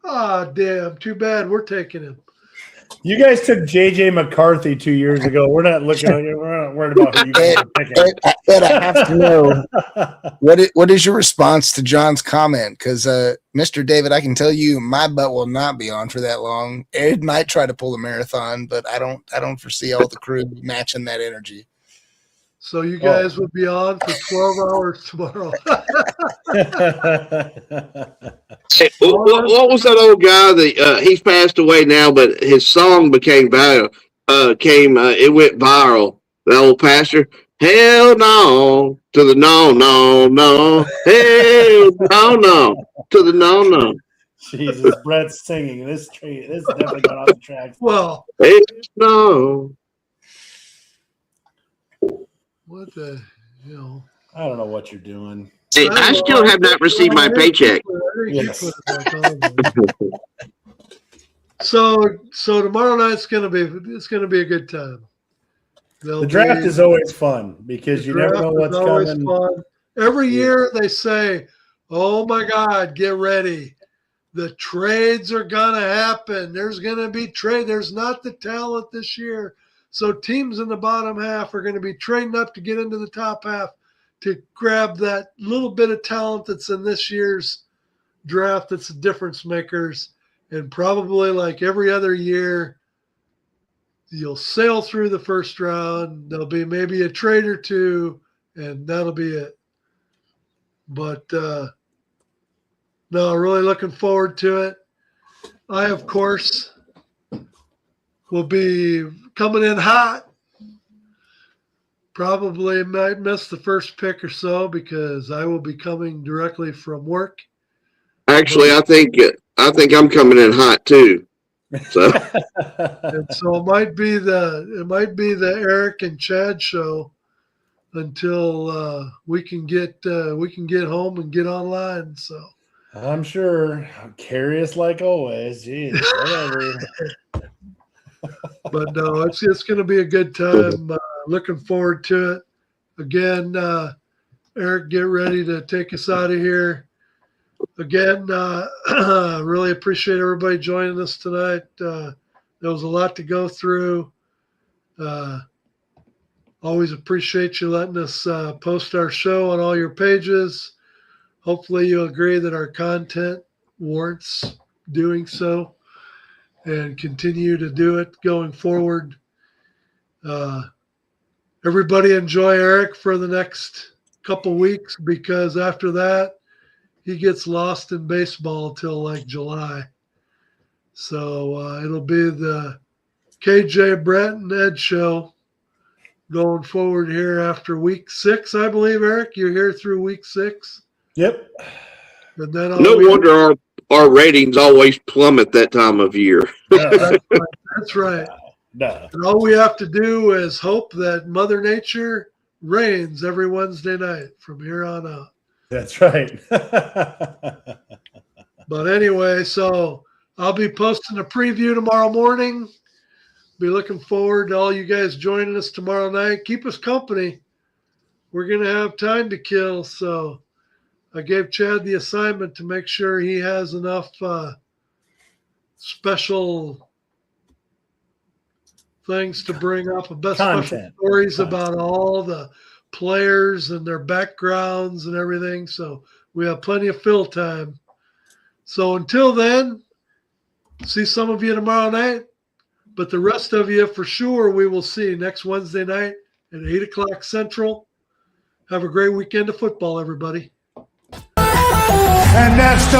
Ah, damn, too bad we're taking him. You guys took J.J. McCarthy 2 years ago. We're not looking at you. We're not worried about who you guys are picking. But I have to know, what is your response to John's comment? Because, Mr. David, I can tell you my butt will not be on for that long. Ed might try to pull a marathon, but I don't foresee all the crew matching that energy. So you guys will be on for 12 hours tomorrow. Hey, what was that old guy that he's passed away now, but his song became viral. It went viral. The old pastor, hell no to the no, hell no to the no. Jesus, Brett's singing. This is definitely got off the tracks. Well, Hell no. what the, I don't know what you're doing. Hey, I still have not received my paycheck. Yes. So tomorrow night's gonna be a good time. The draft is always fun because you never know what's coming. Fun. Every year they say, "Oh my God, get ready! The trades are gonna happen. There's gonna be trade. There's not the talent this year, so teams in the bottom half are gonna be trading up to get into the top half to grab that little bit of talent that's in this year's draft. That's the difference makers." And probably like every other year, you'll sail through the first round. There'll be maybe a trade or two, and that'll be it. But no, really looking forward to it. I, of course, will be coming in hot. Probably might miss the first pick or so because I will be coming directly from work. Actually, I think I'm coming in hot too. So, And so it might be the Eric and Chad show until we can get home and get online. So I'm sure. I'm curious like always. Jeez, whatever. but no, it's going to be a good time. Looking forward to it. Again, Eric, get ready to take us out of here. Again, really appreciate everybody joining us tonight. There was a lot to go through. Always appreciate you letting us post our show on all your pages. Hopefully you'll agree that our content warrants doing so and continue to do it going forward. Everybody enjoy Eric for the next couple weeks because after that, he gets lost in baseball till like July. So it'll be the KJ, Brett, and Ed show going forward here after week 6, I believe, Eric. You're here through week 6. Yep. And then no wonder our ratings always plummet that time of year. That's right. No. And all we have to do is hope that Mother Nature rains every Wednesday night from here on out. That's right. But anyway, so I'll be posting a preview tomorrow morning. Be looking forward to all you guys joining us tomorrow night. Keep us company. We're going to have time to kill. So I gave Chad the assignment to make sure he has enough special things to bring up, special stories about all the players and their backgrounds and everything. So we have plenty of fill time. So until then, see some of you tomorrow night, but the rest of you for sure we will see next Wednesday night at 8 o'clock Central. Have a great weekend of football, everybody. And that's the